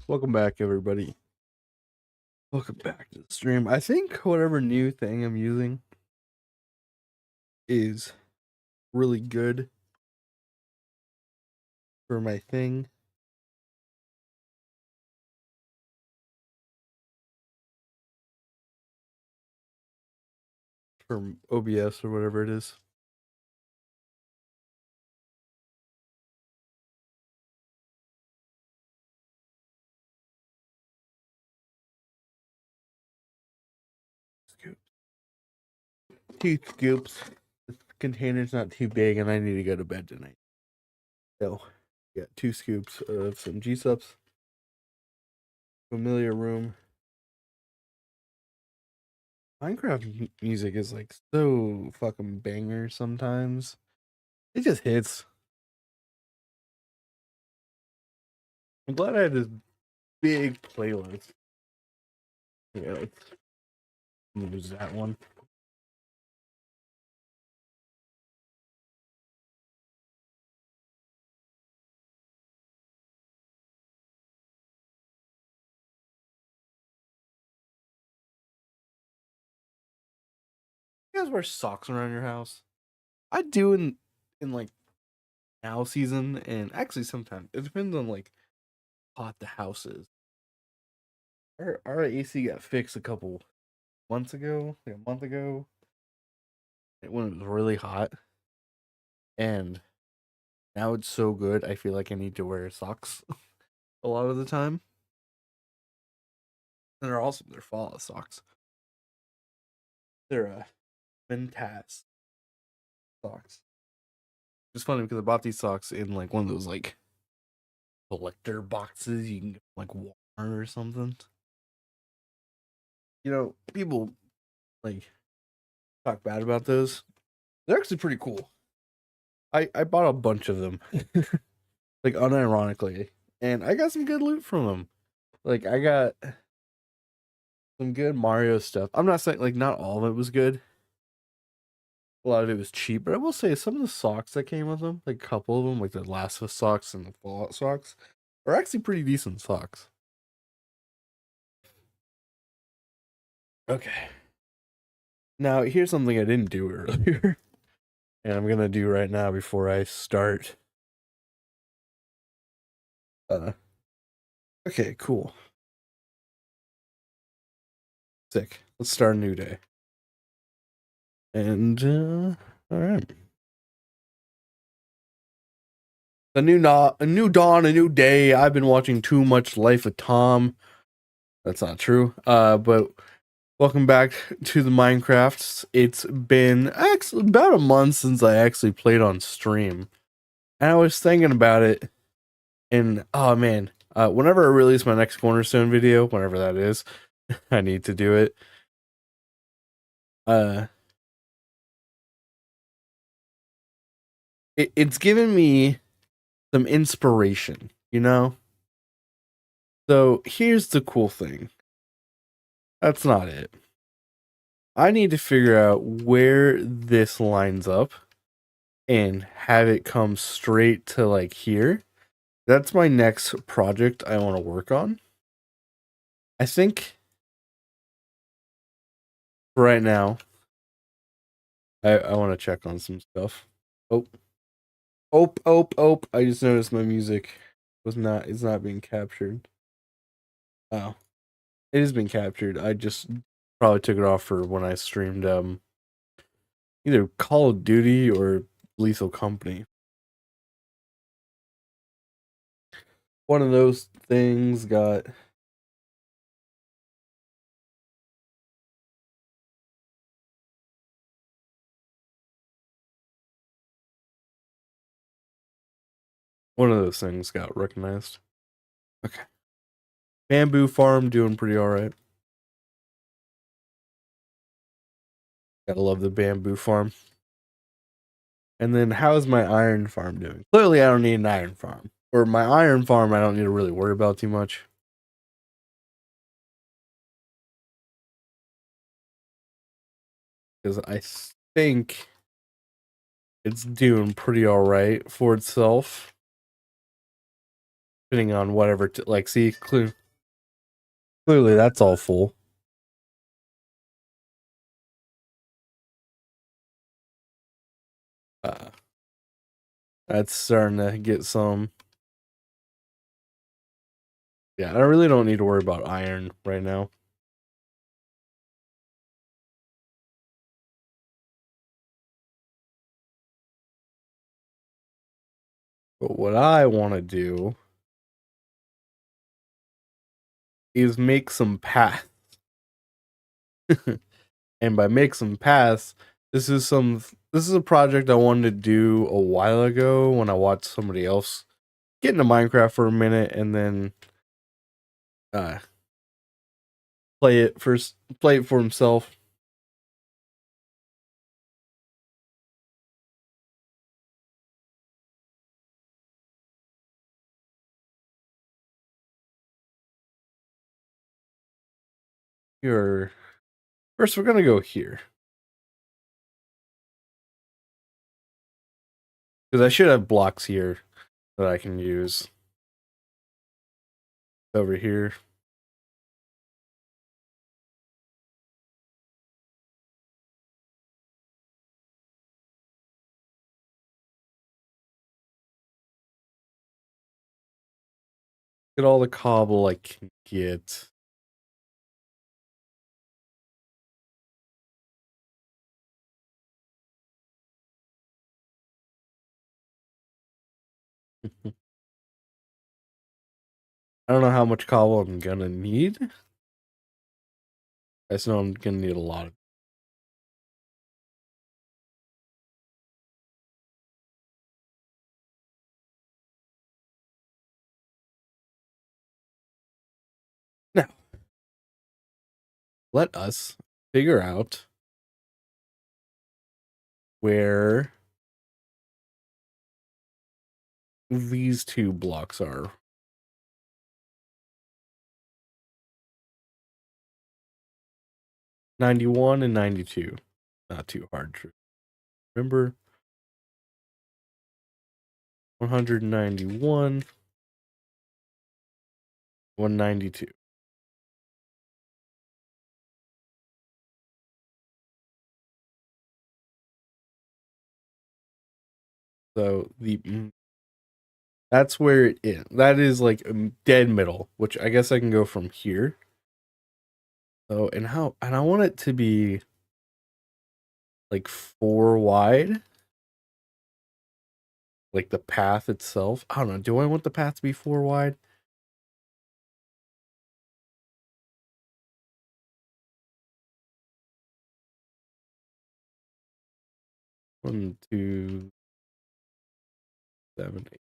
Welcome back, everybody. Welcome back to the stream. I think whatever new thing I'm using is really good for my thing. From OBS or whatever it is. Scoop. 2 scoops. The container's not too big, and I need to go to bed tonight. So, got 2 scoops of some G-Subs. Familiar room. Minecraft music is like so fucking banger sometimes. It just hits. I'm glad I had this big playlist. Yeah, let's use that one. You guys wear socks around your house? I do in like now season, and actually sometimes it depends on like how hot the house is. Our AC got fixed a couple months ago, like a month ago, when it was really hot, and now it's so good. I feel like I need to wear socks a lot of the time, and they're fall socks. They're Mentas socks. It's funny because I bought these socks in like one of those like collector boxes you can get like Walmart or something. You know, people like talk bad about those. They're actually pretty cool. I bought a bunch of them, like unironically, and I got some good loot from them. Like I got some good Mario stuff. I'm not saying like not all of it was good. A lot of it was cheap, but I will say some of the socks that came with them, like a couple of them, like the Last of Us socks and the Fallout socks, are actually pretty decent socks. Okay. Now here's something I didn't do earlier, and I'm gonna do right now before I start. Uh, okay, cool. Sick. Let's start a new day. And all right. A new dawn, a new day. I've been watching too much Life of Tom. That's not true. But welcome back to the Minecraft. It's been actually about a month since I actually played on stream. And I was thinking about it, and oh man, whenever I release my next Cornerstone video, whenever that is, I need to do it. Uh it's given me some inspiration, you know? So here's the cool thing. That's not it. I need to figure out where this lines up and have it come straight to like here. That's my next project I want to work on. I think right now I want to check on some stuff. Oh, I just noticed my music is not being captured. Oh, it has been captured. I just probably took it off for when I streamed either Call of Duty or Lethal Company. One of those things got recognized. Okay. Bamboo farm doing pretty alright. Gotta love the bamboo farm. And then how's my iron farm doing? Clearly I don't need an iron farm. Or my iron farm I don't need to really worry about too much. Because I think it's doing pretty alright for itself. depending on whatever. Like, see, clearly that's all full. That's starting to get some. Yeah, I really don't need to worry about iron right now. But what I want to do is make some paths. And by make some paths, this is a project I wanted to do a while ago when I watched somebody else get into Minecraft for a minute and then uh play it for himself. Here, first we're gonna go here because I should have blocks here that I can use over here. Get all the cobble I can get. I don't know how much cobble I'm gonna need. I just know I'm gonna need a lot of. Now, let us figure out where these two blocks are. 91 and 92. Not too hard to remember. 191, 192. So that's where it is. That is like dead middle, which I guess I can go from here. So and I want it to be like 4 wide. Like the path itself. I don't know. Do I want the path to be 4 wide? One, two, 7, 8.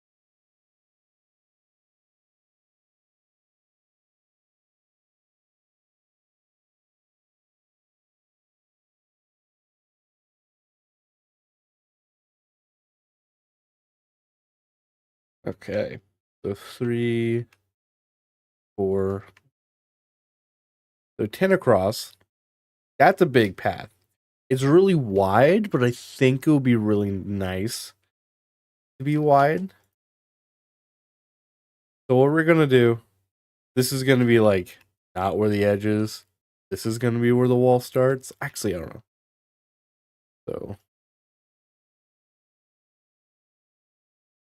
Okay. So 3, 4. So 10 across. That's a big path. It's really wide, but I think it would be really nice to be wide. So what we're gonna do, this is gonna be like not where the edge is. This is gonna be where the wall starts. Actually, I don't know. So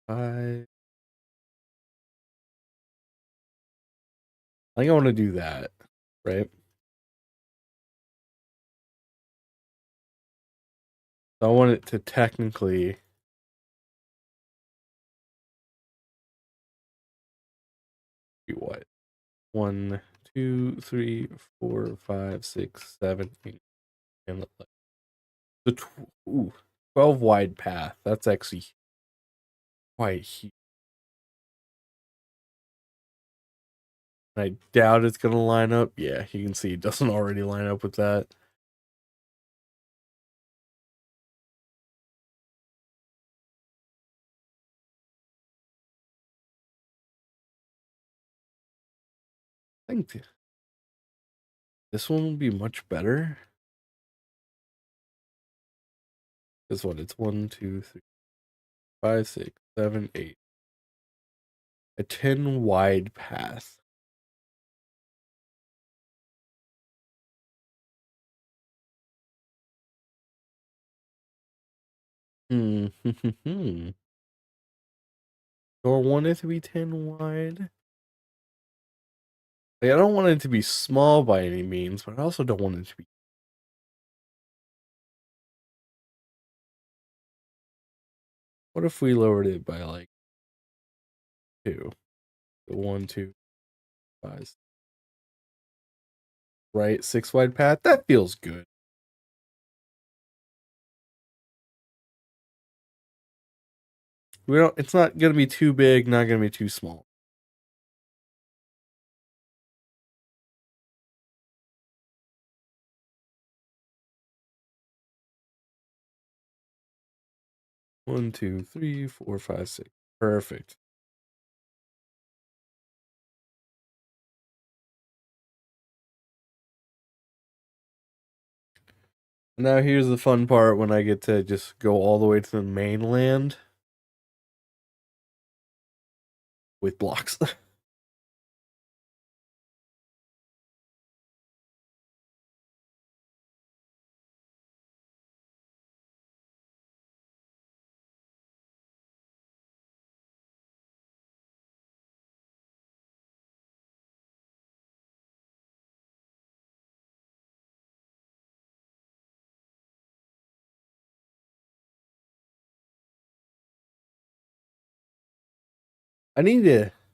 I think I want to do that, right? So I want it to technically be what? 1, 2, 3, 4, 5, 6, 7, 8, and the 12 wide path. That's actually quite huge. I doubt it's gonna line up. Yeah, you can see it doesn't already line up with that. I think this one will be much better. This one, it's 1, 2, 3, 5, 6, 7, 8. A 10 wide path. Hmm. Do I want it to be 10 wide? Like, I don't want it to be small by any means, but I also don't want it to be. What if we lowered it by like 2? 1, 2, 5. Right? 6 wide path? That feels good. We don't, it's not gonna be too big, not gonna be too small. One, two, three, four, five, 6. Perfect. Now here's the fun part when I get to just go all the way to the mainland with blocks.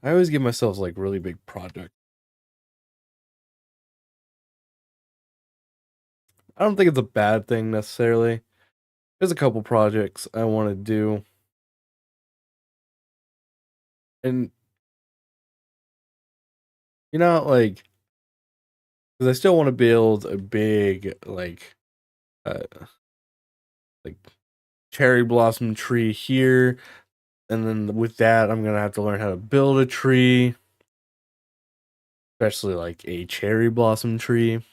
I always give myself like really big projects. I don't think it's a bad thing necessarily. There's a couple projects I want to do. And, like, because I still want to build a big, uh, like cherry blossom tree here. And then with that, I'm going to have to learn how to build a tree, especially like a cherry blossom tree.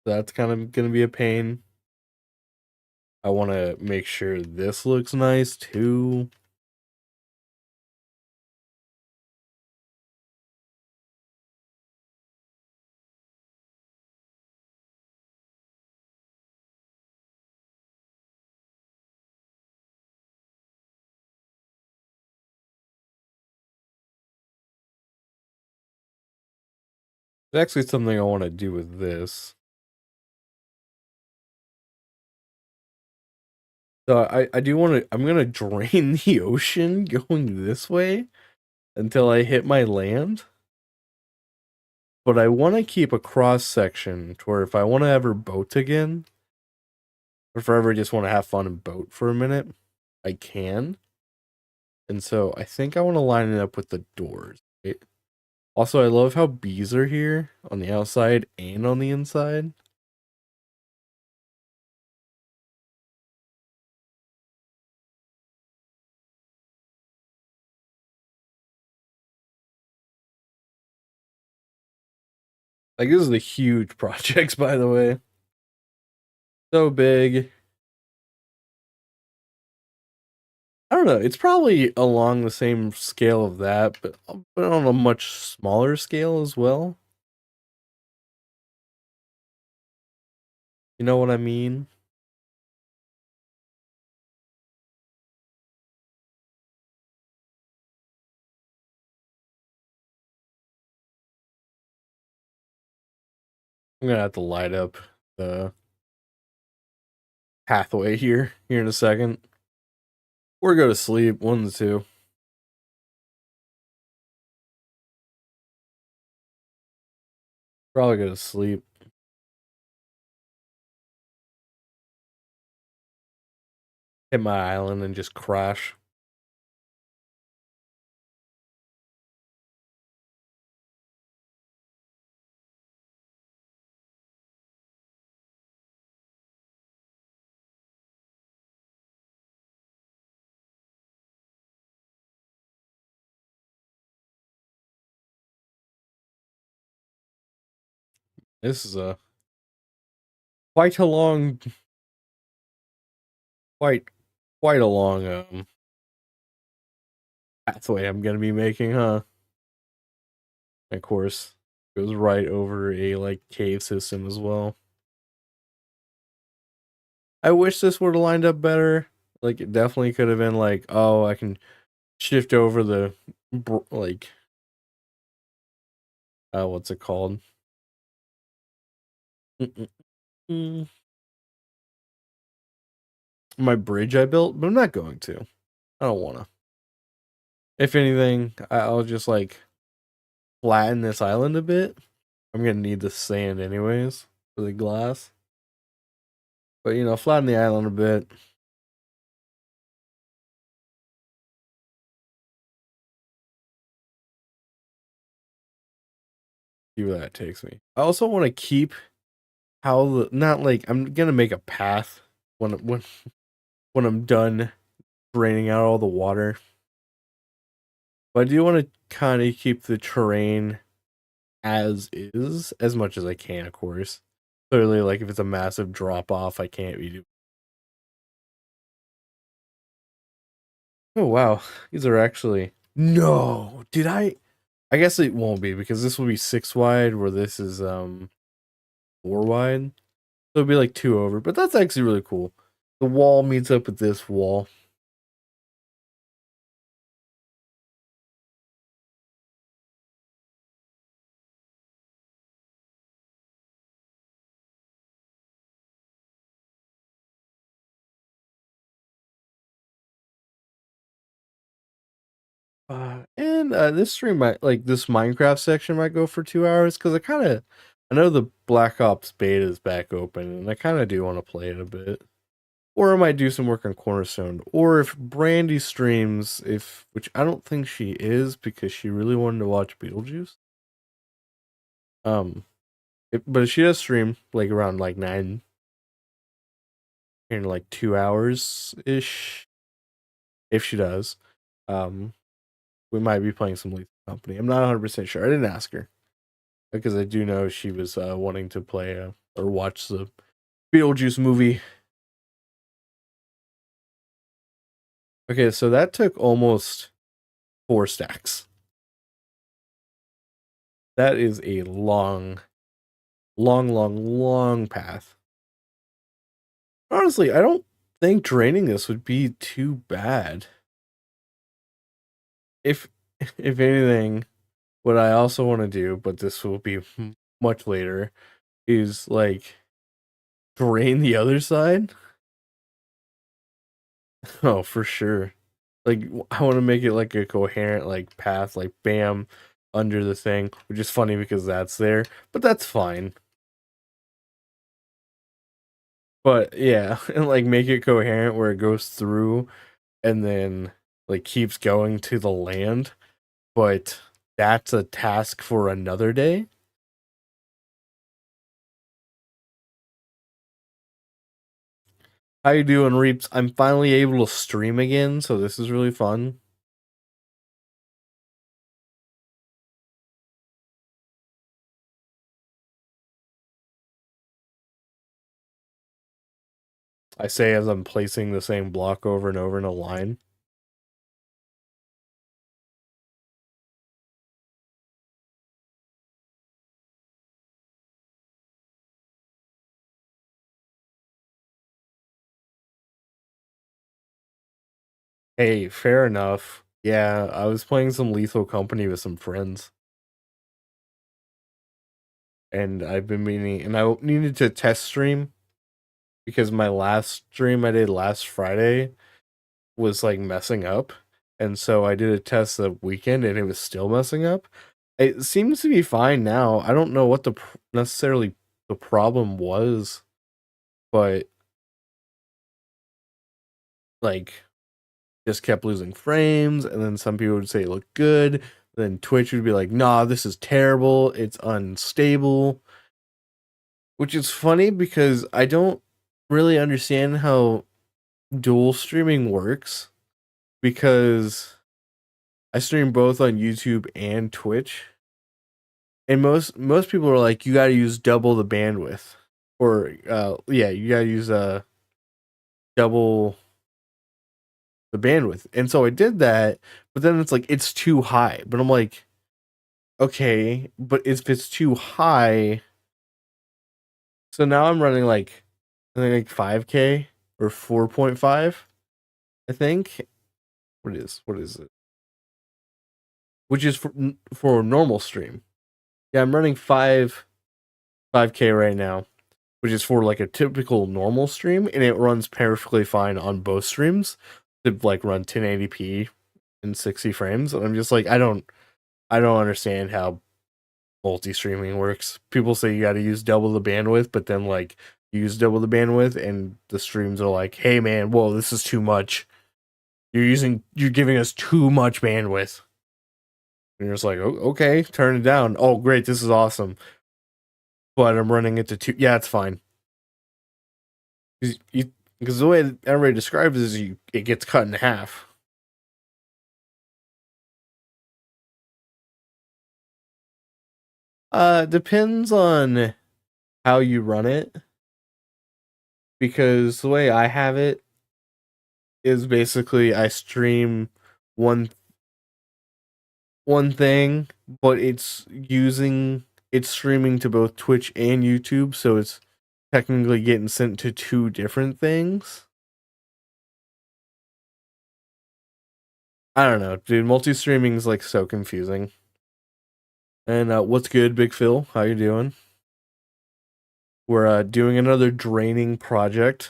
That's kind of going to be a pain. I want to make sure this looks nice too. It's actually something I want to do with this. So I do want to, I'm going to drain the ocean going this way until I hit my land. But I want to keep a cross section to where if I want to ever boat again, or if I ever just want to have fun and boat for a minute, I can. And so I think I want to line it up with the doors. Right? Also, I love how bees are here on the outside and on the inside. Like, this is a huge project, by the way. So big. I don't know. It's probably along the same scale of that, but on a much smaller scale as well. You know what I mean? I'm gonna have to light up the pathway here in a second. Or go to sleep, one of the two. Probably go to sleep. Hit my island and just crash. This is a quite a long, quite quite a long pathway I'm gonna be making, huh? Of course, goes right over a like cave system as well. I wish this would have lined up better. Like it definitely could have been like, oh, I can shift over the like what's it called? Mm-mm-mm. My bridge I built, but I'm not going to. I don't want to. If anything, I'll just like flatten this island a bit. I'm gonna need the sand anyways for the glass. But you know, flatten the island a bit. See where that takes me. I also want to keep how the not like I'm gonna make a path when I'm done draining out all the water. But I do want to kind of keep the terrain as is as much as I can, of course. Clearly, like if it's a massive drop off, I can't be doing. Oh wow, these are actually no. Did I? I guess it won't be because this will be 6 wide, where this is 4 wide. So it'll be like 2 over, but that's actually really cool. The wall meets up with this wall. And this stream might like this Minecraft section might go for 2 hours because I know the Black Ops beta is back open and I kind of do want to play it a bit. Or I might do some work on Cornerstone. Or if Brandy streams, which I don't think she is because she really wanted to watch Beetlejuice. But if she does stream like around like 9 in like 2 hours ish, if she does, we might be playing some Lethal Company. I'm not 100% sure. I didn't ask her because I do know she was wanting to play or watch the Beetlejuice movie. Okay, so that took almost 4 stacks. That is a long, long, long, long path. Honestly, I don't think draining this would be too bad. If if anything, what I also want to do, but this will be much later, is like drain the other side. Oh, for sure. Like I want to make it like a coherent like path, like bam, under the thing, which is funny because that's there, but that's fine. But yeah, and like make it coherent where it goes through and then like keeps going to the land, but that's a task for another day. How you doing, Reaps? I'm finally able to stream again, so this is really fun. I say as I'm placing the same block over and over in a line. Hey, fair enough. Yeah, I was playing some Lethal Company with some friends. And I've been meaning, and I needed to test stream because my last stream I did last Friday was like messing up. And so I did a test the weekend and it was still messing up. It seems to be fine now. I don't know what necessarily the problem was, but like just kept losing frames, and then some people would say it looked good. Then Twitch would be like, "Nah, this is terrible. It's unstable." Which is funny because I don't really understand how dual streaming works because I stream both on YouTube and Twitch. And most people are like, you got to use double the bandwidth, or yeah, you got to use double the bandwidth. And so I did that, but then it's like it's too high. But I'm like, okay, but if it's too high, so now I'm running like I think like 5K or 4.5, I think. What is it? Which is for a normal stream. Yeah, I'm running 5K right now, which is for like a typical normal stream, and it runs perfectly fine on both streams. To like run 1080p in 60 frames, and I'm just like, I don't understand how multi-streaming works. People say you got to use double the bandwidth, but then like you use double the bandwidth, and the streams are like, hey man, whoa, this is too much. You're giving us too much bandwidth. And you're just like, oh, okay, turn it down. Oh, great, this is awesome. But I'm running it to 2. Yeah, it's fine. Because the way that everybody describes it is it gets cut in half. Depends on how you run it. Because the way I have it is basically I stream one thing, but it's streaming to both Twitch and YouTube, so it's technically getting sent to 2 different things. I don't know, dude. Multi-streaming is like so confusing. And what's good, Big Phil? How you doing? We're doing another draining project,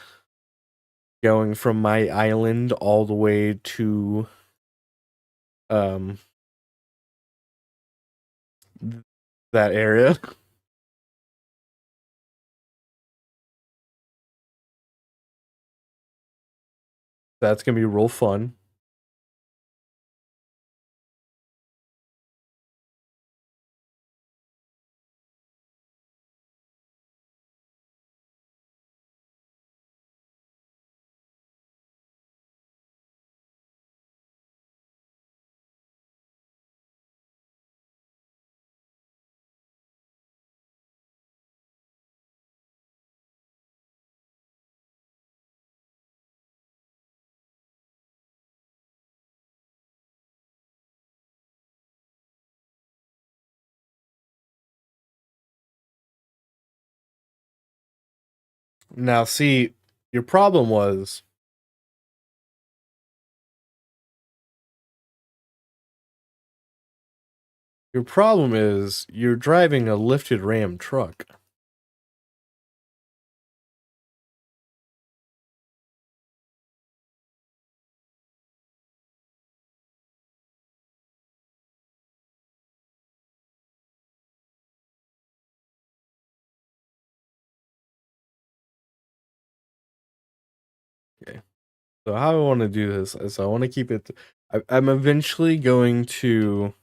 going from my island all the way to um that area. That's gonna be real fun. Now, see, your problem was you're driving a lifted Ram truck. Okay. So how I want to do this is I want to keep it. I'm eventually going to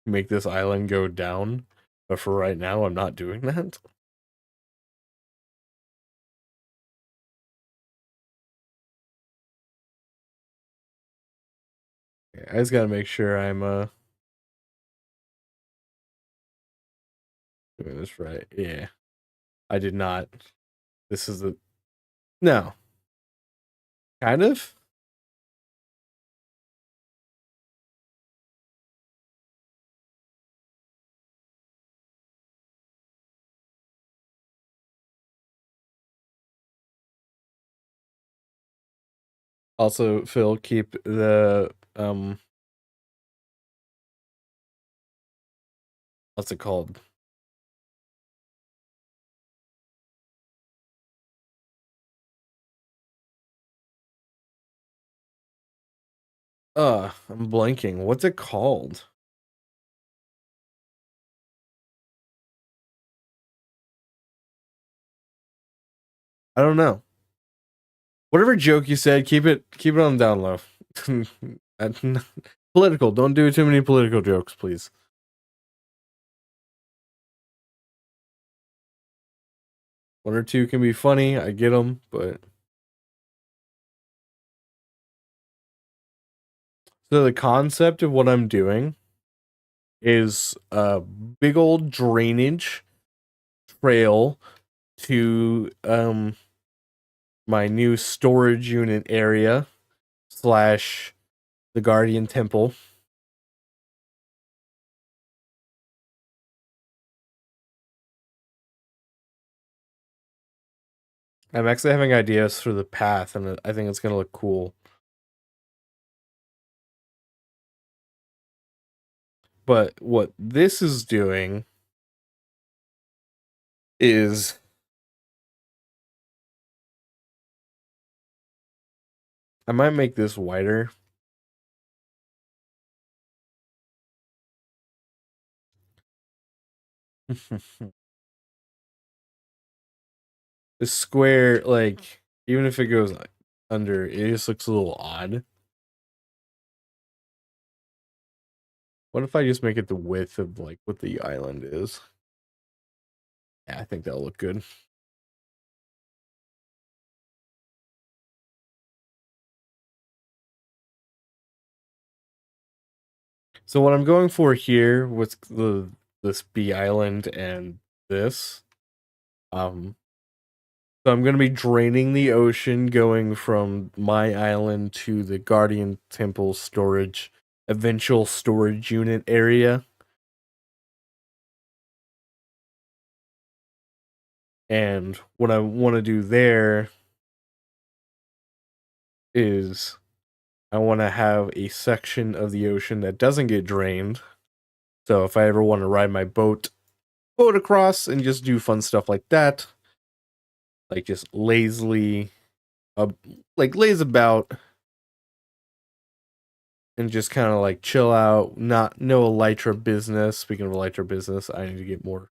make this island go down, but for right now, I'm not doing that. Okay, I just gotta make sure I'm doing this right. Yeah, I did not. This is the no, kind of. Also, Phil, keep the what's it called? I'm blanking. What's it called? I don't know. Whatever joke you said, keep it on the down low. Political. Don't do too many political jokes, please. One or two can be funny. I get them, but so the concept of what I'm doing is a big old drainage trail to my new storage unit area / the Guardian Temple. I'm actually having ideas for the path, and I think it's gonna look cool. But what this is doing is I might make this wider. The square, like, even if it goes under, it just looks a little odd. What if I just make it the width of like what the island is? Yeah, I think that'll look good. So what I'm going for here with this B island and this, so I'm gonna be draining the ocean, going from my island to the Guardian Temple storage, eventual storage unit area. And what I want to do there is I want to have a section of the ocean that doesn't get drained. So if I ever want to ride my boat across and just do fun stuff like that, like just lazily, laze about and just kind of like chill out. No elytra business. Speaking of elytra business, I need to get more.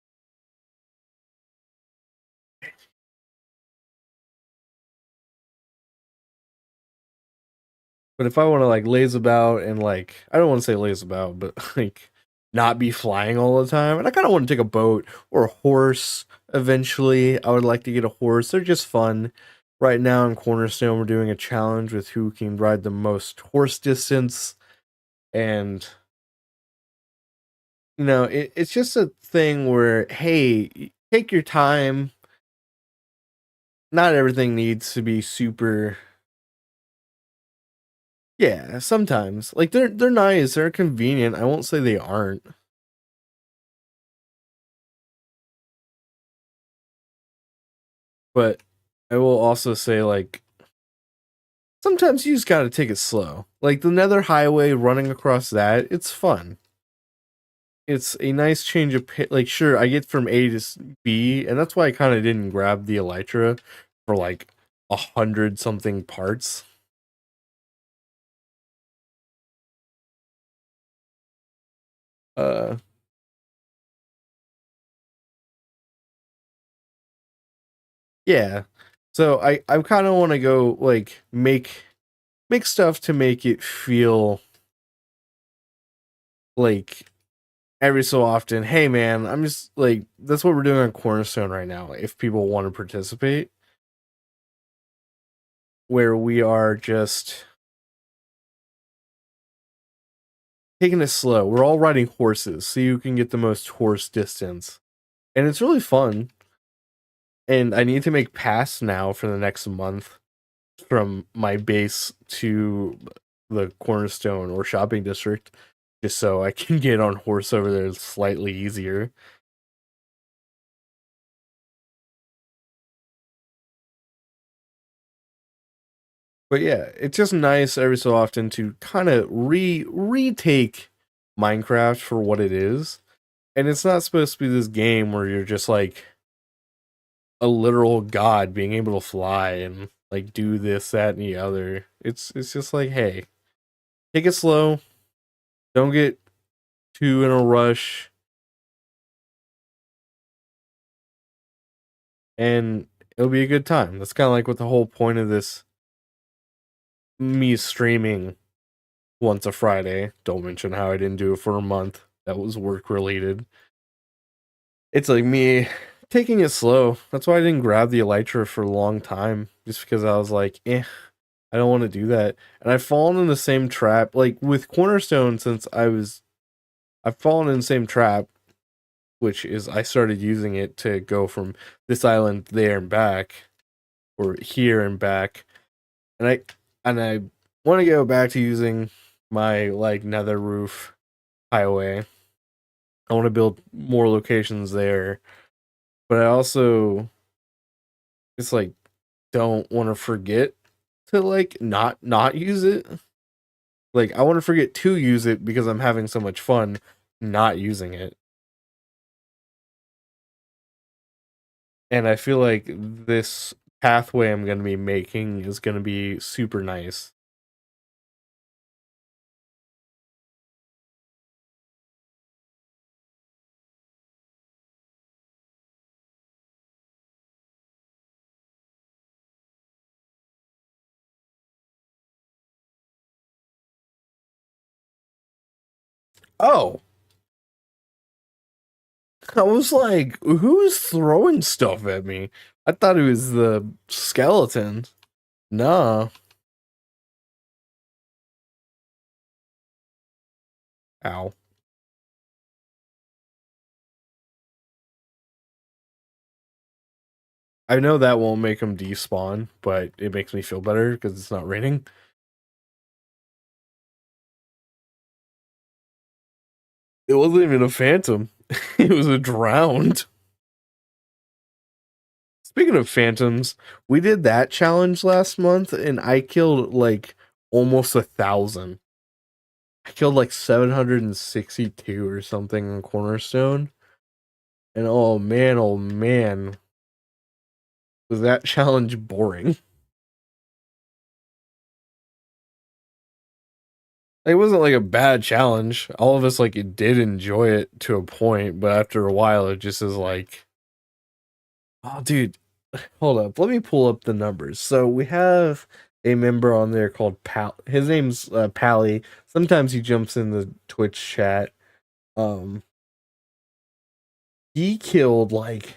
But if I want to like laze about and like, I don't want to say laze about, but like not be flying all the time, and I kind of want to take a boat or a horse eventually. I would like to get a horse. They're just fun. Right now in Cornerstone, we're doing a challenge with who can ride the most horse distance, and it's just a thing where, hey, take your time. Not everything needs to be super. Yeah, sometimes. Like they're nice, they're convenient. I won't say they aren't. But I will also say, like, sometimes you just gotta take it slow. Like the Nether Highway, running across that, it's fun. It's a nice change of like, sure, I get from A to B, and that's why I kind of didn't grab the elytra for like 100 something parts. Uh, yeah. So I kind of want to go like make stuff to make it feel like every so often, hey man, I'm just like, that's what we're doing on Cornerstone right now. If people want to participate, where we are just taking it slow. We're all riding horses, so you can get the most horse distance, and it's really fun. And I need to make paths now for the next month from my base to the Cornerstone or shopping district, just so I can get on horse over there slightly easier. But yeah, it's just nice every so often to kind of retake Minecraft for what it is. And it's not supposed to be this game where you're just like a literal god being able to fly and like do this, that, and the other. It's just like, hey, take it slow. Don't get too in a rush. And it'll be a good time. That's kind of like what the whole point of this me streaming once a Friday. Don't mention how I didn't do it for a month. That was work related. It's like me taking it slow. That's why I didn't grab the elytra for a long time, just because I was like, I don't want to do that. And I've fallen in the same trap, like with Cornerstone, since I've fallen in the same trap, which is I started using it to go from this island there and back. or here and back. And I want to go back to using my like nether roof highway. I want to build more locations there, but I also it's like don't want to forget to like not use it. Like I want to forget to use it because I'm having so much fun not using it. And I feel like this pathway I'm going to be making is going to be super nice. Oh, I was like, who's throwing stuff at me? I thought it was the skeleton. Nah. Ow. I know that won't make them despawn, but it makes me feel better because it's not raining. It wasn't even a phantom. It was a drowned. Speaking of phantoms, we did that challenge last month and I killed like almost 1,000. I killed like 762 or something on Cornerstone. And oh man, was that challenge boring. It wasn't like a bad challenge. All of us like it did enjoy it to a point, but after a while it just is like, oh dude, hold up. Let me pull up the numbers. So we have a member on there called Pal. His name's Pally. Sometimes he jumps in the Twitch chat. Um he killed like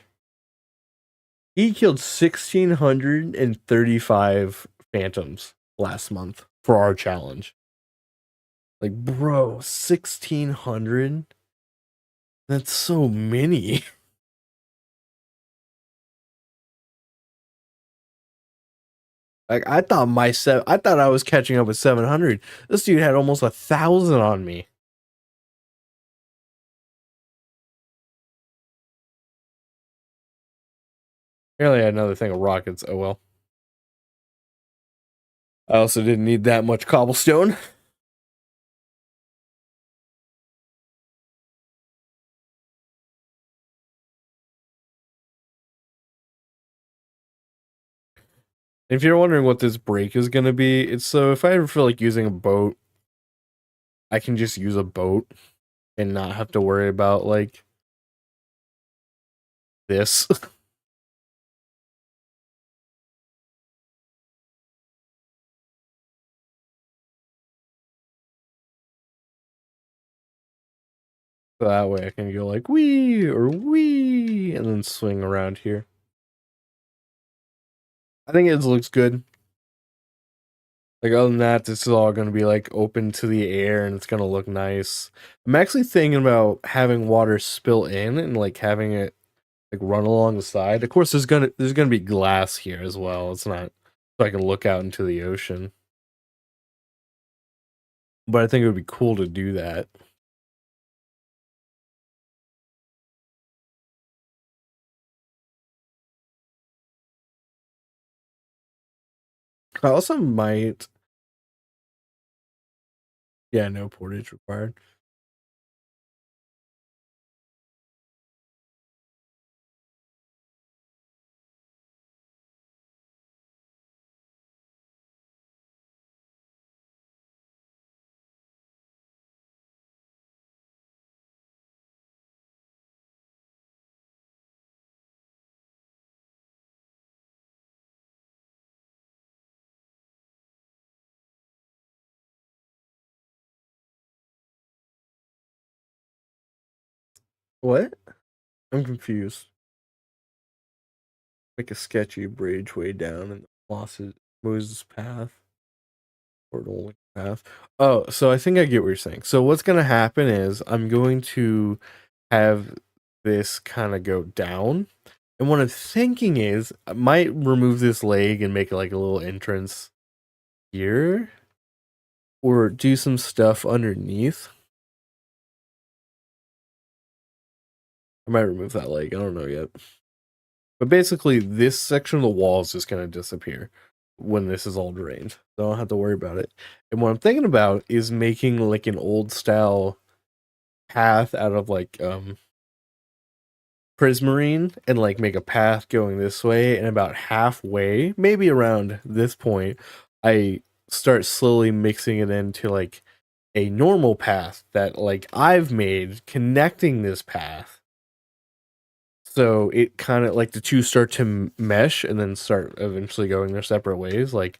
he killed 1,635 phantoms last month for our challenge. Like, bro, 1,600? That's so many. Like I thought I was catching up with 700. This dude had almost 1,000 on me. Apparently I had another thing of rockets. Oh well. I also didn't need that much cobblestone. If you're wondering what this break is gonna be, it's so if I ever feel like using a boat, I can just use a boat and not have to worry about like this. So that way I can go like wee or wee and then swing around here. I think it looks good. Like other than that, this is all gonna be like open to the air and it's gonna look nice. I'm actually thinking about having water spill in and like having it like run along the side. Of course there's gonna be glass here as well. It's not so I can look out into the ocean. But I think it would be cool to do that. I also might yeah, no portage required. What? I'm confused. Like a sketchy bridge way down and losses Moses path. Portal path. Oh, so I think I get what you're saying. So what's gonna happen is I'm going to have this kind of go down, And what I'm thinking is I might remove this leg and make it like a little entrance here, or do some stuff underneath. I might remove that leg. I don't know yet. But basically, this section of the wall is just going to disappear when this is all drained. So I don't have to worry about it. And what I'm thinking about is making like an old style path out of like prismarine and like make a path going this way, and about halfway, maybe around this point, I start slowly mixing it into like a normal path that like I've made connecting this path. So it kind of like the two start to mesh and then start eventually going their separate ways. Like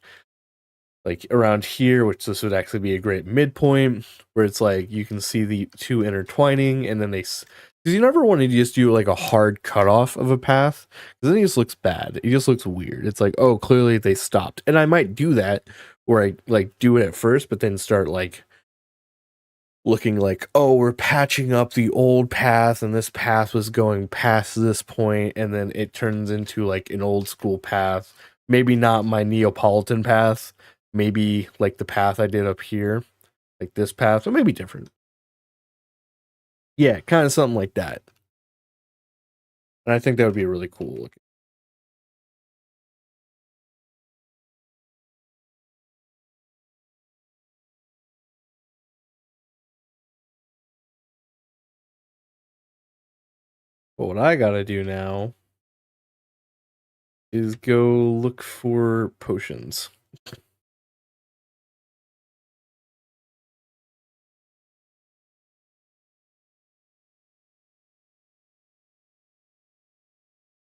around here, which this would actually be a great midpoint where it's like you can see the two intertwining, and then because you never want to just do like a hard cutoff of a path, because then it just looks bad. It just looks weird. It's like, oh, clearly they stopped. And I might do that where I like do it at first, but then start like looking like, oh, we're patching up the old path and this path was going past this point, and then it turns into like an old school path. Maybe not my Neapolitan path, maybe like the path I did up here, like this path, or maybe different. Yeah, kind of something like that. And I think that would be really cool looking. But what I gotta do now is go look for potions.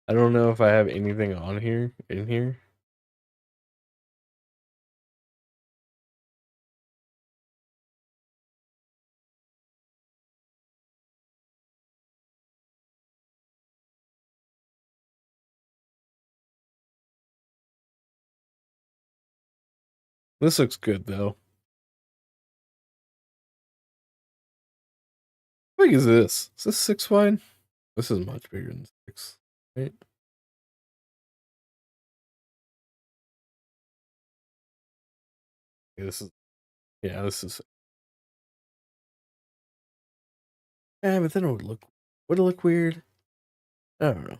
I don't know if I have anything on here, in here. This looks good though. How big is this? Is this 6 wide? This is much bigger than 6, right? Yeah, this is. Yeah, but then would it look weird? I don't know.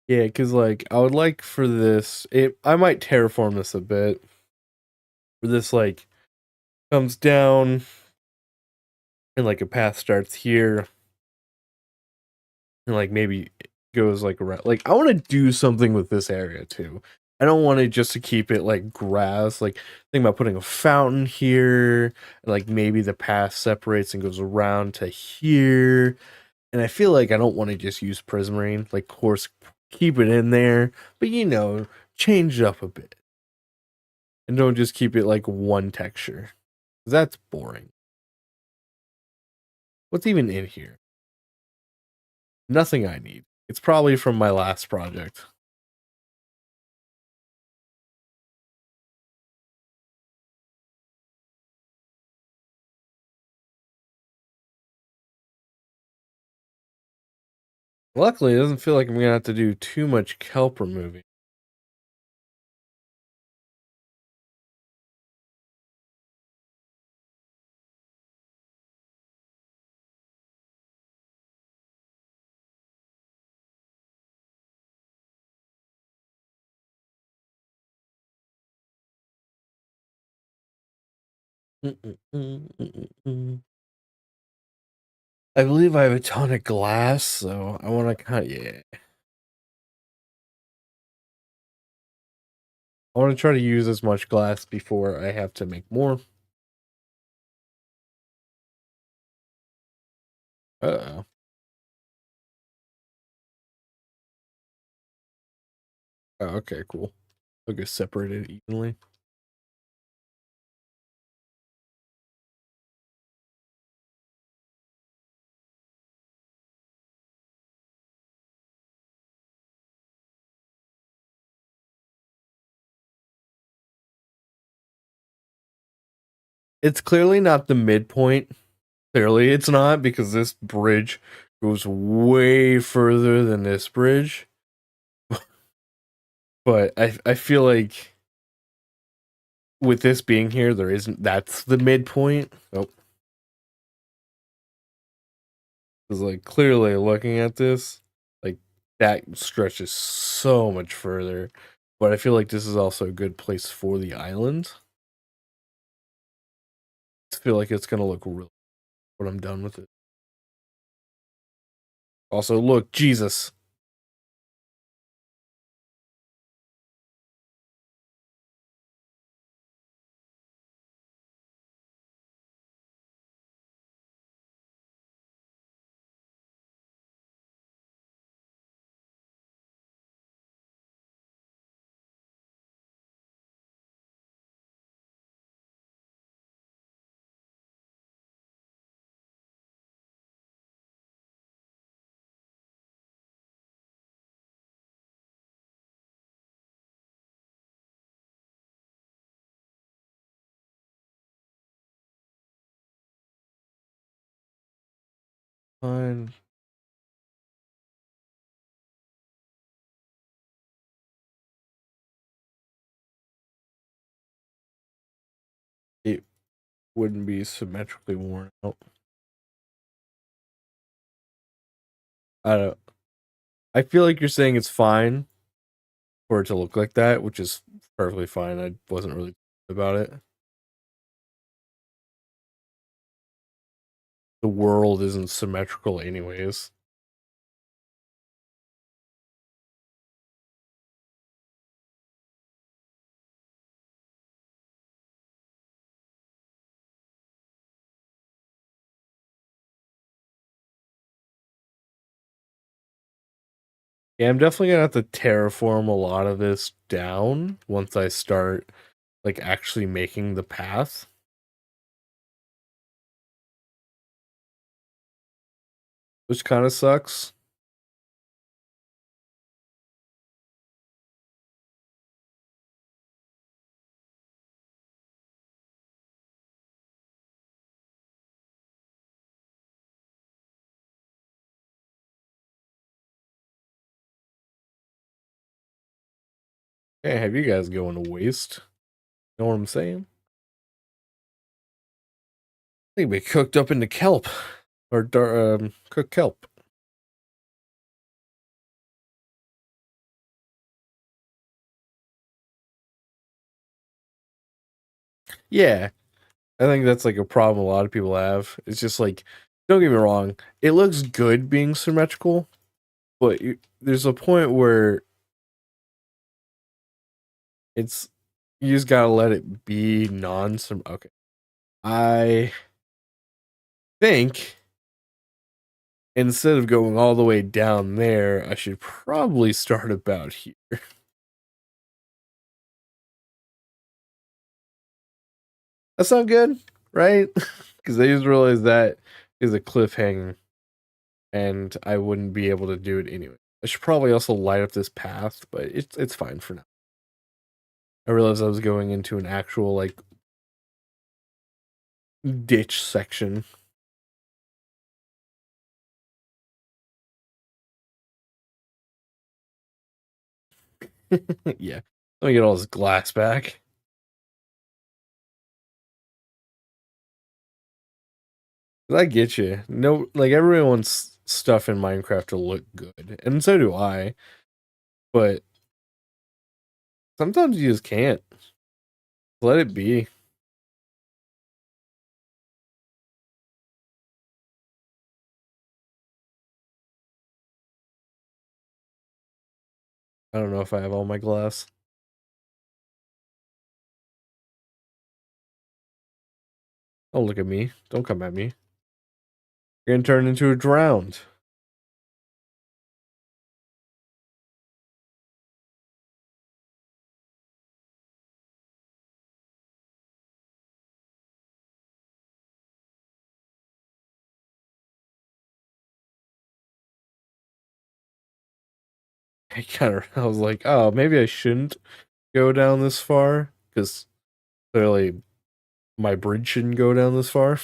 Yeah, because like I would like for this, I might terraform this a bit. Where this like comes down and like a path starts here, and like maybe it goes like around. Like I want to do something with this area too. I don't want it just to keep it like grass. Like think about putting a fountain here, and like maybe the path separates and goes around to here. And I feel like I don't want to just use prismarine. Like, of course, keep it in there, but change it up a bit. And don't just keep it like one texture. That's boring. What's even in here? Nothing I need. It's probably from my last project. Luckily, it doesn't feel like I'm gonna have to do too much kelp removing. I believe I have a ton of glass, so I want to yeah. I want to try to use as much glass before I have to make more. Uh-oh. Oh, okay, cool. They'll get separated evenly. It's clearly not the midpoint Clearly, it's not because this bridge goes way further than this bridge. But I feel like with this being here, there isn't. That's the midpoint. Oh, because like clearly looking at this, like that stretches so much further. But I feel like this is also a good place for the island. I feel like it's gonna look real when I'm done with it. Also, look, Jesus. Fine. It wouldn't be symmetrically worn out. I don't. I feel like you're saying it's fine for it to look like that, which is perfectly fine. I wasn't really about it. The world isn't symmetrical, anyways. Yeah, I'm definitely gonna have to terraform a lot of this down once I start like actually making the path. Which kind of sucks. Hey, have you guys going to waste? Know what I'm saying? They be cooked up into kelp or cooked kelp. Yeah, I think that's like a problem a lot of people have. It's just like, don't get me wrong, it looks good being symmetrical, but there's a point where it's you just gotta let it be non-sim. Okay, I think instead of going all the way down there, I should probably start about here. That's not good, right? Because I just realized that is a cliffhanger, and I wouldn't be able to do it anyway. I should probably also light up this path, but it's fine for now. I realized I was going into an actual like ditch section. Yeah, let me get all this glass back. I get you. No, like everyone wants stuff in Minecraft to look good, and so do I. But sometimes you just can't. Let it be. I don't know if I have all my glass. Don't look at me. Don't come at me. You're gonna turn into a drowned. I was like, oh, maybe I shouldn't go down this far because clearly my bridge shouldn't go down this far.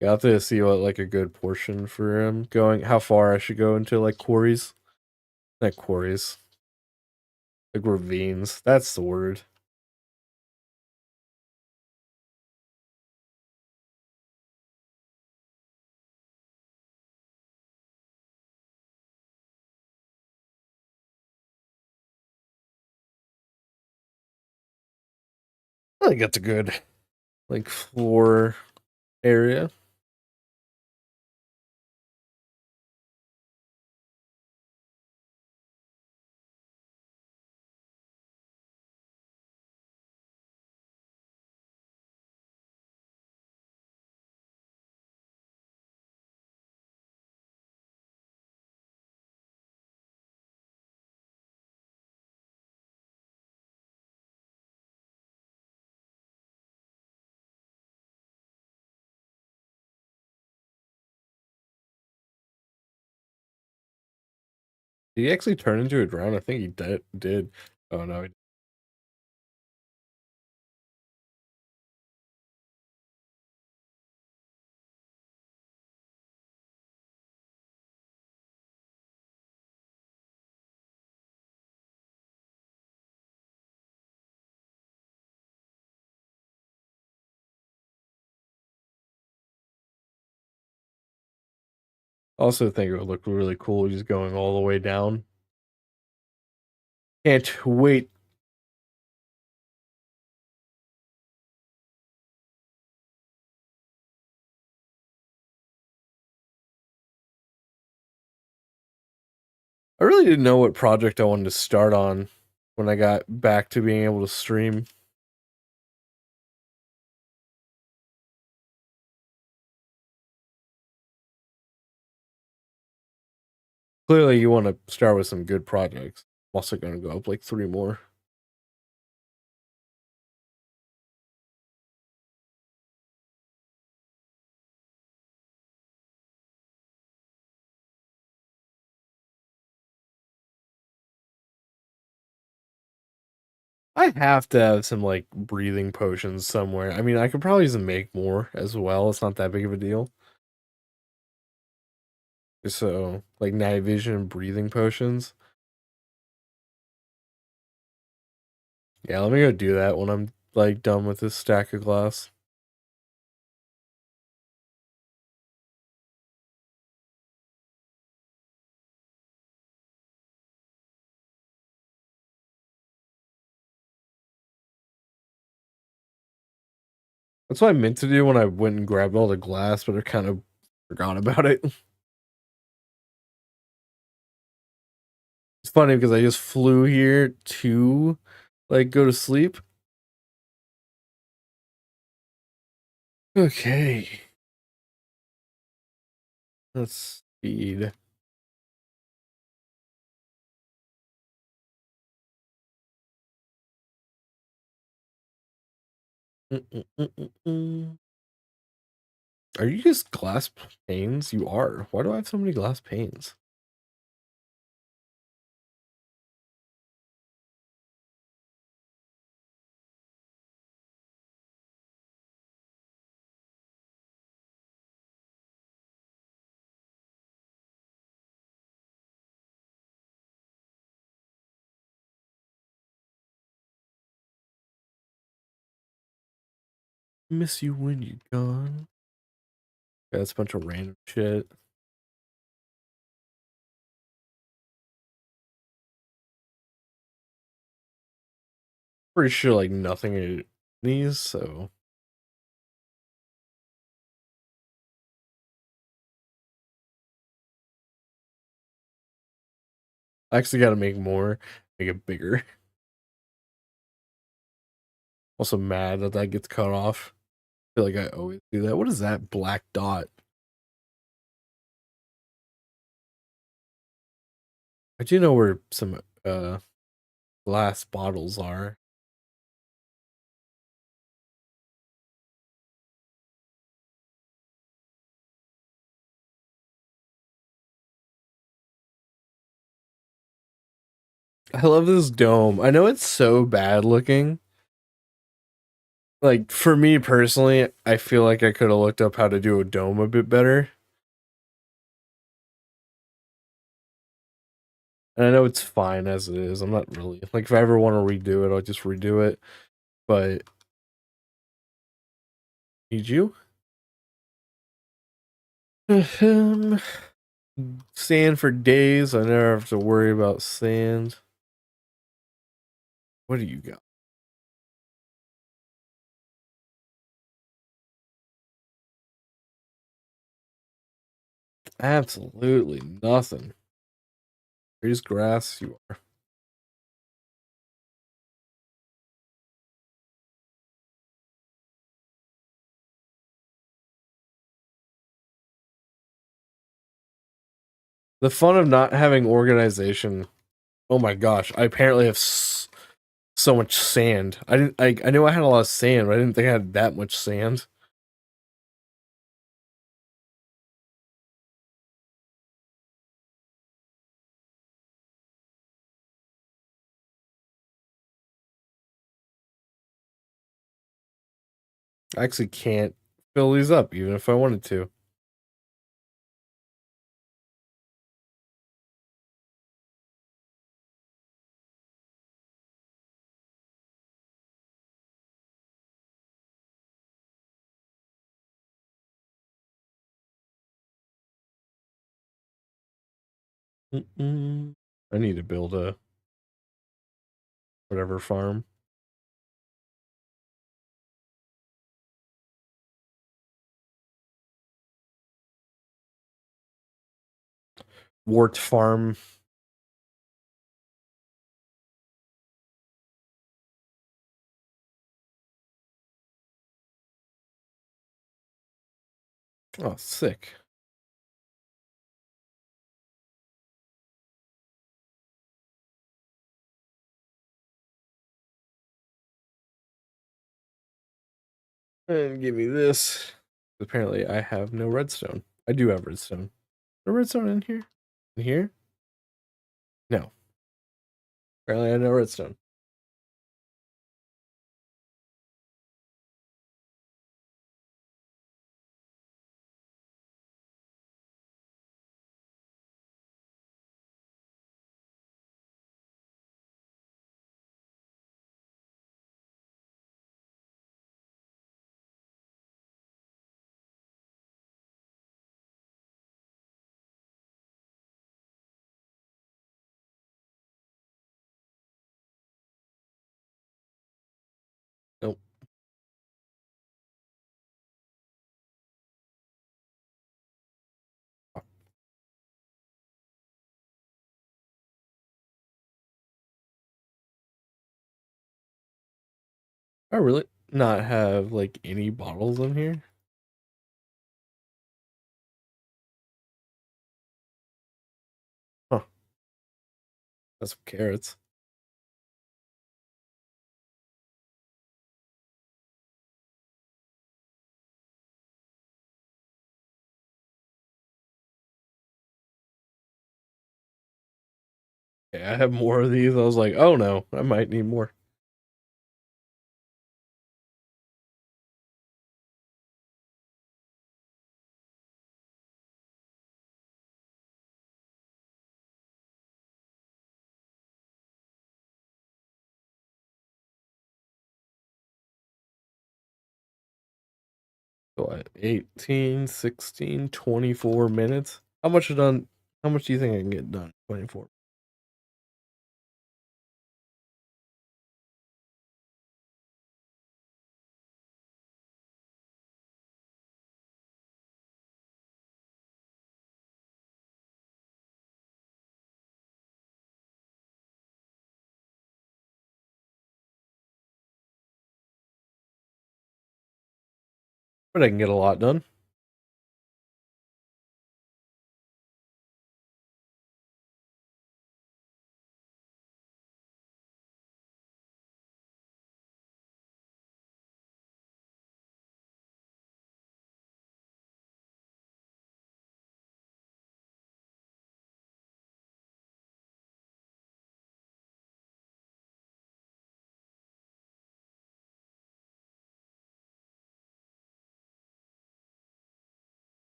Yeah, I have to see what like a good portion for going. How far I should go into like quarries, not quarries, like ravines. That's the word. I think that's a good like floor area. Did he actually turn into a drone? I think he did. Oh no. Also think it would look really cool just going all the way down. Can't wait. I really didn't know what project I wanted to start on when I got back to being able to stream. Clearly, you want to start with some good projects. I'm also going to go up like 3 more. I have to have some like breathing potions somewhere. I mean, I could probably just make more as well. It's not that big of a deal. So, like night vision and breathing potions. Yeah, let me go do that when I'm like done with this stack of glass. That's what I meant to do when I went and grabbed all the glass, but I kind of forgot about it. It's funny because I just flew here to like go to sleep. Okay. Let's speed. Mm-mm-mm-mm-mm. Are you just glass panes? You are. Why do I have so many glass panes? Miss you when you're gone. Yeah, that's a bunch of random shit. Pretty sure like nothing in these, so I actually gotta make more, make it bigger. Also mad that that gets cut off. I feel like I always do that. What is that black dot? I do know where some glass bottles are. I love this dome. I know it's so bad looking. Like for me personally, I feel like I could have looked up how to do a dome a bit better. And I know it's fine as it is. I'm not really like if I ever want to redo it, I'll just redo it. But need you? Sand for days. I never have to worry about sand. What do you got? Absolutely nothing. Here's grass. You are. The fun of not having organization. Oh my gosh! I apparently have so much sand. I didn't. I knew I had a lot of sand, but I didn't think I had that much sand. I actually can't fill these up, even if I wanted to. Mm-mm. I need to build a whatever farm. Wart farm. Oh, sick. And give me this. Apparently, I have no redstone. I do have redstone. No redstone in here? In here? No. Apparently, I have no redstone. Nope. I really not have like any bottles in here. Huh. That's some carrots. Okay, I have more of these. I was like, oh no, I might need more. So I 18, 16, 24 minutes. How much do you think I can get done? 24. But I can get a lot done.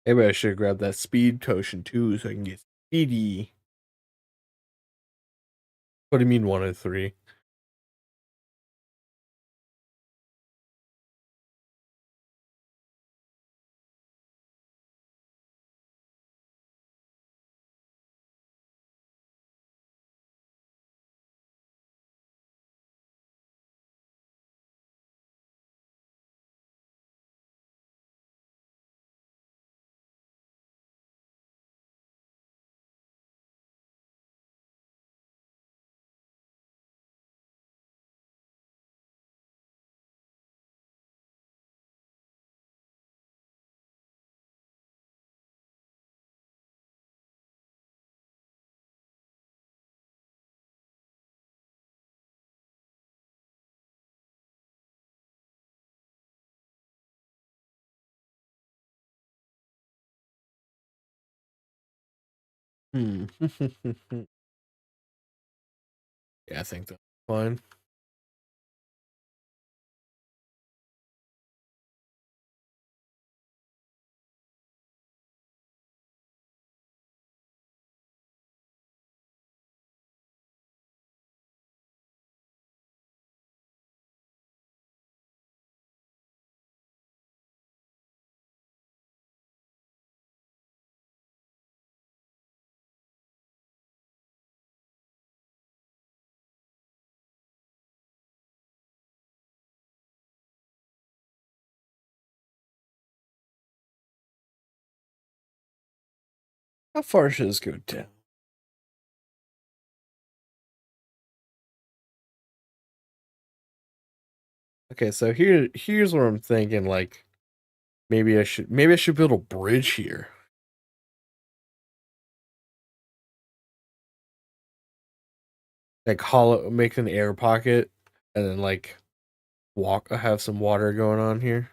Maybe I should grab that speed potion too so I can get speedy. What do you mean 1 and 3? Hmm. Yeah, I think that's fine. How far should this go down? Okay, so here's where I'm thinking like maybe I should build a bridge here. Like hollow make an air pocket and then like have some water going on here.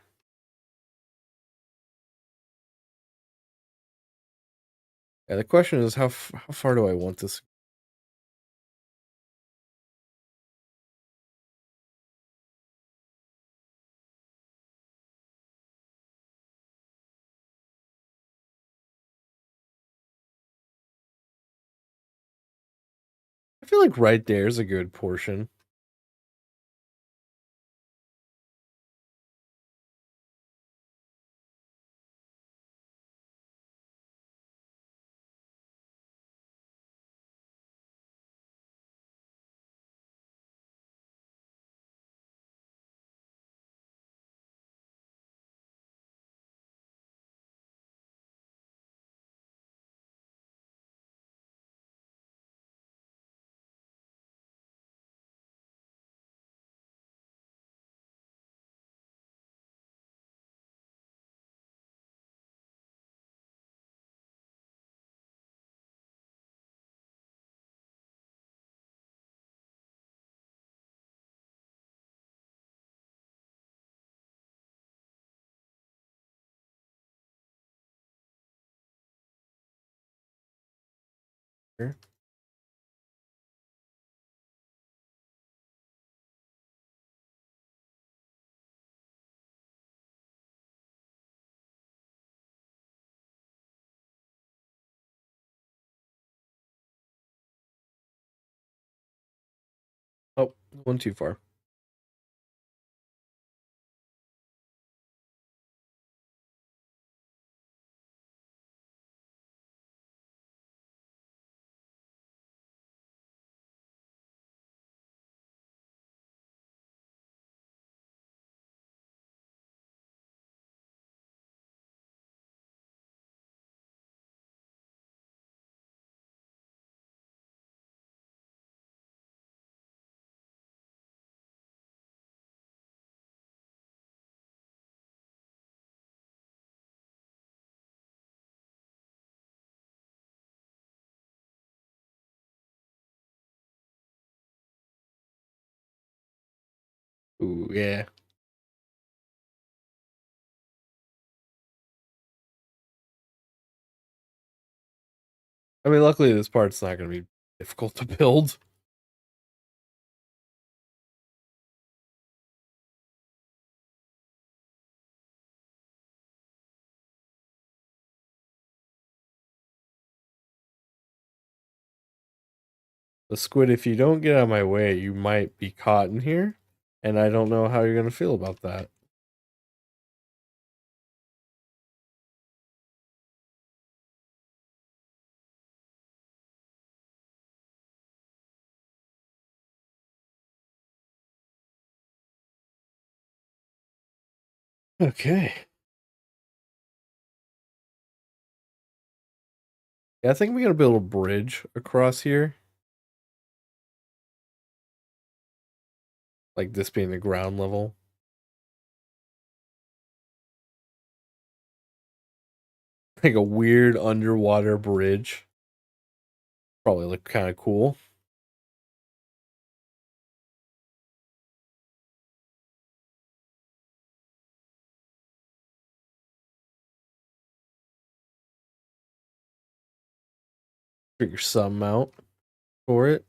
Yeah, the question is how far do I want this? I feel like right there is a good portion. Here. Oh, one too far. Ooh, yeah. I mean, luckily this part's not going to be difficult to build. The squid, if you don't get out of my way, you might be caught in here, and I don't know how you're gonna feel about that. Okay. Yeah, I think we gotta build a bridge across here. Like this being the ground level. Like a weird underwater bridge. Probably look kind of cool. Figure some out for it.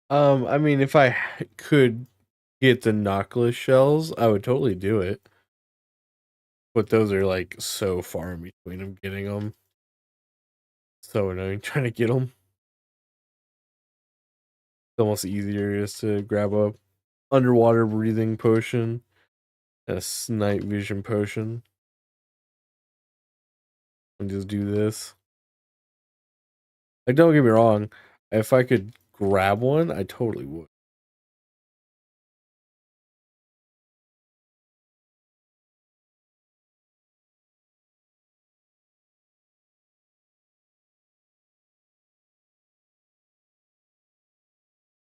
I mean, if I could get the knockless shells, I would totally do it. But those are like so far in between of getting them. So annoying trying to get them. It's almost easier just to grab a underwater breathing potion, a night vision potion, and just do this. Like, don't get me wrong, if I could grab one, I totally would.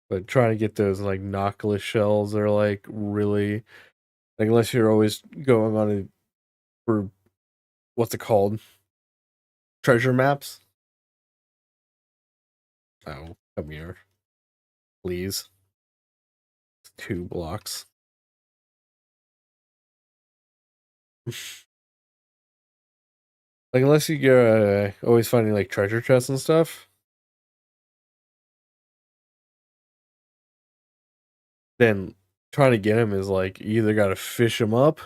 But trying to get those like knockless shells are like really like unless you're always going on a for what's it called? Treasure maps? Oh, come here. Please. 2 blocks. Like unless you go always finding like treasure chests and stuff, then trying to get them is like you either got to fish them up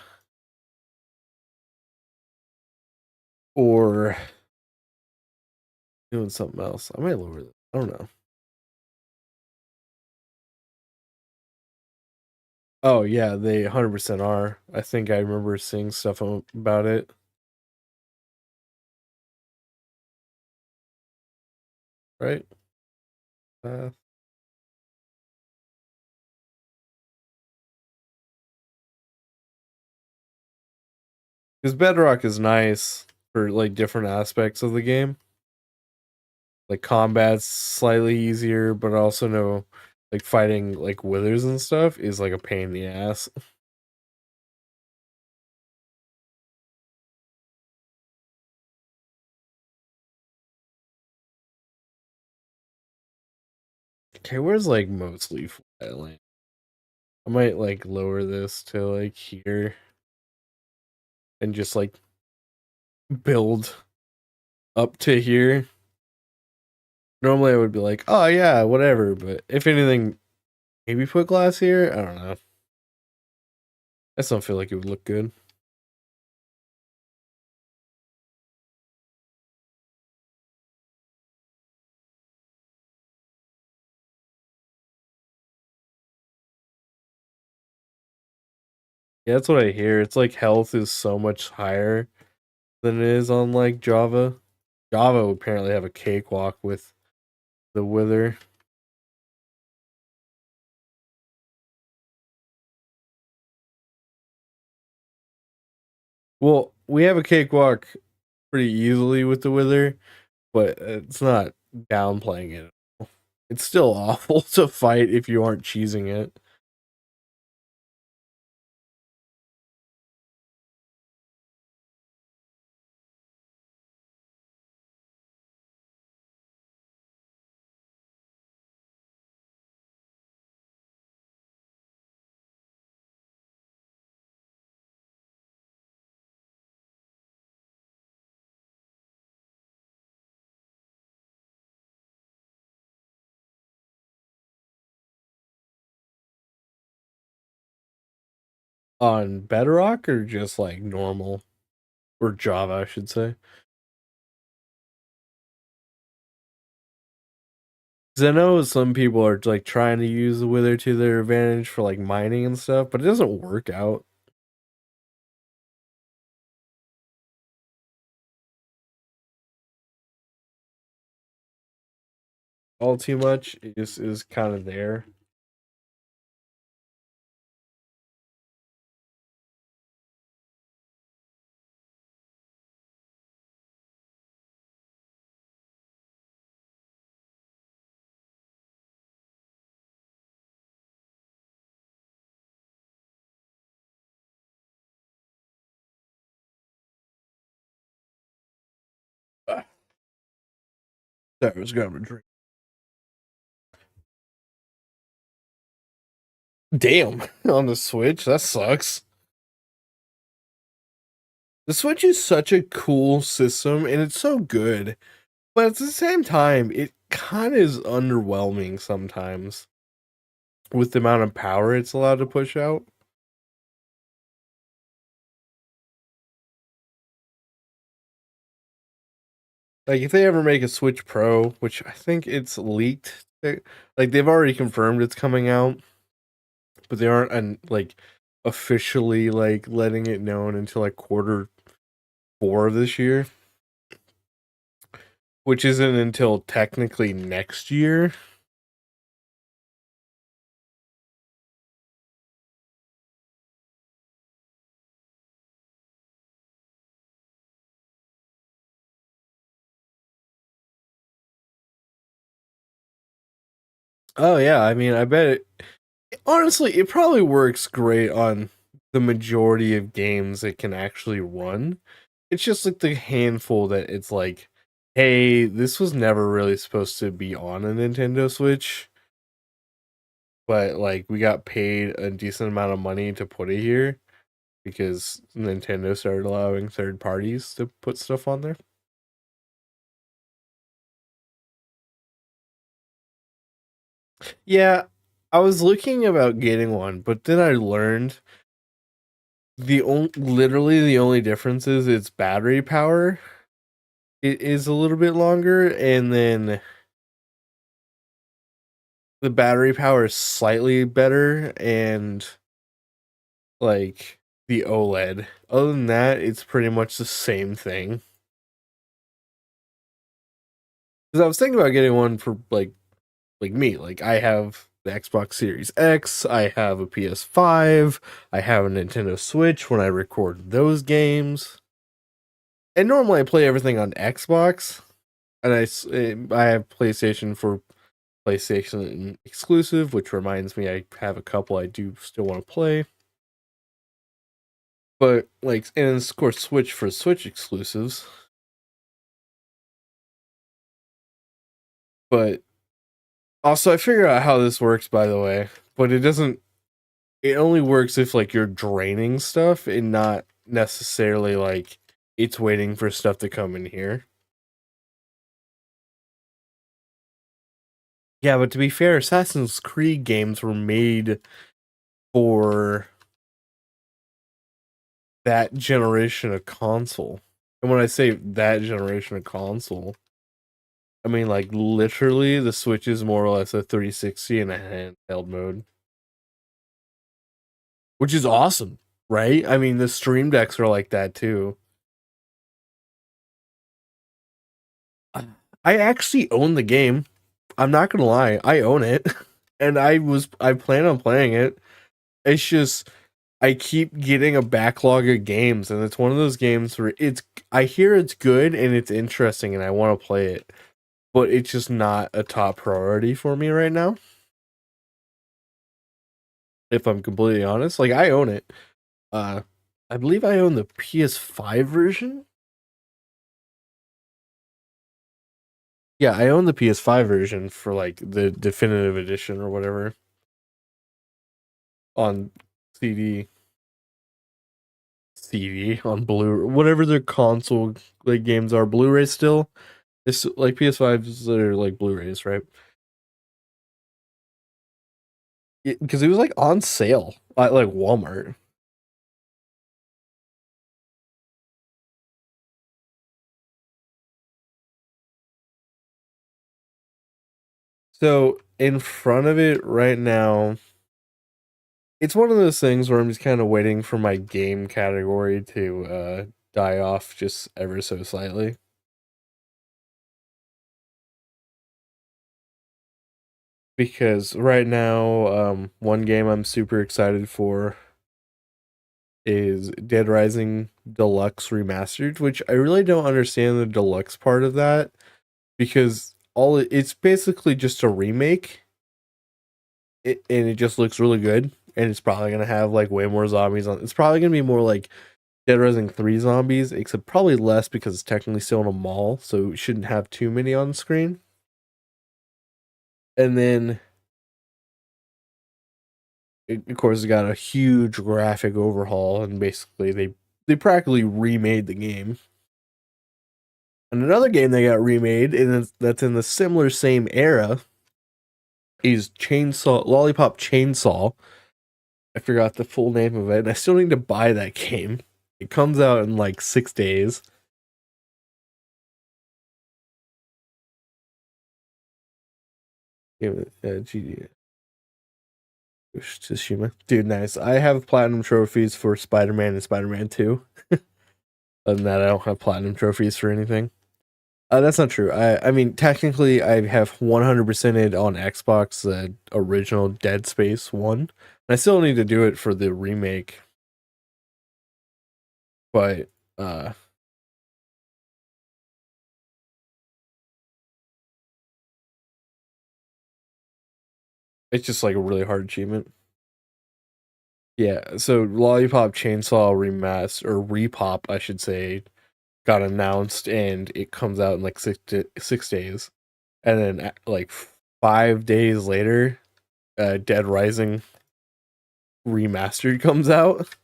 or doing something else. I might lower this. I don't know. Oh yeah, they 100% are. I think I remember seeing stuff about it. Right? Uh, because Bedrock is nice for like different aspects of the game. Like combat's slightly easier, but I also know like fighting like withers and stuff is like a pain in the ass. Okay, where's like mostly flat land? I might like lower this to like here and just like build up to here. Normally I would be like, oh yeah, whatever, but if anything, maybe put glass here. I don't know. I just don't feel like it would look good. Yeah, that's what I hear. It's like health is so much higher than it is on like Java. Java would apparently have a cakewalk with the Wither. Well, we have a cakewalk pretty easily with the Wither, but it's not downplaying it. It's still awful to fight if you aren't cheesing it. On Bedrock or just like normal or Java, I should say. Because I know some people are like trying to use the Wither to their advantage for like mining and stuff, but it doesn't work out all too much. It just is kind of there. Ah, that was gonna drink. Damn, on the Switch, that sucks. The Switch is such a cool system and it's so good, but at the same time, it kind of is underwhelming sometimes with the amount of power it's allowed to push out. Like if they ever make a Switch Pro, which I think it's leaked, like they've already confirmed it's coming out, but they aren't like officially like letting it known until like quarter 4 of this year, which isn't until technically next year. Oh yeah, I mean, I bet honestly, it probably works great on the majority of games it can actually run. It's just like the handful that it's like, hey, this was never really supposed to be on a Nintendo Switch, but like we got paid a decent amount of money to put it here because Nintendo started allowing third parties to put stuff on there. Yeah, I was looking about getting one, but then I learned literally the only difference is its battery power. It is a little bit longer, and then the battery power is slightly better, and like the OLED. Other than that, it's pretty much the same thing. Because I was thinking about getting one for like me. Like I have the Xbox Series X, I have a PS5, I have a Nintendo Switch when I record those games. And normally I play everything on Xbox, and I have PlayStation for PlayStation exclusive, which reminds me I have a couple I do still want to play. But like, and of course Switch for Switch exclusives. But also I figured out how this works, by the way. But it doesn't. It only works if like you're draining stuff and not necessarily like it's waiting for stuff to come in here. Yeah, but to be fair, Assassin's Creed games were made for that generation of console. And when I say that generation of console, I mean like literally the Switch is more or less a 360 in a handheld mode, which is awesome. right? I mean, the stream decks are like that too. I actually own the game. I'm not gonna lie, I own it, and I plan on playing it. It's just I keep getting a backlog of games, and it's one of those games where I hear it's good and it's interesting, and I want to play it, but it's just not a top priority for me right now. If I'm completely honest, like I own it. Uh, I believe I own the PS5 version. Yeah, I own the PS5 version for like the definitive edition or whatever on CD, CD on Blu, whatever their console like games are. Blu-ray still. It's like PS5s are like Blu-rays, right? Because it was like on sale at like Walmart. So in front of it right now, it's one of those things where I'm just kind of waiting for my game category to die off just ever so slightly. Because right now, one game I'm super excited for is Dead Rising Deluxe Remastered, which I really don't understand the deluxe part of that because it's basically just a remake, and it just looks really good. And it's probably gonna have like way more zombies on. It's probably gonna be more like Dead Rising 3 zombies, except probably less because it's technically still in a mall, so it shouldn't have too many on screen. And then, of course, it got a huge graphic overhaul, and basically they practically remade the game. And another game they got remade, and that's in the similar same era, is Chainsaw Lollipop Chainsaw. I forgot the full name of it, and I still need to buy that game. It comes out in like 6 days. GD Tsushima. Dude, nice. I have platinum trophies for Spider-Man and Spider-Man 2. Other than that, I don't have platinum trophies for anything. That's not true. I mean, technically, I have 100%ed on Xbox the original Dead Space 1. I still need to do it for the remake, but uh, it's just like a really hard achievement. Yeah, so Lollipop Chainsaw Remaster, or Repop, I should say, got announced, and it comes out in like 6 days. And then like 5 days later, Dead Rising Remastered comes out.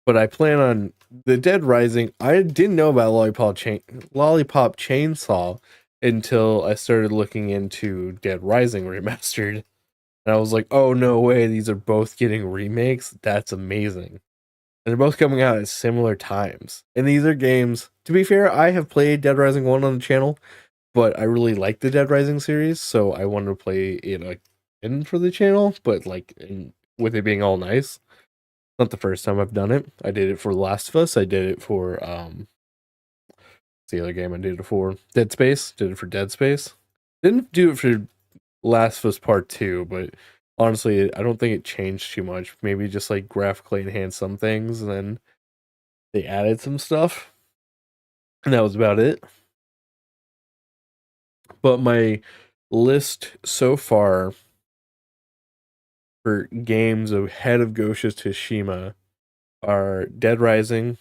But I plan on the Dead Rising. I didn't know about Lollipop Chainsaw until I started looking into Dead Rising Remastered, and I was like, "Oh no way! These are both getting remakes. That's amazing!" And they're both coming out at similar times. And these are games. To be fair, I have played Dead Rising 1 on the channel, but I really like the Dead Rising series, so I wanted to play it again for the channel. But like, with it being all nice, not the first time I've done it. I did it for Last of Us. I did it for what's the other game I did it for? Dead Space. Did it for Dead Space. Didn't do it for Last of Us Part 2, but honestly, I don't think it changed too much. Maybe just like graphically enhanced some things, and then they added some stuff, and that was about it. But my list so far for games ahead of Ghost of Tsushima are Dead Rising,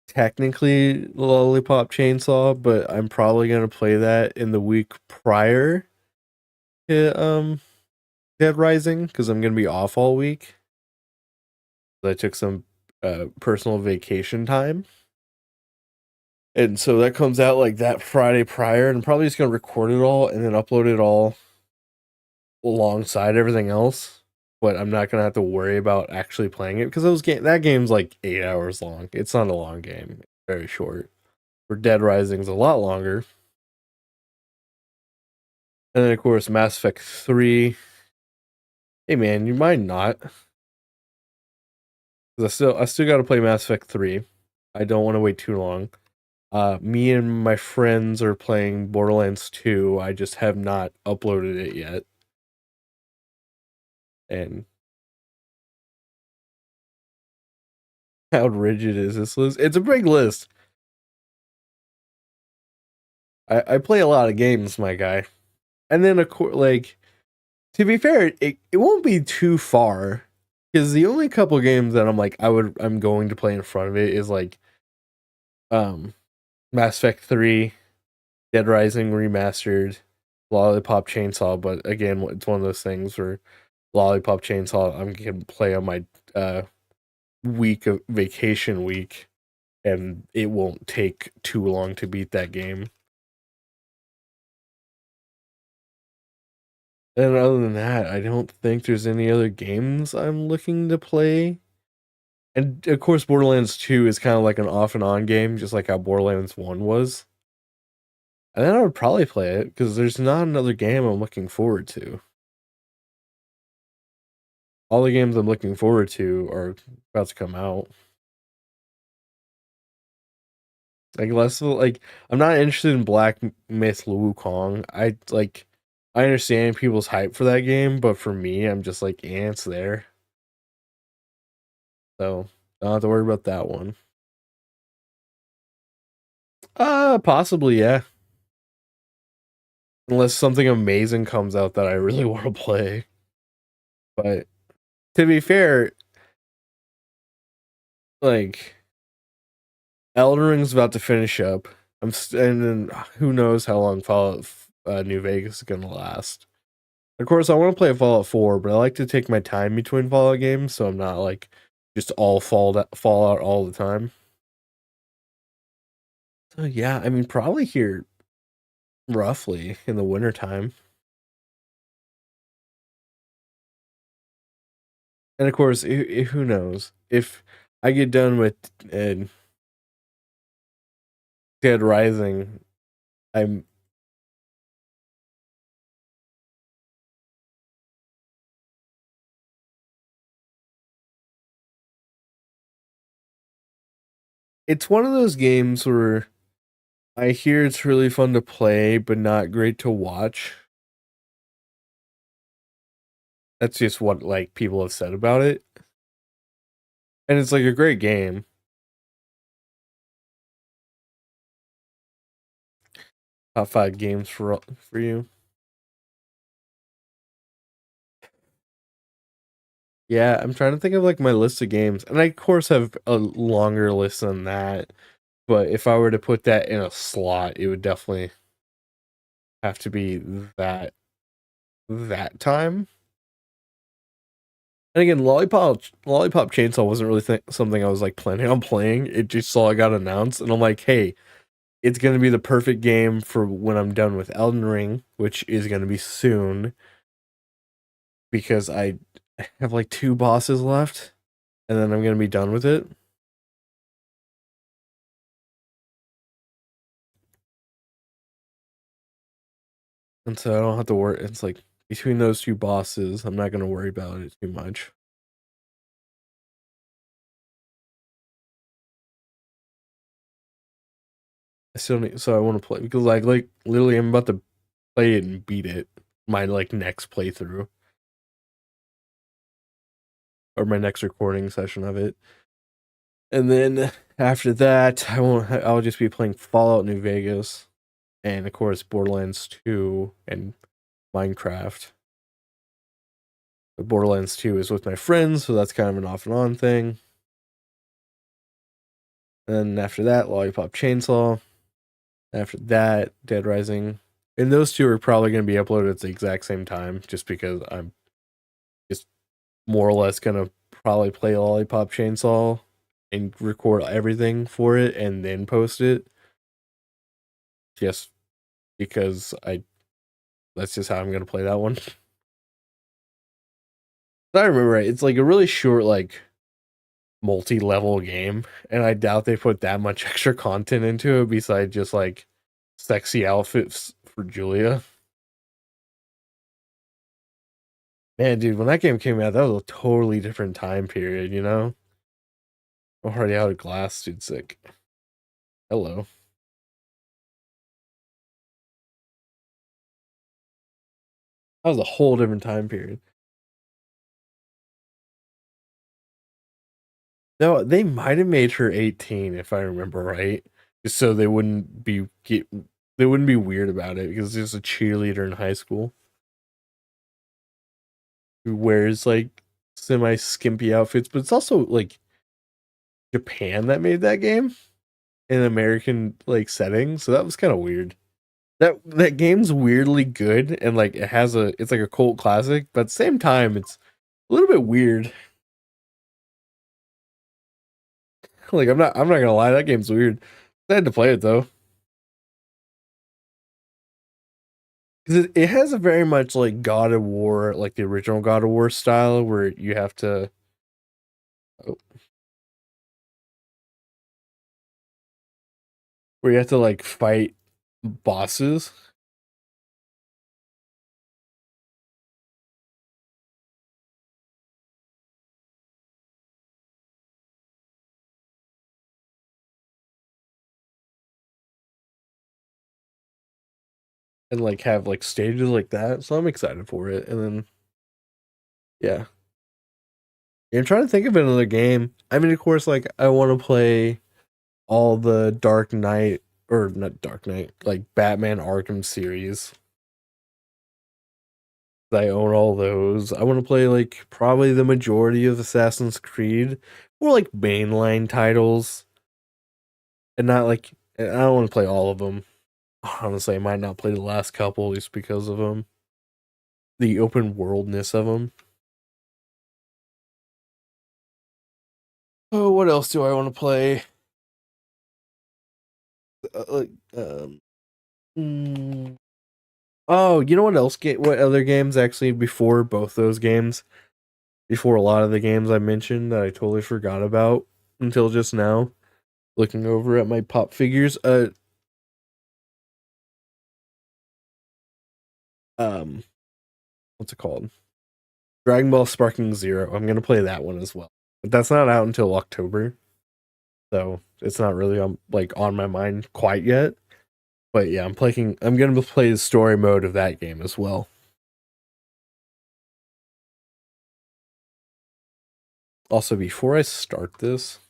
technically Lollipop Chainsaw, but I'm probably gonna play that in the week prior to Dead Rising because I'm gonna be off all week. I took some personal vacation time. And so that comes out like that Friday prior, and I'm probably just gonna record it all and then upload it all alongside everything else. But I'm not gonna have to worry about actually playing it because that game's like 8 hours long. It's not a long game; it's very short. For Dead Rising's a lot longer. And then of course Mass Effect 3. Hey man, you might not. I still got to play Mass Effect 3. I don't want to wait too long. Me and my friends are playing Borderlands 2. I just have not uploaded it yet. And how rigid is this list? It's a big list. I play a lot of games, my guy. And then, of course, like, to be fair, it won't be too far. Because the only couple games that I'm going to play in front of it is like um Mass Effect 3, Dead Rising Remastered, Lollipop Chainsaw, but again, it's one of those things where Lollipop Chainsaw I'm gonna play on my week of vacation week, and it won't take too long to beat that game. And other than that, I don't think there's any other games I'm looking to play. And of course, Borderlands 2 is kind of like an off and on game, just like how Borderlands 1 was. And then I would probably play it because there's not another game I'm looking forward to. All the games I'm looking forward to are about to come out. Like I'm not interested in Black Myth Wukong. I understand people's hype for that game, but for me, I'm just like, it's there. So don't have to worry about that one. Possibly, yeah. Unless something amazing comes out that I really want to play. But to be fair, like Elden Ring's about to finish up. And then who knows how long Fallout New Vegas is gonna last. Of course, I want to play Fallout 4, but I like to take my time between Fallout games, so I'm not like just all Fallout all the time. So yeah, I mean, probably here roughly in the wintertime. And of course, who knows if I get done with uh, Dead Rising, I'm it's one of those games where I hear it's really fun to play, but not great to watch. That's just what like people have said about it. And it's like a great game. Top five games for you. Yeah, I'm trying to think of like my list of games, and I of course have a longer list than that. But if I were to put that in a slot, it would definitely have to be that that time. And again, Lollipop Chainsaw wasn't really something I was like planning on playing. It just saw it got announced, and I'm like, hey, it's gonna be the perfect game for when I'm done with Elden Ring, which is gonna be soon, because I have like two bosses left, and then I'm gonna be done with it. And so I don't have to worry. It's like between those two bosses, I'm not gonna worry about it too much. I still need, so I want to play because like literally I'm about to play it and beat it. My like next playthrough or my next recording session of it, and then after that, I won't. I'll just be playing Fallout New Vegas, and of course Borderlands 2 and Minecraft. But Borderlands 2 is with my friends, so that's kind of an off and on thing. And then after that, Lollipop Chainsaw. After that, Dead Rising. And those two are probably going to be uploaded at the exact same time, just because I'm just more or less going to probably play Lollipop Chainsaw and record everything for it and then post it. Just because that's just how I'm going to play that one. If I remember right, it's like a really short, like multi-level game, and I doubt they put that much extra content into it besides just like sexy outfits for Julia. Man, dude, when that game came out, that was a totally different time period, you know? Already out of glass, dude. Sick. Hello. That was a whole different time period. No, they might have made her 18 if I remember right, just so they wouldn't be weird about it because there's a cheerleader in high school who wears like semi skimpy outfits, but it's also like Japan that made that game in an American like setting, so that was kind of weird. That game's weirdly good and like it's like a cult classic, but at the same time it's a little bit weird. Like I'm not gonna lie, that game's weird. I had to play it though. Because it has a very much like God of War, like the original God of War style, where you have to, oh, where you have to like fight bosses and like have like stages like that. So I'm excited for it. And then yeah, I'm trying to think of another game. I mean, of course, like I want to play all the Dark Knight or not Dark Knight, like Batman Arkham series. I own all those. I want to play like probably the majority of Assassin's Creed or like mainline titles and not like I don't want to play all of them. Honestly, I might not play the last couple just because of them, the open worldness of them. Oh, what else do I want to play? Like, mm, oh, you know what else? What other games actually before both those games? Before a lot of the games I mentioned that I totally forgot about until just now. Looking over at my pop figures, um, what's it called? Dragon Ball Sparking Zero. I'm gonna play that one as well, but that's not out until October, so it's not really on my mind quite yet. But yeah, I'm playing. I'm gonna play the story mode of that game as well. Also, before I start this,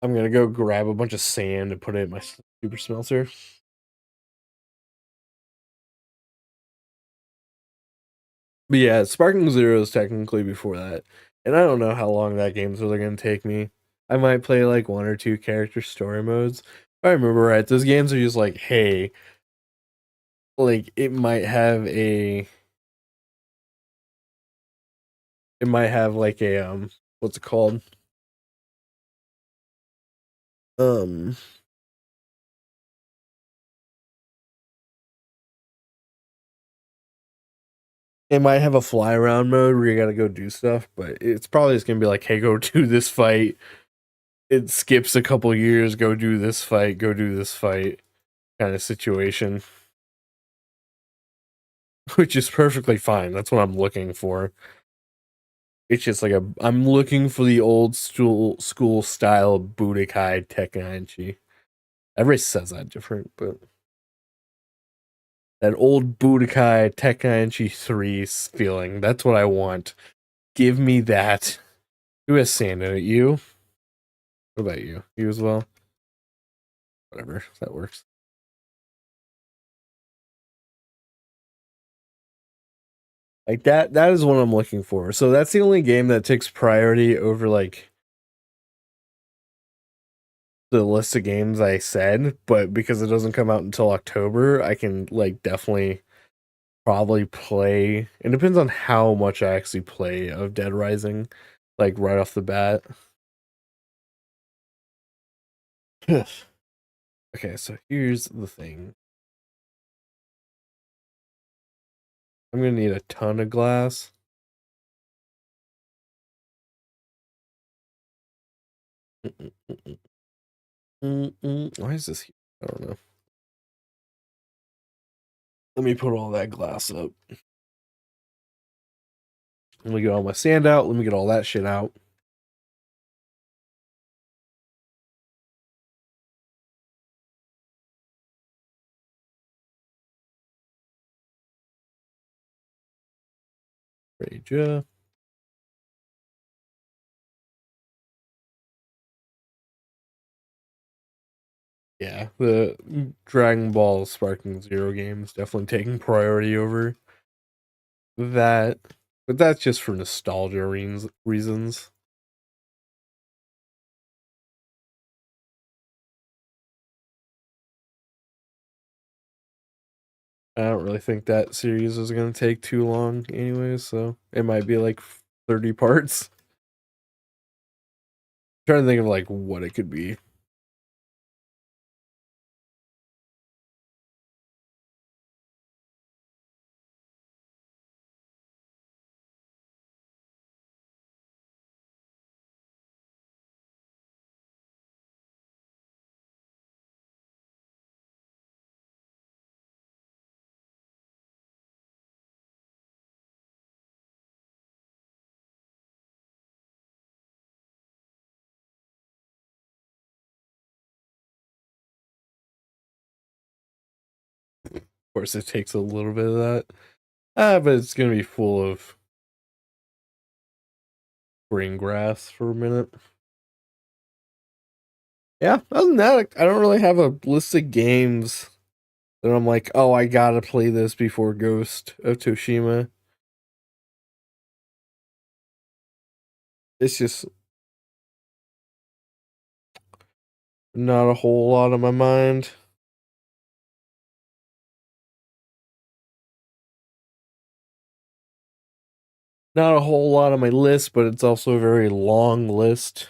I'm gonna go grab a bunch of sand and put it in my super smelter. But yeah, Sparking Zero is technically before that, and I don't know how long that game's really gonna take me. I might play like one or two character story modes. If I remember right, those games are just like, hey, like it might have like a what's it called? Um it might have a fly around mode where you gotta go do stuff, but it's probably just gonna be like, hey, go do this fight. It skips a couple years, go do this fight, go do this fight kind of situation. Which is perfectly fine. That's what I'm looking for. It's just like I'm looking for the old school style Budokai Tekkaichi. Everybody says that different, but that old Budokai Tekkaichi 3 feeling. That's what I want. Give me that. Who has sand in it? You? What about you? You as well? Whatever. That works. Like that is what I'm looking for. So that's the only game that takes priority over like the list of games I said, but because it doesn't come out until October, I can like definitely probably play. It depends on how much I actually play of Dead Rising, like right off the bat. Okay, so here's the thing. I'm gonna need a ton of glass. Why is this here? I don't know. Let me put all that glass up. Let me get all my sand out. Let me get all that shit out. Raja. Yeah, the Dragon Ball Sparking Zero game is definitely taking priority over that. But that's just for nostalgia reasons. I don't really think that series is going to take too long anyway, so it might be like 30 parts. I'm trying to think of like what it could be. Of course, it takes a little bit of that. But it's going to be full of green grass for a minute. Yeah, other than that, I don't really have a list of games that I'm like, oh, I gotta play this before Ghost of Tsushima. It's just not a whole lot on my mind. Not a whole lot on my list, but it's also a very long list.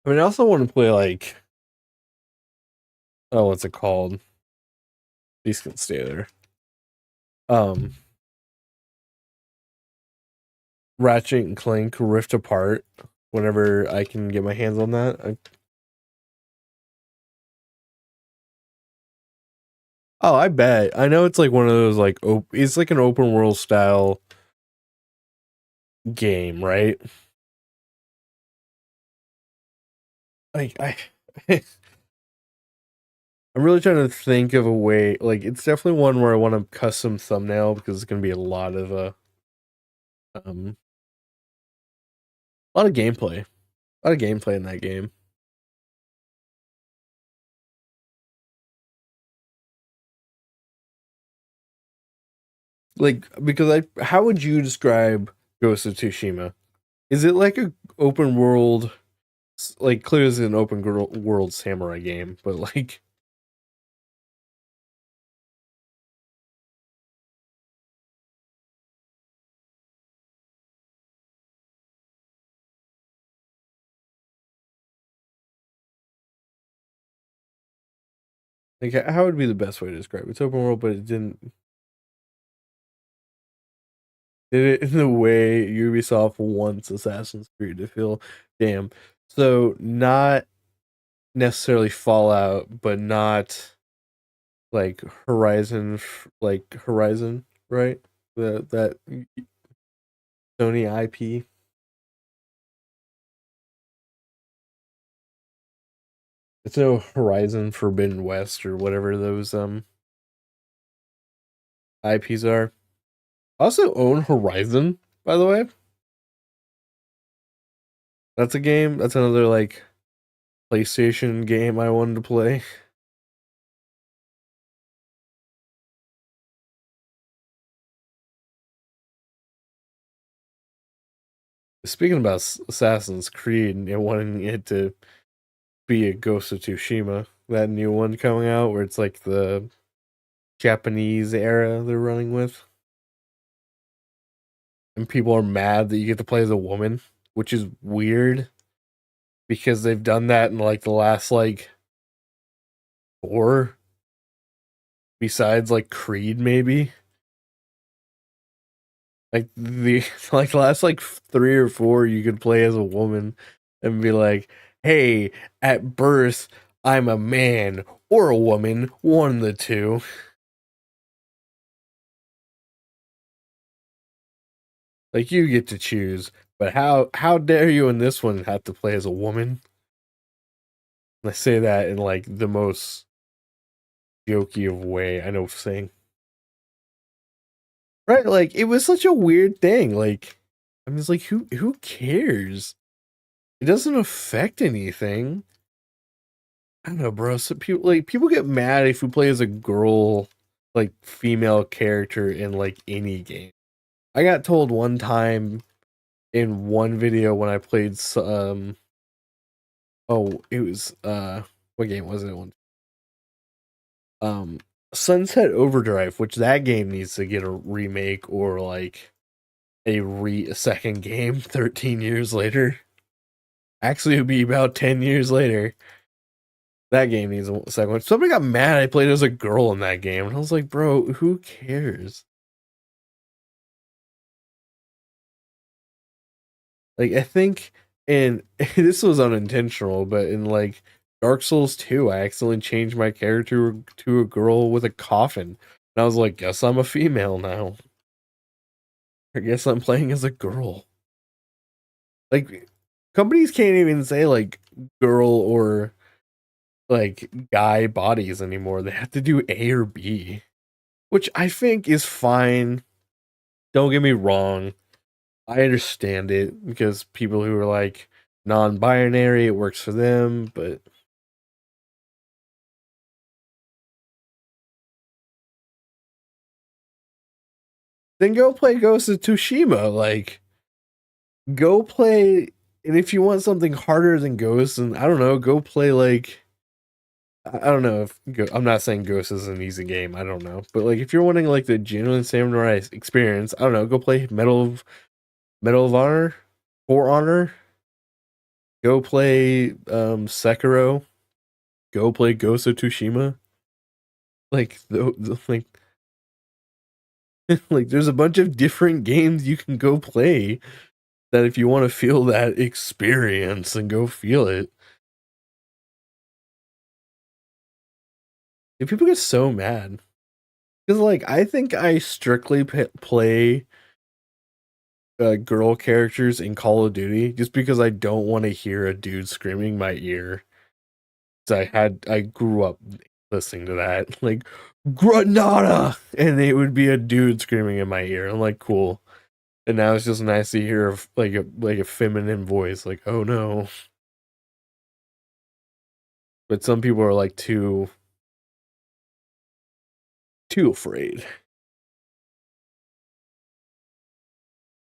I mean, I also want to play like, oh, what's it called? These can stay there. Um, Ratchet and Clank Rift Apart. Whenever I can get my hands on that. Oh, I bet. I know it's like one of those like it's like an open world style game, right? Like I I'm really trying to think of a way. Like, it's definitely one where I want a custom thumbnail because it's going to be um, a lot of gameplay, a lot of gameplay in that game. Like, because how would you describe Ghost of Tsushima? Is it like a open world, like clearly it's an open world samurai game, but like, how would be the best way to describe it? It's open world, but it did it in the way Ubisoft wants Assassin's Creed to feel. Damn. So not necessarily Fallout, but not like Horizon, right? That Sony IP. It's no Horizon Forbidden West or whatever those IPs are. I also own Horizon, by the way. That's a game. That's another like PlayStation game I wanted to play. Speaking about Assassin's Creed and wanting it to be a Ghost of Tsushima, that new one coming out where it's like the Japanese era they're running with. And people are mad that you get to play as a woman, which is weird because they've done that in like the last like four besides like Creed, maybe. Like the like last like 3 or 4, you could play as a woman and be like, "Hey, at birth, I'm a man or a woman, one of the two." Like you get to choose. But how dare you in this one have to play as a woman? I say that in like the most jokey of way I know of saying. Right? Like it was such a weird thing. Like I'm just like, who cares? It doesn't affect anything. I don't know, bro. So people get mad if you play as a girl, like female character in like any game. I got told one time in one video when I played oh, it was what game was it? Um Sunset Overdrive, which that game needs to get a remake or like a second game 13 years later. Actually, it would be about 10 years later. That game needs a second one. Somebody got mad I played as a girl in that game. And I was like, bro, who cares? Like, I think, and this was unintentional, but in like Dark Souls 2, I accidentally changed my character to a girl with a coffin. And I was like, guess I'm a female now. I guess I'm playing as a girl. Like, companies can't even say like girl or like guy bodies anymore. They have to do A or B, which I think is fine. Don't get me wrong. I understand it because people who are like non-binary, it works for them, but then go play Ghost of Tsushima. Like, go play, and if you want something harder than Ghost, and I don't know, go play like I don't know if I'm not saying Ghost is an easy game. I don't know, but like if you're wanting like the genuine samurai experience, I don't know, go play Medal of Honor, For Honor. Go play Sekiro. Go play Ghost of Tsushima. Like like like there's a bunch of different games you can go play that if you want to feel that experience and go feel it. And people get so mad because like I think I strictly play girl characters in Call of Duty just because I don't want to hear a dude screaming in my ear. So I grew up listening to that like Granada, and it would be a dude screaming in my ear. I'm like, cool. And now it's just nice to hear like a feminine voice, like, oh no. But some people are like too afraid.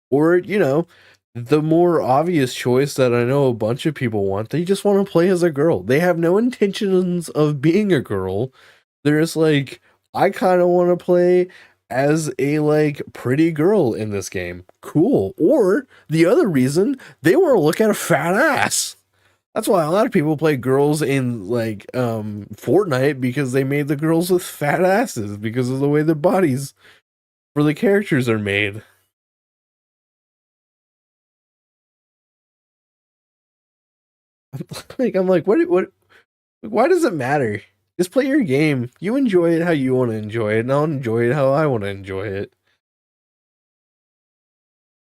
Or, the more obvious choice that I know a bunch of people want, they just want to play as a girl. They have no intentions of being a girl. They're just like, I kind of want to play as a like pretty girl in this game. Cool. Or the other reason, they want to look at a fat ass. That's why a lot of people play girls in like Fortnite because they made the girls with fat asses because of the way their bodies for the characters are made. Like I'm like, what why does it matter? Just play your game. You enjoy it how you want to enjoy it, and I'll enjoy it how I want to enjoy it.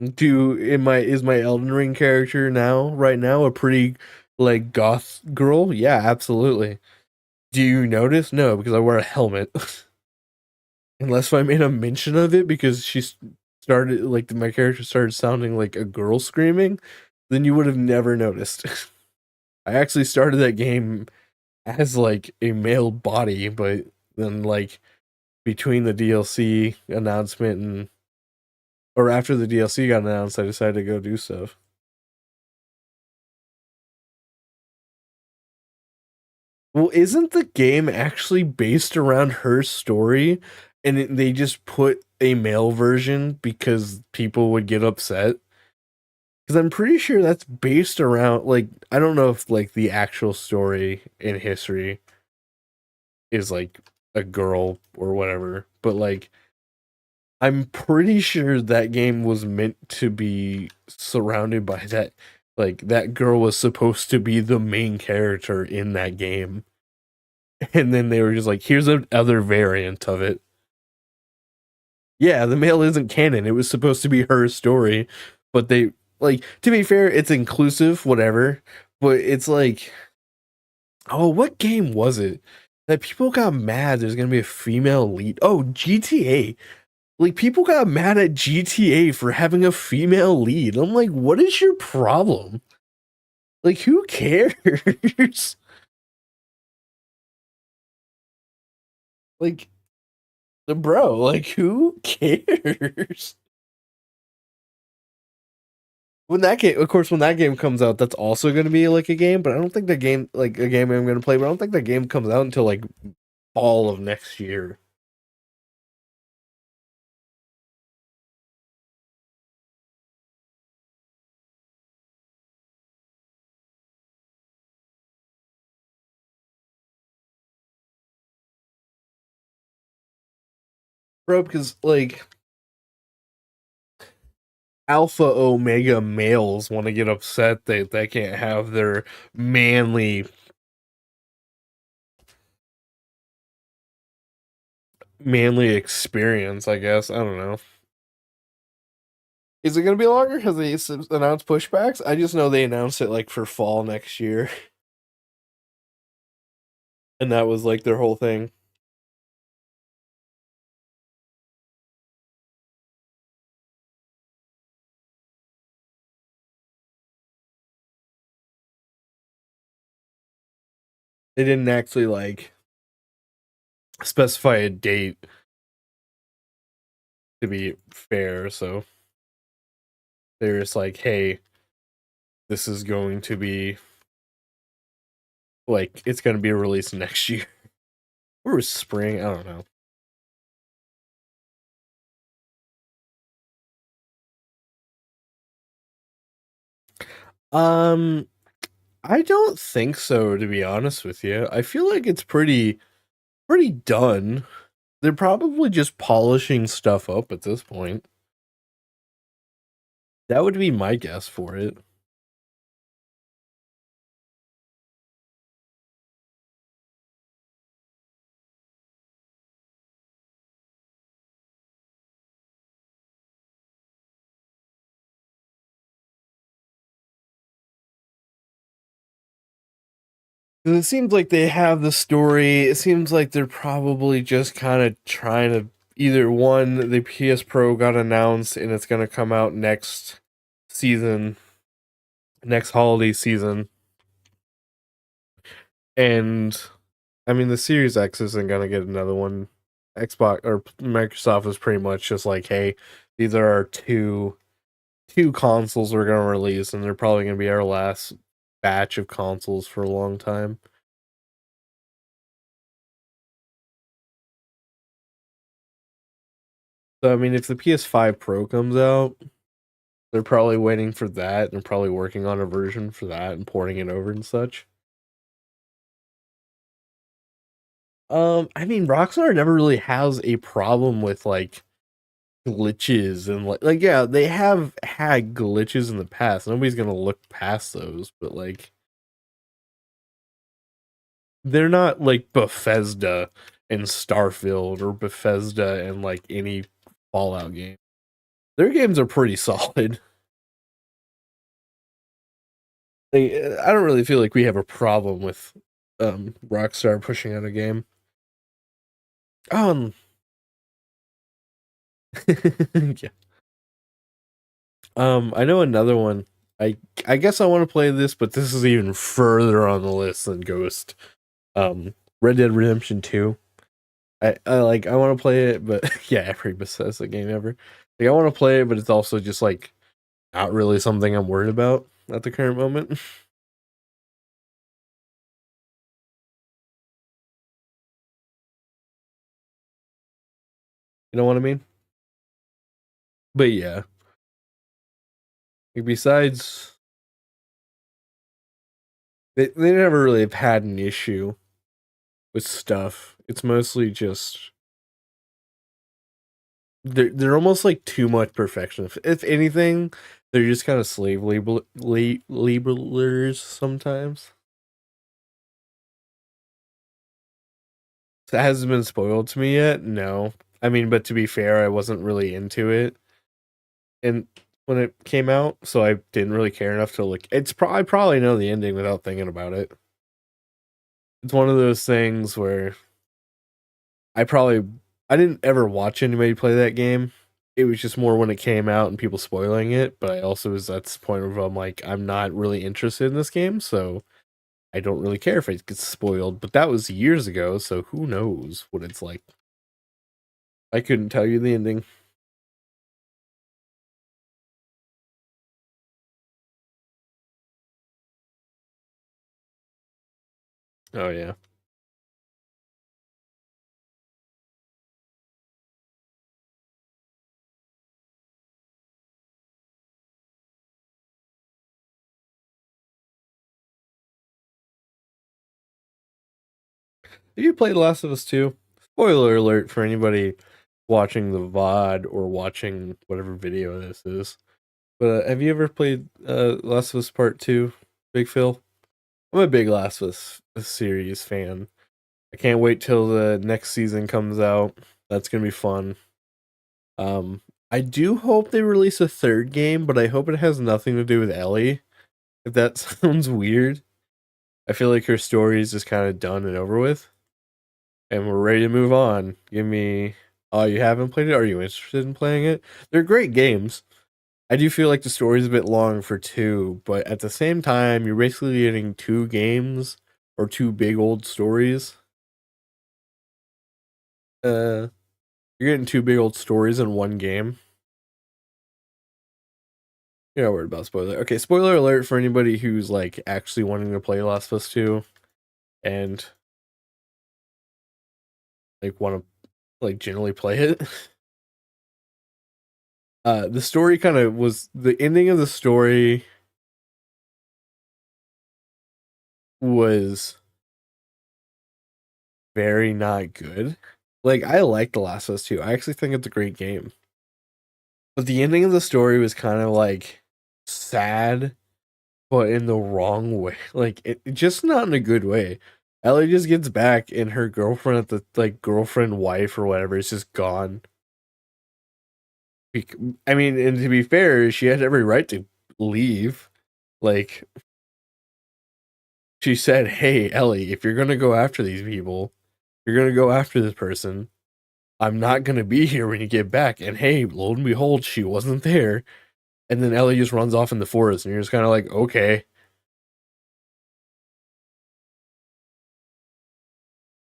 Is my Elden Ring character now right now a pretty like goth girl? Yeah, absolutely. Do you notice? No, because I wear a helmet. Unless I made a mention of it because she started like my character started sounding like a girl screaming, then you would have never noticed. I actually started that game as like a male body, but then like between the DLC announcement and or after the DLC got announced, I decided to go do stuff. Well, isn't the game actually based around her story and they just put a male version because people would get upset? Because I'm pretty sure that's based around like I don't know if like the actual story in history is like a girl or whatever, but like I'm pretty sure that game was meant to be surrounded by that. Like that girl was supposed to be the main character in that game, and then they were just like, "Here's another variant of it." Yeah, the male isn't canon. It was supposed to be her story, but they like to be fair, it's inclusive, whatever. But it's like, oh, what game was it that people got mad? There's gonna be a female lead. Oh, GTA. Like people got mad at GTA for having a female lead. I'm like, what is your problem? Like, who cares? Like, the bro, like, who cares? When that game, of course, when that game comes out, that's also going to be like a game. But I don't think the game, like a game I'm going to play. But I don't think the game comes out until like fall of next year. Bro, because like alpha omega males want to get upset that they can't have their manly experience, I guess. I don't know. Is it going to be longer because they announced pushbacks? I just know they announced it like for fall next year, and that was like their whole thing. They didn't actually like specify a date to be fair, so they're just like, hey, this is going to be like it's going to be released next year or spring. I don't know. Um, I don't think so, to be honest with you. I feel like it's pretty done. They're probably just polishing stuff up at this point. That would be my guess for it. 'Cause it seems like they have the story. It seems like they're probably just kind of trying to either one, the PS Pro got announced and it's going to come out next season, next holiday season. And I mean, the Series X isn't going to get another one. Xbox or Microsoft is pretty much just like, hey, these are our two consoles we're going to release, and they're probably going to be our last batch of consoles for a long time. So I mean, if the PS5 Pro comes out, they're probably waiting for that. They're probably working on a version for that and porting it over and such. I mean, Rockstar never really has a problem with like glitches and like yeah, they have had glitches in the past. Nobody's gonna look past those, but like they're not like Bethesda and Starfield or Bethesda and like any Fallout game. Their games are pretty solid. I don't really feel like we have a problem with Rockstar pushing out a game. Oh, yeah. I know another one. I guess I want to play this, but this is even further on the list than Ghost. Red Dead Redemption 2. I want to play it, but yeah, every Bethesda game ever. Like I want to play it, but it's also just like not really something I'm worried about at the current moment. You know what I mean? But yeah, like besides they never really have had an issue with stuff It's mostly just they're almost like too much perfection. If anything, they're just kind of slave labelers sometimes. That hasn't been spoiled to me yet. No, I mean, but to be fair, I wasn't really into it, and when it came out, so I didn't really care enough to like. I probably know the ending without thinking about it. It's one of those things where I didn't ever watch anybody play that game. It was just more when it came out and people spoiling it. But I also was at this point where I'm like, I'm not really interested in this game, so I don't really care if it gets spoiled. But that was years ago, so who knows what it's like. I couldn't tell you the ending. Oh yeah. Have you played Last of Us 2? Spoiler alert for anybody watching the VOD or watching whatever video this is. But have you ever played Last of Us Part 2, Big Phil? I'm a big Last of Us series fan. I can't wait till the next season comes out. That's gonna be fun. I do hope they release a third game, but I hope it has nothing to do with Ellie. If that sounds weird, I feel like her story is just kind of done and over with, and we're ready to move on. Give me. Oh, you haven't played it? Are you interested in playing it? They're great games. I do feel like the story's a bit long for two, but at the same time, you're basically getting two games or two big old stories. Uh, you're getting two big old stories in one game. You're not worried about spoiler. Okay, spoiler alert for anybody who's like actually wanting to play Last of Us 2 and like want to like generally play it. The story kind of was the ending of the story was very not good. Like I like The Last of Us 2. I actually think it's a great game. But the ending of the story was kind of like sad, but in the wrong way. Like it just not in a good way. Ellie just gets back and her girlfriend at the like girlfriend wife or whatever is just gone. I mean, and to be fair, she had every right to leave. Like she said, "Hey, Ellie, if you're gonna go after these people, you're gonna go after this person. I'm not gonna be here when you get back." And hey, lo and behold, she wasn't there. And then Ellie just runs off in the forest, and you're just kind of like, okay.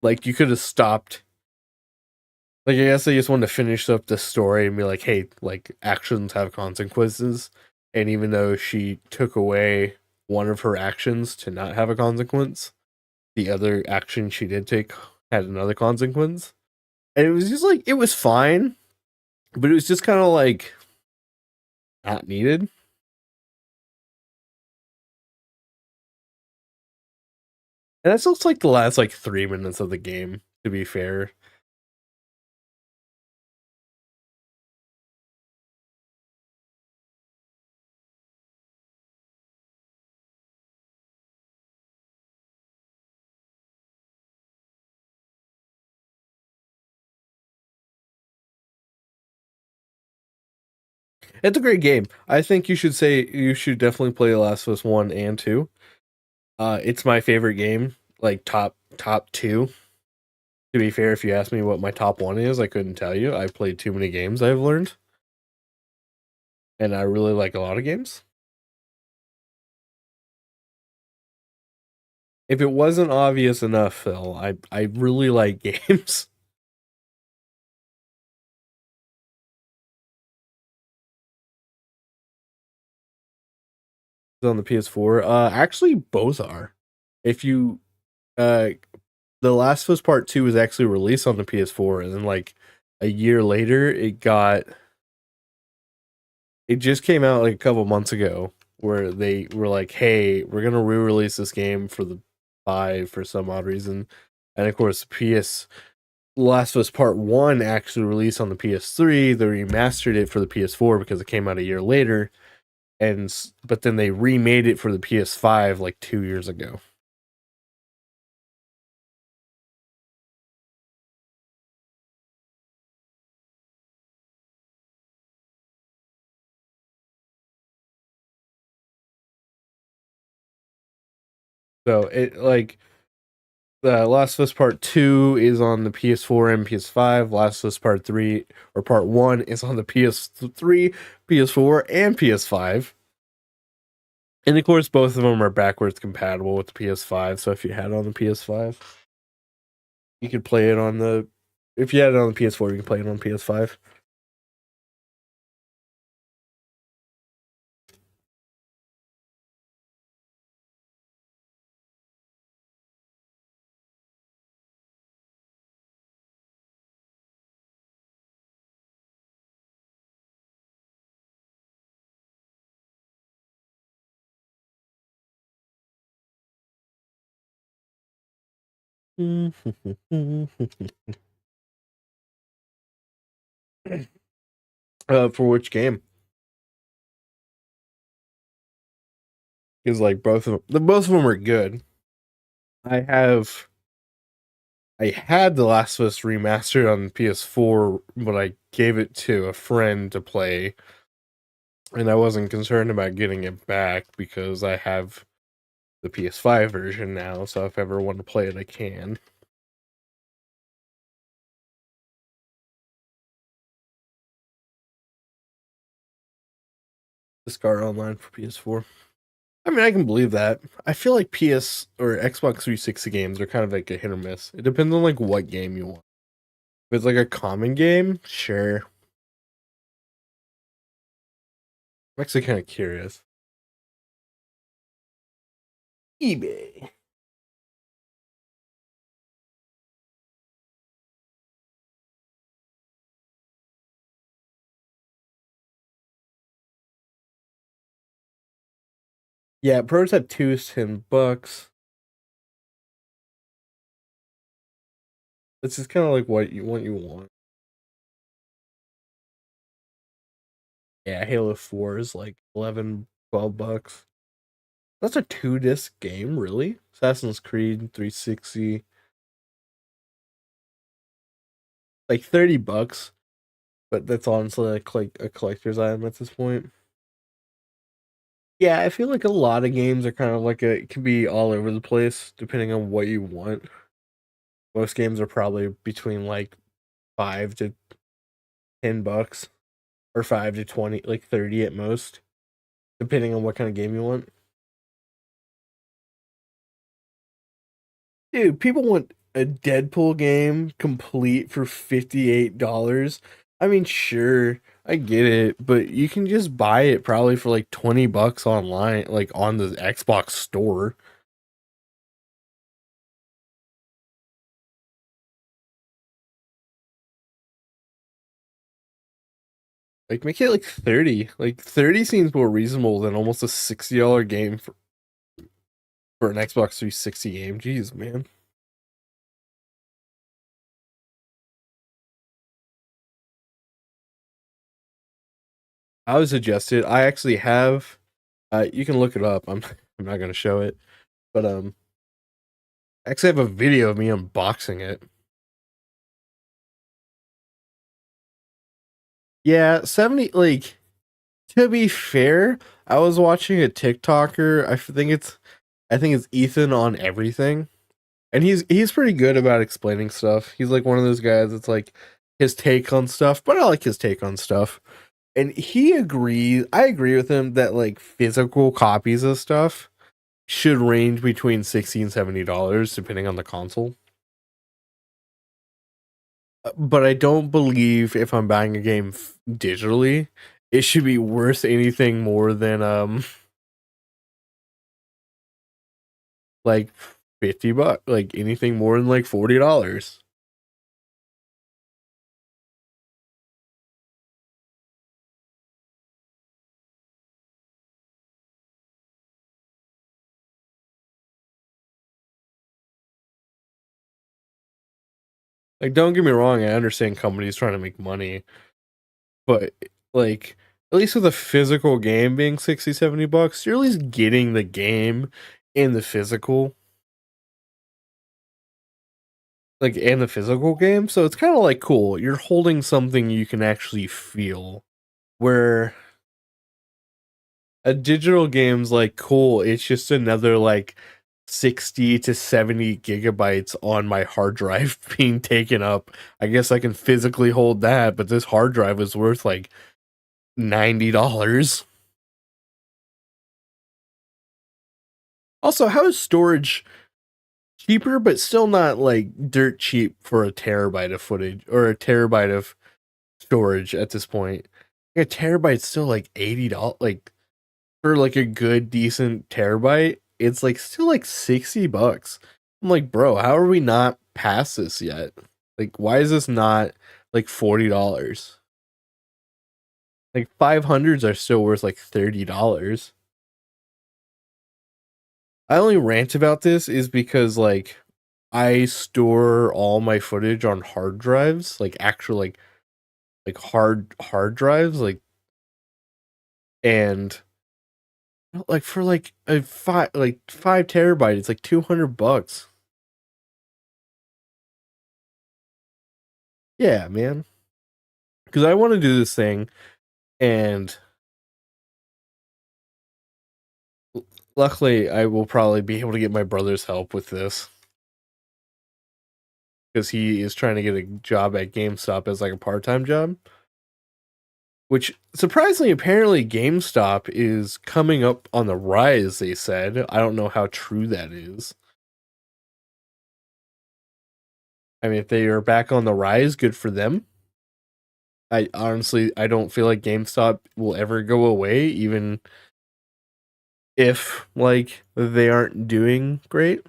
Like you could have stopped. Like I guess they just wanted to finish up the story and be like, hey, like actions have consequences. And even though she took away one of her actions to not have a consequence, the other action she did take had another consequence. And it was just like it was fine, but it was just kind of like not needed. And that's just like the last like 3 minutes of the game, to be fair. It's a great game. I think you should definitely play The Last of Us 1 and 2. It's my favorite game, like top two. To be fair, if you ask me what my top one is, I couldn't tell you. I've played too many games, I've learned. And I really like a lot of games. If it wasn't obvious enough, Phil, I really like games. On the PS4. Actually both are. If you uh The Last of Us Part 2 was actually released on the PS4, and then like a year later it just came out like a couple months ago where they were like, "Hey, we're gonna re-release this game for the 5 for some odd reason," and of course Last of Us Part 1 actually released on the PS3. They remastered it for the PS4 because it came out a year later. But then they remade it for the PS5 like 2 years ago. So it like the Last of Us Part 2 is on the PS4 and PS5. Last of Us Part 3 or Part 1 is on the PS3, PS4, and PS5. And of course, both of them are backwards compatible with the PS5. So if you had it on the PS5, you could play it on the. If you had it on the PS4, you can play it on PS5. For which game? Because like both of them are good. I have I had The Last of Us remastered on PS4, but I gave it to a friend to play, and I wasn't concerned about getting it back because I have the PS5 version now. So if I ever want to play it, I can. Discard Online for PS4. I mean, I can believe that. I feel like PS or Xbox 360 games are kind of like a hit or miss. It depends on like what game you want. If it's like a common game, sure. I'm actually kind of curious. eBay. Yeah, Prototype 2 is $10. It's just kind of like what you want. Yeah, Halo 4 is like 11, $12. That's a 2 disc game, really? Assassin's Creed 360, like $30, but that's honestly like a collector's item at this point. Yeah, I feel like a lot of games are kind of like it can be all over the place depending on what you want. Most games are probably between like $5 to $10 or 5 to 20, like 30 at most, depending on what kind of game you want. Dude, people want a Deadpool game complete for $58. I mean, sure, I get it, but you can just buy it probably for like $20 online, like on the Xbox store. Like make it like 30. Like 30 seems more reasonable than almost a $60 game for an Xbox 360 game. Jeez, man. I would suggest it. I actually have you can look it up. I'm not gonna show it. But I actually have a video of me unboxing it. Yeah, 70 like to be fair, I was watching a TikToker. I think it's Ethan on everything. And he's pretty good about explaining stuff. He's like one of those guys that's like his take on stuff, but I like his take on stuff. And he agrees, I agree with him that like physical copies of stuff should range between $60 and $70 depending on the console. But I don't believe if I'm buying a game digitally, it should be worth anything more than like $50, like anything more than like $40. Like, don't get me wrong, I understand companies trying to make money, but like at least with a physical game being 60, $70, you're at least getting the game in the physical. Like in the physical game. So it's kind of like cool. You're holding something you can actually feel. Where a digital game's like cool, it's just another like 60 to 70 gigabytes on my hard drive being taken up. I guess I can physically hold that, but this hard drive is worth like $90. Also, how is storage cheaper, but still not like dirt cheap for a terabyte of footage or a terabyte of storage at this point? A terabyte's still like $80, like for like a good decent terabyte, it's like still like $60. I'm like, bro, how are we not past this yet? Like, why is this not like $40? Like 500s are still worth like $30. I only rant about this is because like I store all my footage on hard drives, like actual like hard drives, and like for like a 5 terabyte, it's like $200. Yeah, man. Because I want to do this thing, and luckily, I will probably be able to get my brother's help with this because he is trying to get a job at GameStop as like a part-time job. Which surprisingly, apparently, GameStop is coming up on the rise. They said. I don't know how true that is. I mean, if they are back on the rise, good for them. I honestly, I don't feel like GameStop will ever go away, even if like they aren't doing great.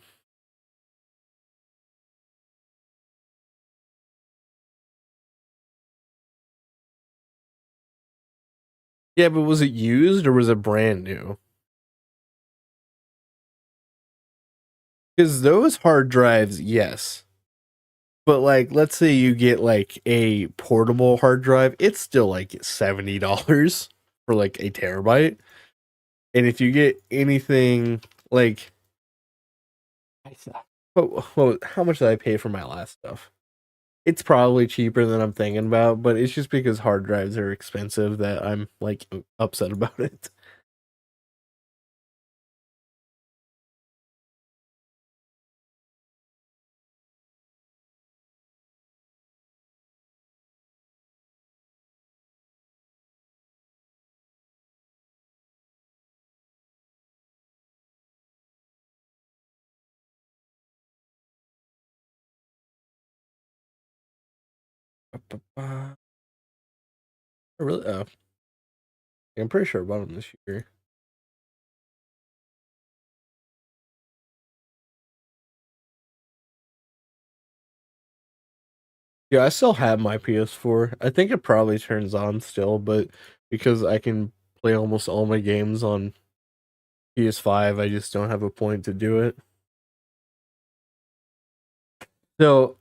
Yeah, but was it used or was it brand new? Because those hard drives, yes. But like, let's say you get like a portable hard drive, it's still like $70 for like a terabyte. And if you get anything like, how much did I pay for my last stuff? It's probably cheaper than I'm thinking about, but it's just because hard drives are expensive that I'm like upset about it. I really, I'm pretty sure I bought them this year. Yeah, I still have my PS4. I think it probably turns on still, but because I can play almost all my games on PS5, I just don't have a point to do it. So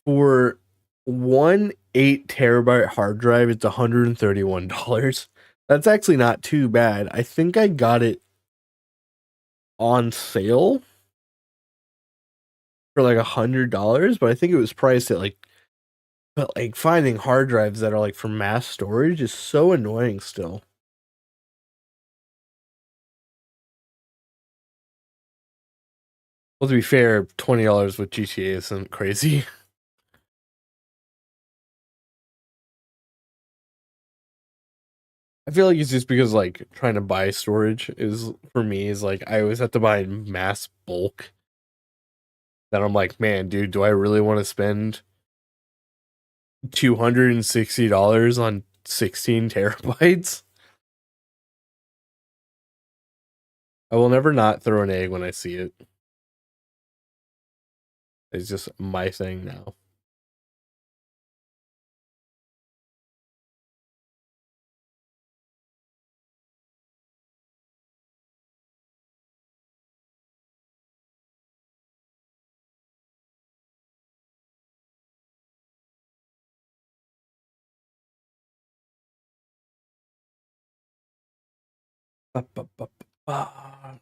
for one 8 terabyte hard drive, it's $131. That's actually not too bad. I think I got it on sale for like $100, but I think it was priced at like, but like finding hard drives that are like for mass storage is so annoying still. Well, to be fair, $20 with GTA isn't crazy. I feel like it's just because like trying to buy storage is for me is like I always have to buy in mass bulk. That I'm like, man, dude, do I really want to spend $260 on 16 terabytes? I will never not throw an egg when I see it. It's just my thing now. Ba, ba, ba, ba, ba.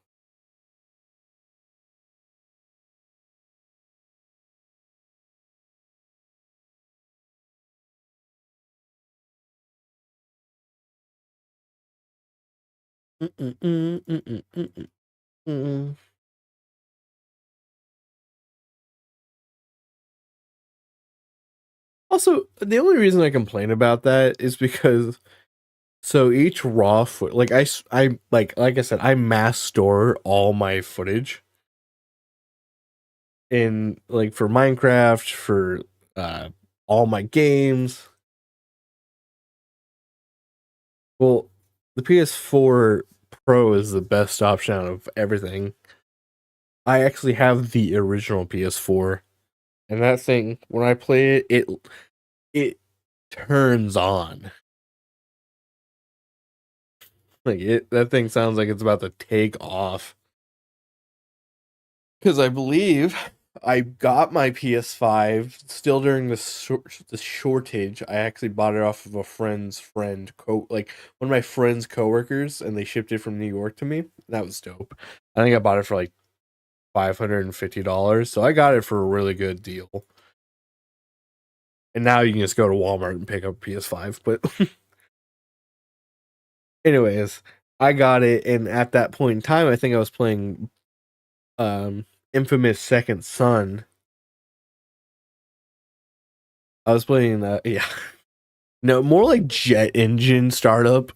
Mm. Also, the only reason I complain about that is because so each raw foot, like I like I said, I mass store all my footage in like for Minecraft, for uh all my games. Well, the PS4 Pro is the best option out of everything. I actually have the original PS4, and that thing when I play it, it turns on. Like it, that thing sounds like it's about to take off. Because I believe I got my PS5 still during the shortage. I actually bought it off of a friend's friend, like one of my friend's coworkers, and they shipped it from New York to me. That was dope. I think I bought it for like $550, so I got it for a really good deal. And now you can just go to Walmart and pick up a PS5. But anyways, I got it, and at that point in time, I think I was playing Infamous Second Son. I was playing yeah. No, more like jet engine startup.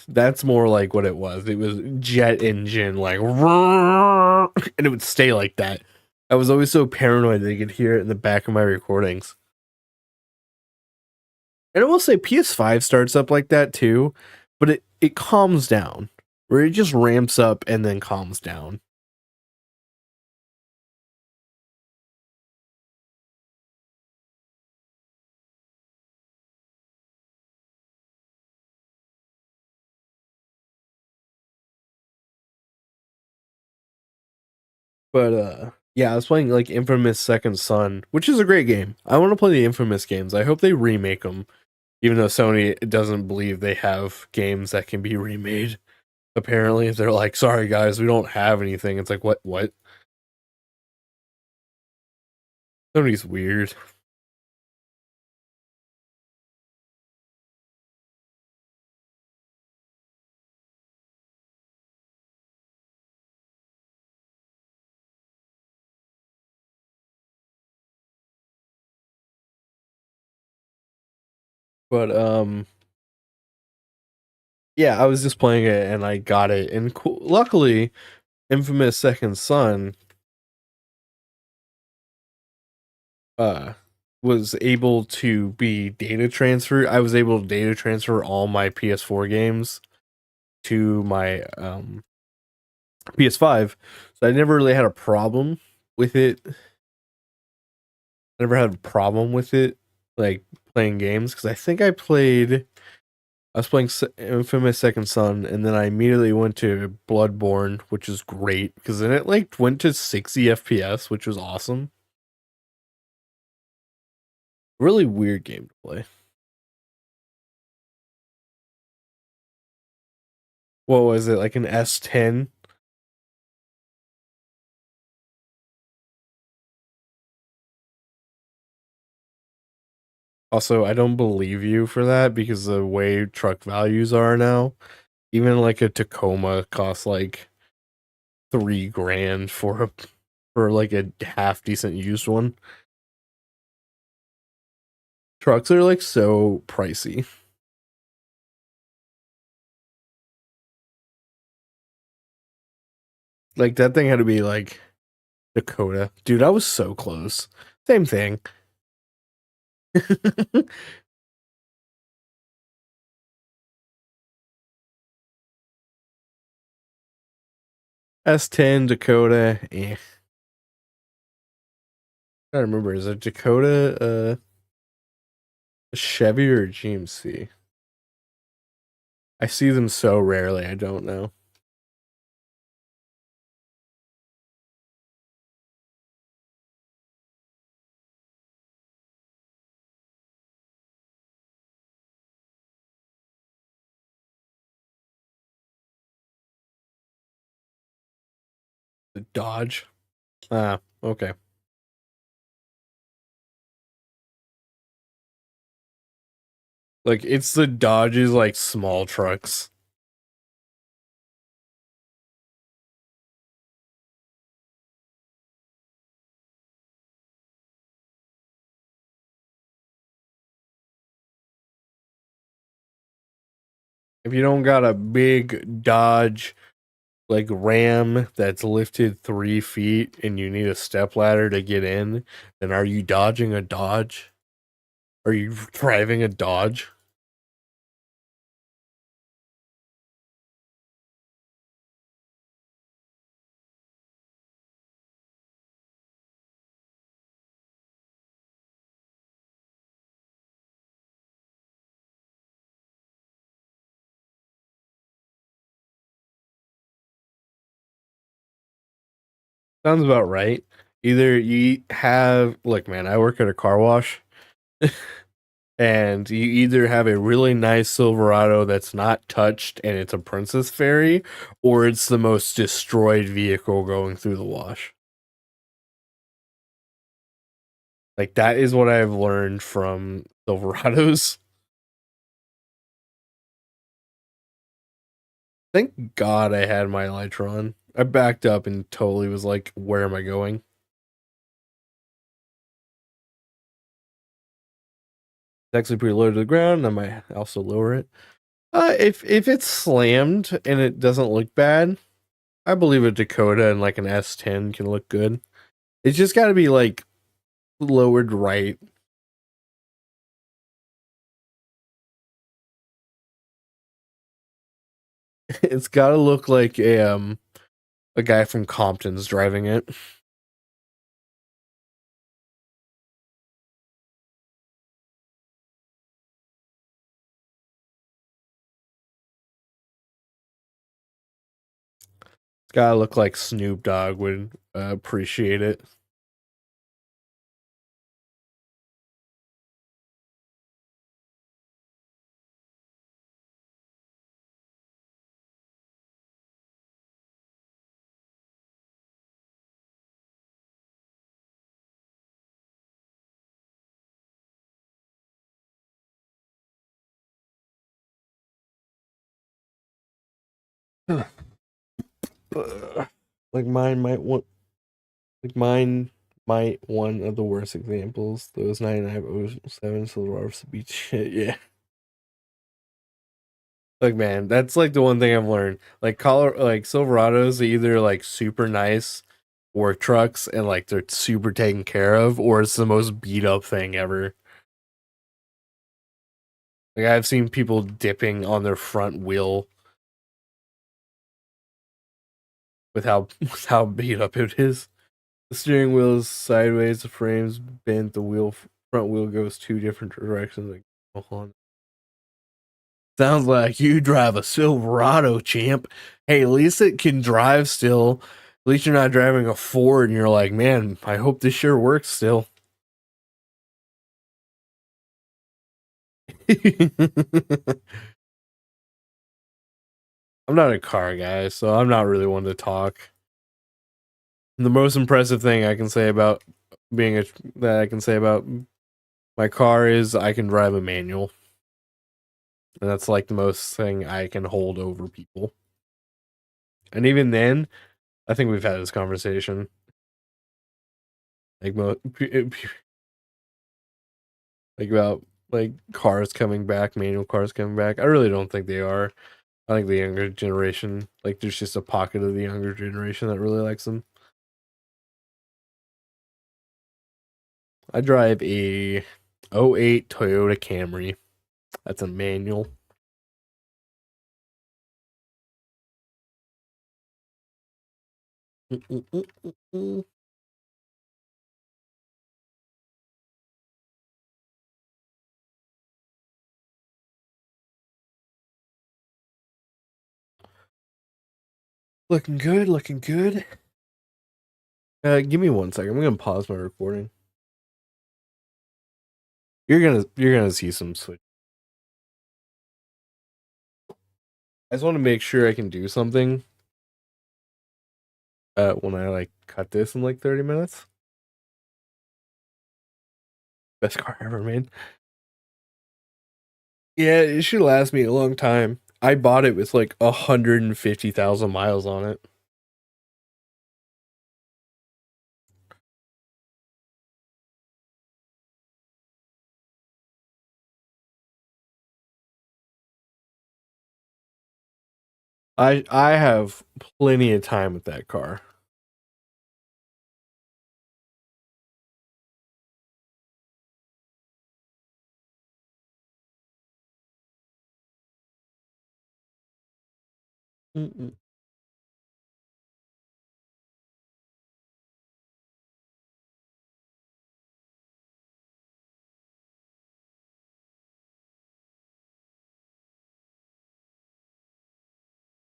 That's more like what it was. It was jet engine, like, and it would stay like that. I was always so paranoid that you could hear it in the back of my recordings. And I will say PS5 starts up like that too, but it calms down, where it just ramps up and then calms down. But yeah, I was playing like Infamous Second Son, which is a great game. I want to play the Infamous games. I hope they remake them, even though Sony doesn't believe they have games that can be remade. Apparently, they're like, "Sorry guys, we don't have anything." It's like, what? Sony's weird. But yeah, I was just playing it and I got it, and luckily, Infamous Second Son uh was able to be data transfer. I was able to data transfer all my PS4 games to my PS5. So I never really had a problem with it. I never had a problem with it like playing games because I was playing Infamous Second Son, and then I immediately went to Bloodborne, which is great because then it like went to 60 FPS, which was awesome. Really weird game to play. What was it, like an S10? Also, I don't believe you for that because the way truck values are now, even like a Tacoma costs like 3 grand for like a half decent used one. Trucks are like so pricey. Like that thing had to be like Dakota. Dude, I was so close. Same thing. S10 Dakota. I don't remember. Is it Dakota a Chevy or a GMC? I see them so rarely. I don't know. The Dodge. Ah, okay. Like it's the Dodge's like small trucks. If you don't got a big Dodge like Ram that's lifted 3 feet and you need a step ladder to get in, then are you dodging a Dodge? Are you driving a Dodge? Sounds about right. Either you have, look, man, I work at a car wash, and you either have a really nice Silverado that's not touched and it's a Princess Ferry, or it's the most destroyed vehicle going through the wash. Like, that is what I've learned from Silverados. Thank God I had my Elytron. I backed up and totally was like, where am I going? It's actually pretty low to the ground. I might also lower it. If it's slammed and it doesn't look bad, I believe a Dakota and like an S10 can look good. It's just got to be like lowered right. It's got to look like a guy from Compton's driving it. It's got to look like Snoop Dogg would appreciate it. Like mine might want like mine might one of the worst examples. Those 9907 Silverado Beach shit. Yeah. Like man, that's like the one thing I've learned. Like like Silverados are either like super nice work trucks and like they're super taken care of, or it's the most beat up thing ever. Like I've seen people dipping on their front wheel with how with how beat up it is. The steering wheel is sideways, the frame's bent, the front wheel goes two different directions. Like, hold on. Sounds like you drive a Silverado, champ. Hey, at least it can drive still. At least you're not driving a Ford and you're like, man, I hope this sure works still. I'm not a car guy, so I'm not really one to talk. The most impressive thing I can say about being a that I can say about my car is I can drive a manual. And that's like the most thing I can hold over people. And even then, I think we've had this conversation. Like like about like cars coming back, manual cars coming back. I really don't think they are. I think the younger generation, like there's just a pocket of the younger generation that really likes them. I drive a '08 Toyota Camry. That's a manual. Looking good, looking good. Give me 1 second. I'm gonna pause my recording. You're gonna see some switch. I just want to make sure I can do something when I like cut this in like 30 minutes. Best car ever made. Yeah, it should last me a long time. I bought it with like 150,000 miles on it. I have plenty of time with that car. Mm-mm.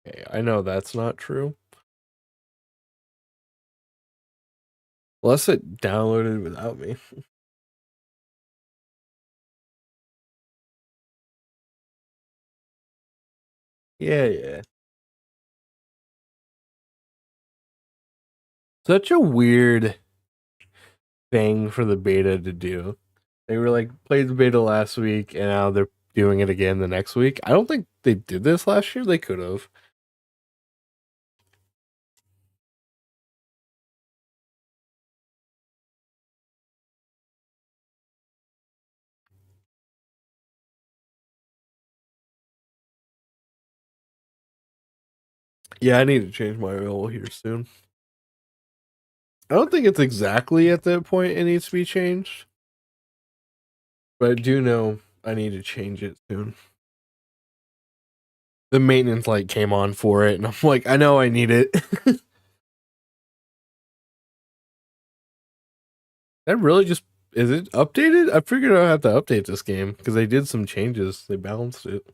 Okay, I know that's not true. Unless it downloaded without me. Yeah, yeah. Such a weird thing for the beta to do. They were like played the beta last week and now they're doing it again the next week. I don't think they did this last year. They could have. Yeah, I need to change my oil here soon. I don't think it's exactly at that point it needs to be changed, but I do know I need to change it soon. The maintenance light came on for it, and I'm like, I know I need it. That really just is it updated? I figured I'd have to update this game because they did some changes. They balanced it.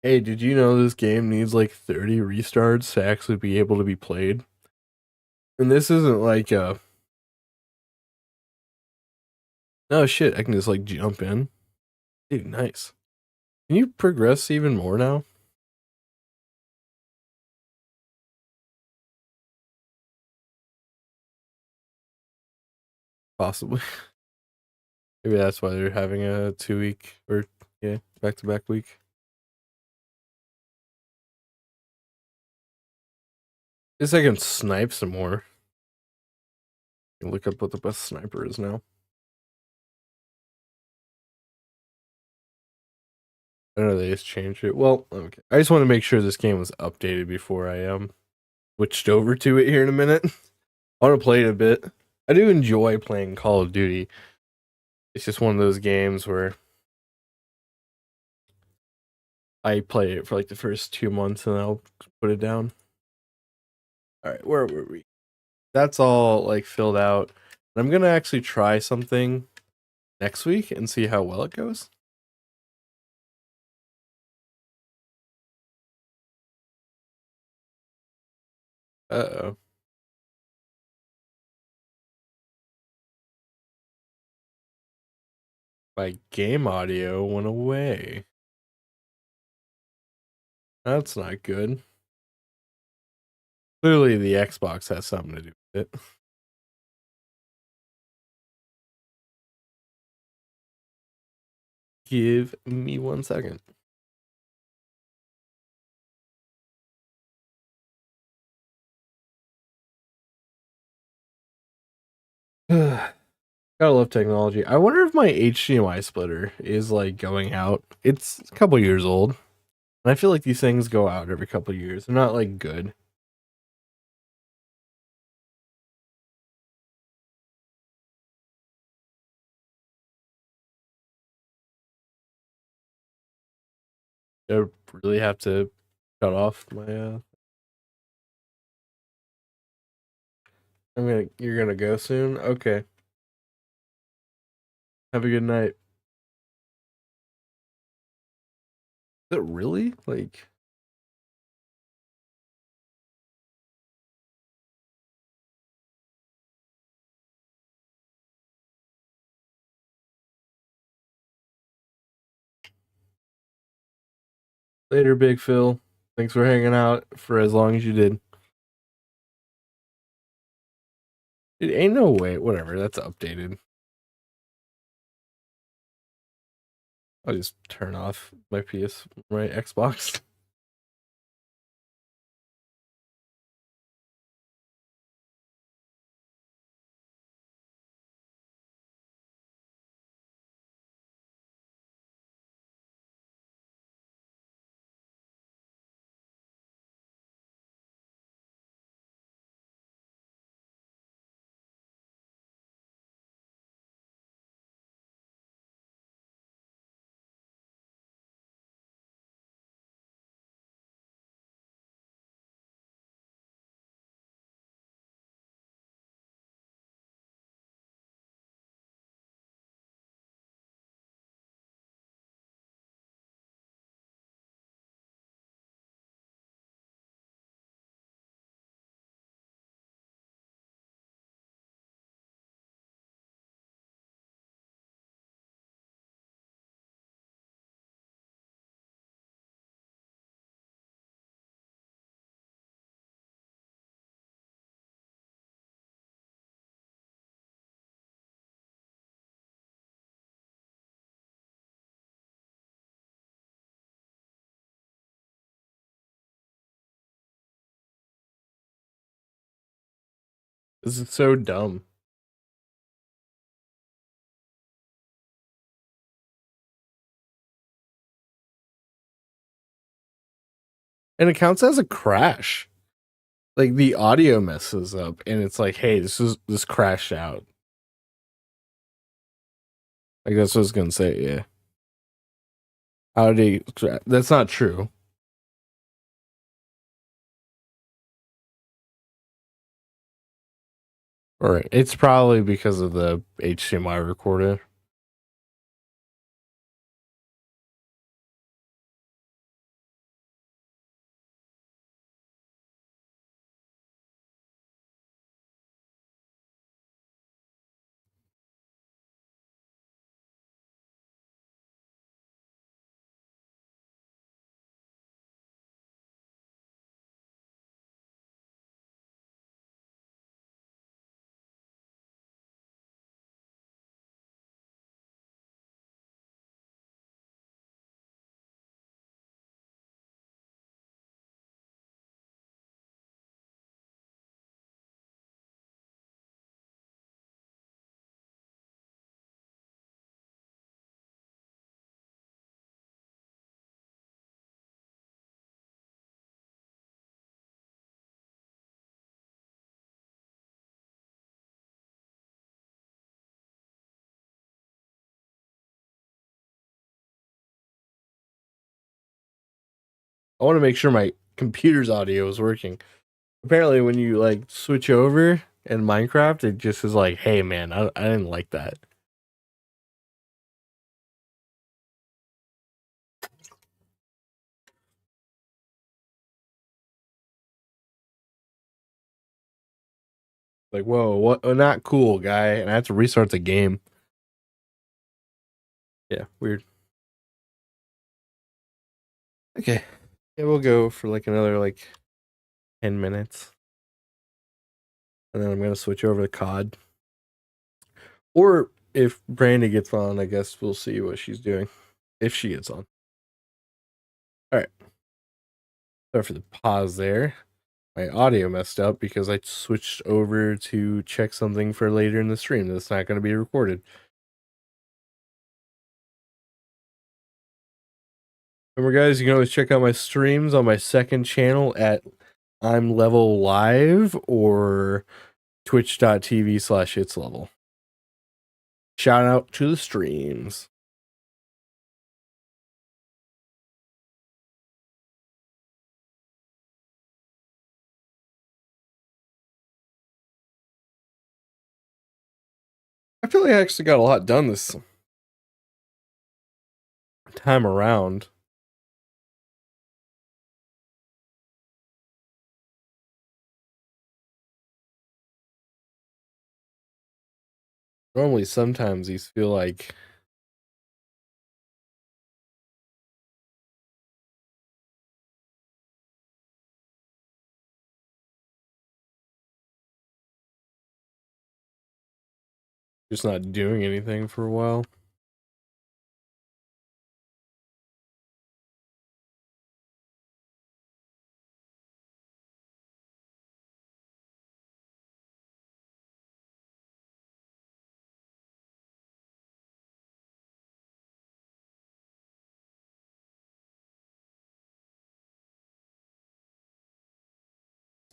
Hey, did you know this game needs like 30 restarts to actually be able to be played? And this isn't like oh shit, I can just like jump in. Dude, nice. Can you progress even more now? Possibly. Maybe that's why they're having a 2 week or yeah, back to back week. Guess I can snipe some more. Look up what the best sniper is now. I know they just changed it. Well, okay. I just want to make sure this game was updated before I switched over to it here in a minute. I want to play it a bit. I do enjoy playing Call of Duty. It's just one of those games where I play it for like the first 2 months and I'll put it down. All right, where were we? That's all like filled out. I'm gonna actually try something next week and see how well it goes. Uh-oh. My game audio went away. That's not good. Clearly, the Xbox has something to do with it. Give me 1 second. Gotta love technology. I wonder if my HDMI splitter is like going out. It's a couple years old. And I feel like these things go out every couple years. They're not like good. I really have to shut off my you're gonna go soon? Okay. Have a good night. Is it really? Like, later, Big Phil. Thanks for hanging out for as long as you did. It ain't no way. Whatever. That's updated. I'll just turn off my my Xbox. This is so dumb. And it counts as a crash. Like the audio messes up, and it's like, hey, this crashed out. Like that's what I was gonna say. Yeah. How did he? That's not true. Or it's probably because of the HDMI recorder. I want to make sure my computer's audio is working. Apparently, when you like switch over in Minecraft, it just is like, hey man, I didn't like that. Like, whoa, what? Oh, not cool, guy. And I have to restart the game. Yeah, weird. Okay. Yeah, we'll go for like another like 10 minutes. And then I'm gonna switch over to COD. Or if Brandy gets on, I guess we'll see what she's doing. If she gets on. Alright. Sorry for the pause there. My audio messed up because I switched over to check something for later in the stream that's not going to be recorded. Remember, guys, you can always check out my streams on my second channel at I'm Level Live or twitch.tv/It's Level. Shout out to the streams. I feel like I actually got a lot done this time around. Normally, sometimes these feel like just not doing anything for a while.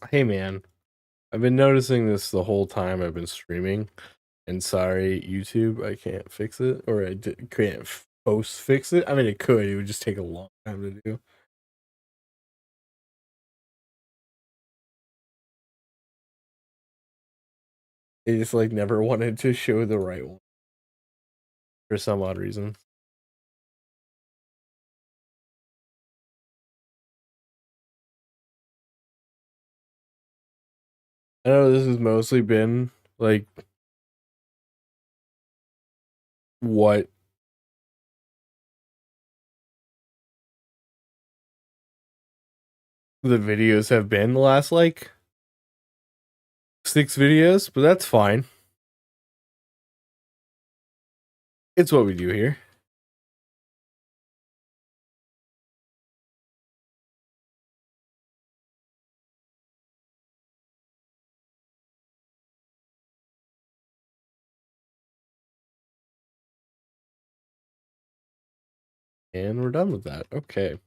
Hey man, I've been noticing this the whole time I've been streaming. And sorry, YouTube, I can't fix it, or can't post fix it. I mean, it could. It would just take a long time to do. They just like never wanted to show the right one for some odd reason. I know this has mostly been like what the videos have been the last like 6 videos, but that's fine. It's what we do here. And we're done with that. Okay.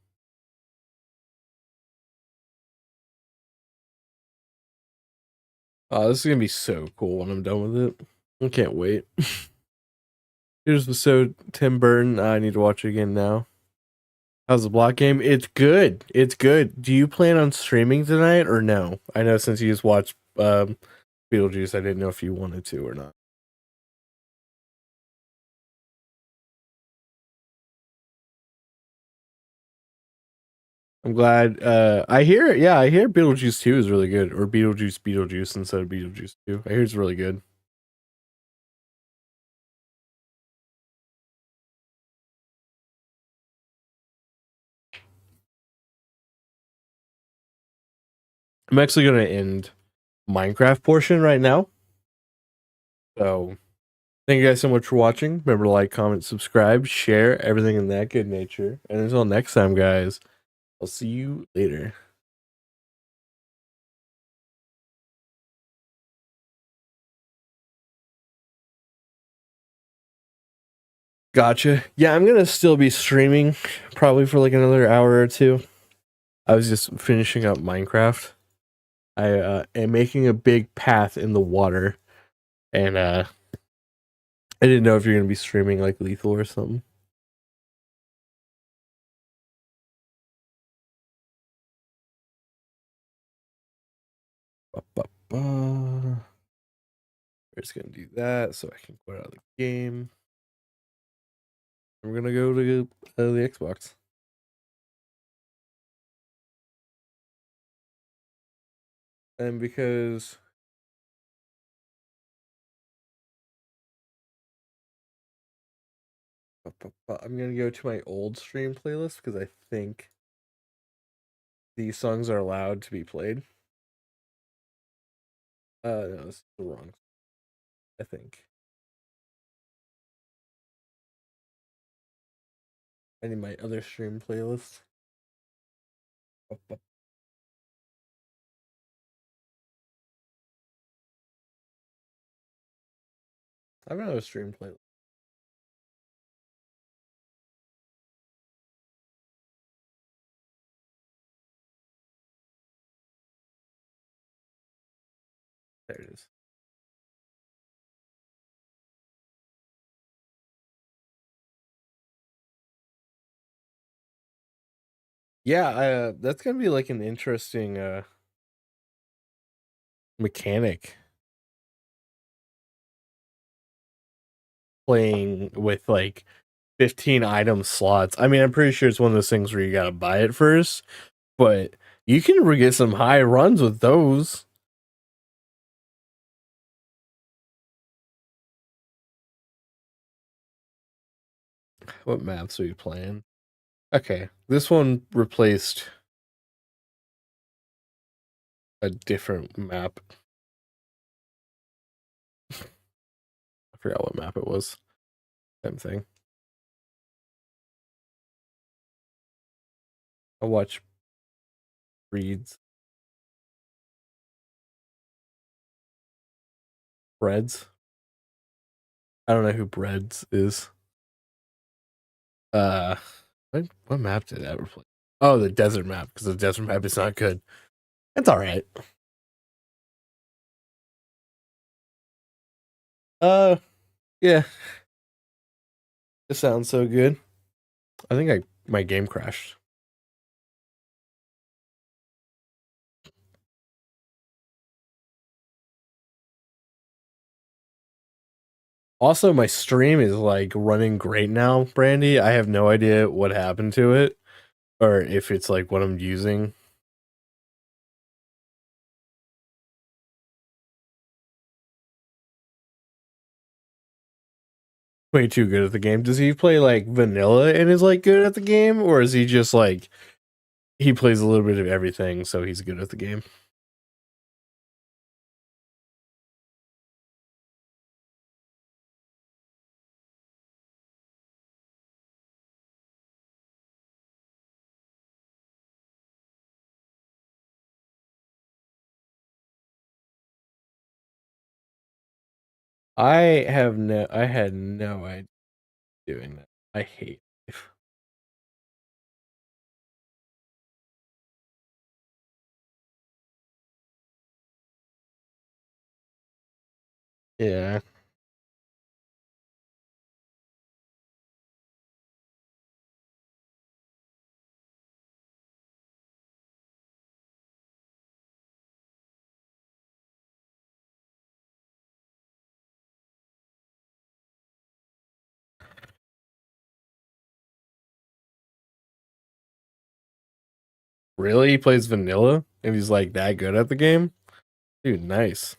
This is gonna be so cool when I'm done with it. I can't wait. Here's the so Tim Burton. I need to watch it again now. How's the block game? It's good. It's good. Do you plan on streaming tonight or no? I know since you just watched Beetlejuice, I didn't know if you wanted to or not. I'm glad. I hear it. Yeah, I hear Beetlejuice 2 is really good, or Beetlejuice instead of Beetlejuice 2. I hear it's really good. I'm actually gonna end Minecraft portion right now. So thank you guys so much for watching. Remember to like, comment, subscribe, share, everything in that good nature. And until next time, guys, I'll see you later. Gotcha. Yeah, I'm gonna still be streaming probably for like another hour or two. I was just finishing up Minecraft. I am making a big path in the water, and I didn't know if you're gonna be streaming like Lethal or something. We're just gonna do that so I can quit out of the game. We're gonna go to the Xbox. And because I'm gonna go to my old stream playlist because I think these songs are allowed to be played. No, this is the wrong. I think I need my other stream playlist. I have another stream playlist. There it is. Yeah, that's gonna be like an interesting mechanic playing with like 15 item slots. I mean, I'm pretty sure it's one of those things where you gotta buy it first, but you can get some high runs with those. What maps are we playing? Okay, this one replaced a different map. I forgot what map it was. Same thing. I'll watch Breeds. Breads. I don't know who Breads is. What map did that replace? Oh, the desert map, because the desert map is not good. It's all right. Yeah. It sounds so good. I think my game crashed. Also, my stream is like running great now, Brandy. I have no idea what happened to it or if it's like what I'm using. Way too good at the game. Does he play like vanilla and is like good at the game, or is he just like he plays a little bit of everything, so he's good at the game? I had no idea doing that. I hate life. Yeah. Really? He plays vanilla and he's like that good at the game? Dude, nice.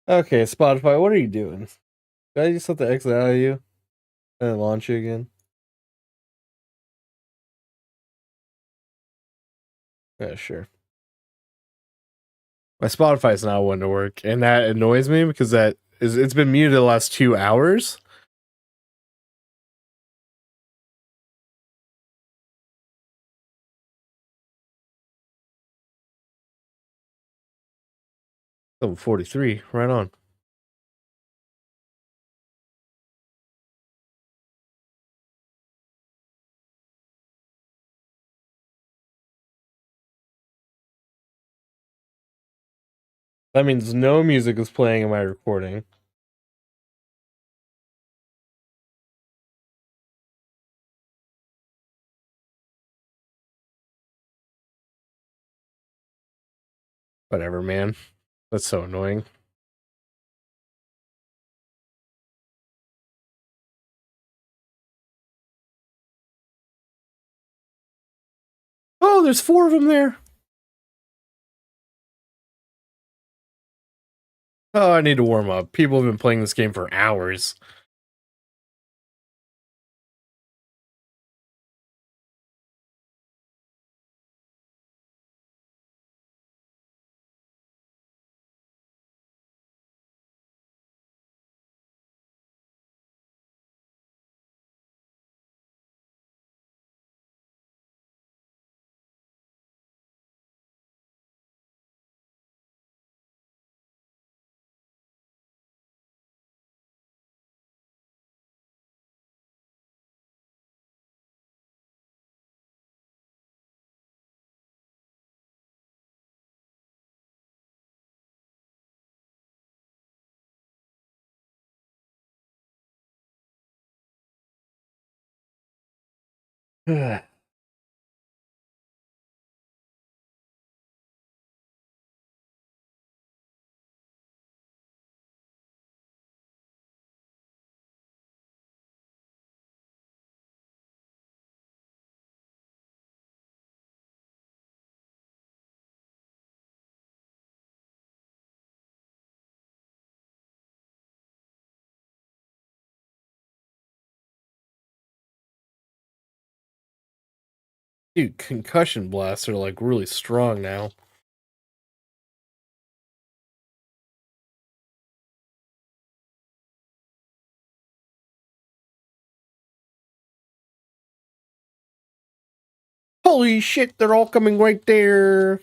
Okay, Spotify, what are you doing? Did I just let the exit out of you and then launch you again? Yeah, sure. My Spotify is not one to work, and that annoys me because it's been muted the last 2 hours. Oh, 43, right on. That means no music is playing in my recording. Whatever, man. That's so annoying. Oh, there's 4 of them there. Oh, I need to warm up. People have been playing this game for hours. Dude, concussion blasts are like really strong now. Holy shit, they're all coming right there.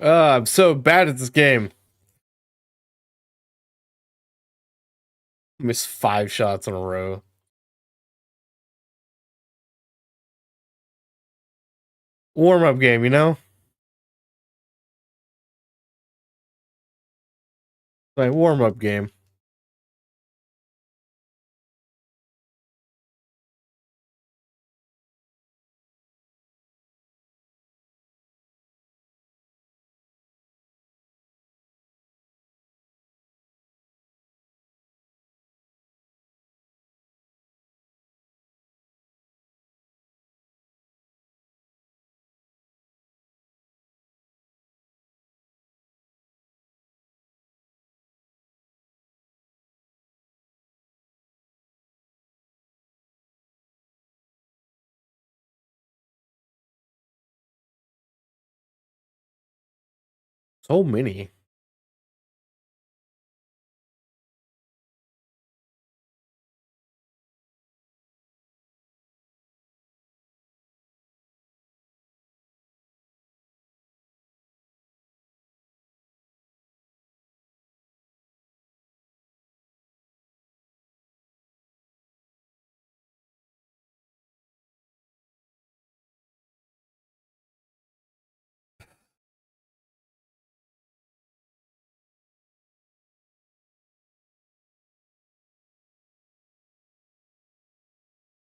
I'm so bad at this game. Missed 5 shots in a row. Warm-up game, you know? Like, warm-up game. So many.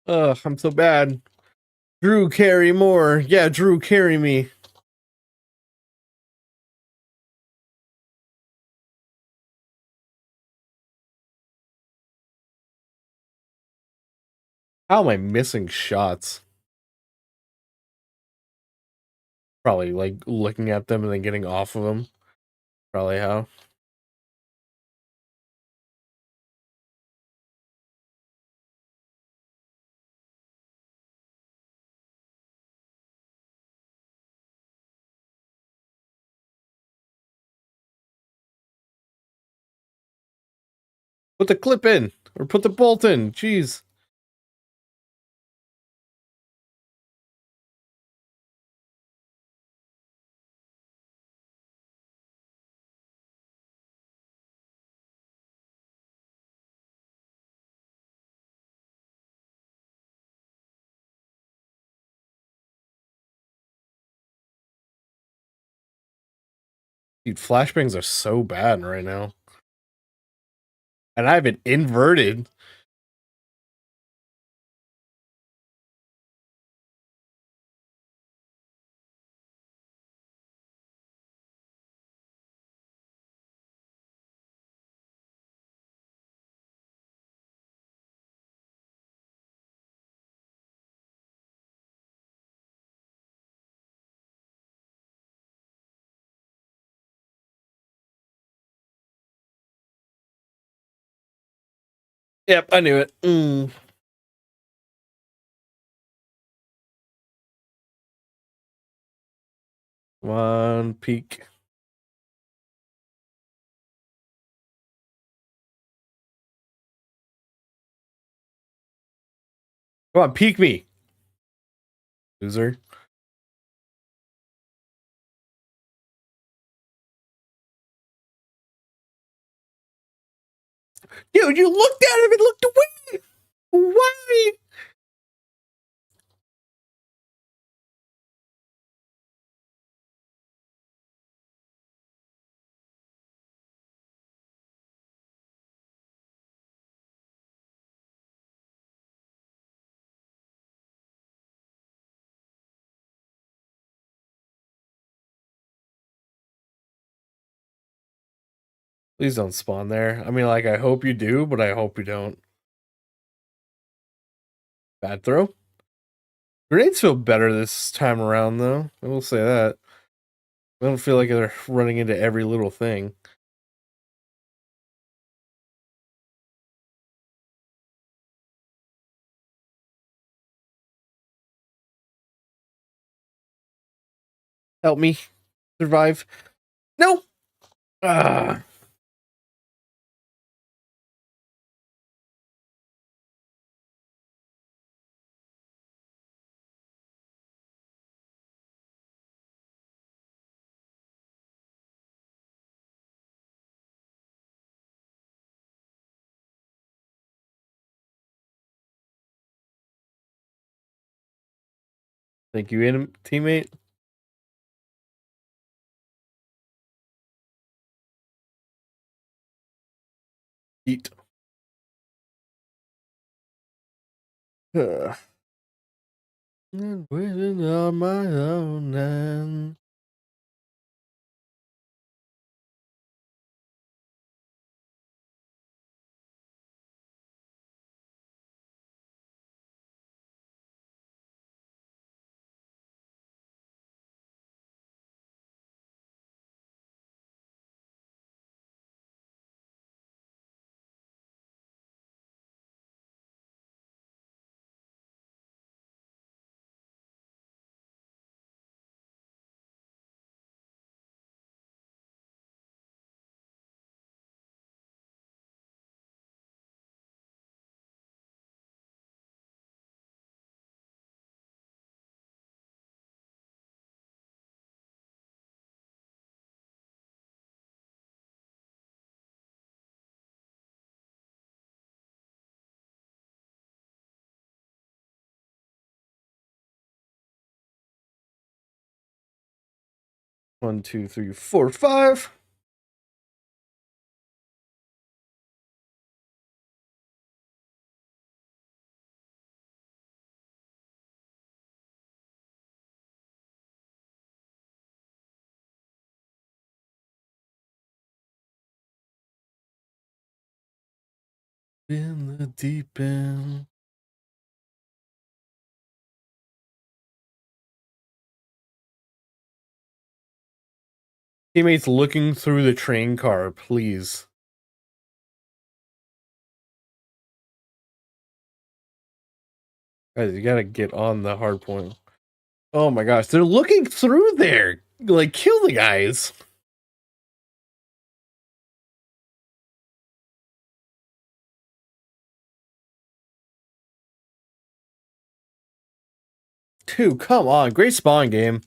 Ugh, I'm so bad. Drew, carry more. Yeah, Drew, carry me. How am I missing shots? Probably like looking at them and then getting off of them. Probably how. Put the clip in or put the bolt in. Jeez. Dude, flashbangs are so bad right now. And I have it inverted. Yep, I knew it. One peek. Come on, peek me. Loser. Dude, you looked at him and looked away. Why? Please don't spawn there. I mean, like, I hope you do, but I hope you don't. Bad throw. Grenades feel better this time around, though. I will say that. I don't feel like they're running into every little thing. Help me survive. No! Ah. Thank you, teammate. Eat. Ugh. Waiting on my own end. One, two, three, four, five. In the deep end. Teammates looking through the train car, please. Guys, you gotta get on the hard point. Oh my gosh, they're looking through there. Like, kill the guys. Dude, come on. Great spawn game.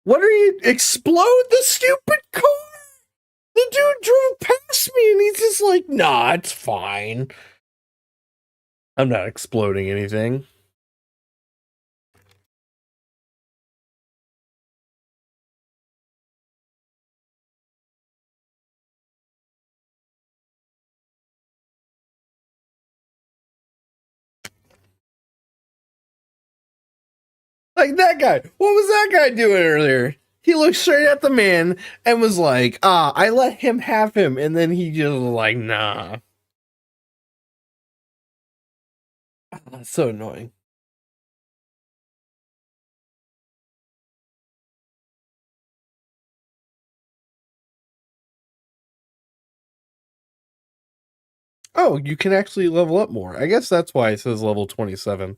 What are you? Explode the stupid car? The dude drove past me and he's just like, nah, it's fine. I'm not exploding anything. Like that guy. What was that guy doing earlier? He looked straight at the man and was like, I let him have him. And then he just was like, nah. That's so annoying. Oh, you can actually level up more. I guess that's why it says level 27.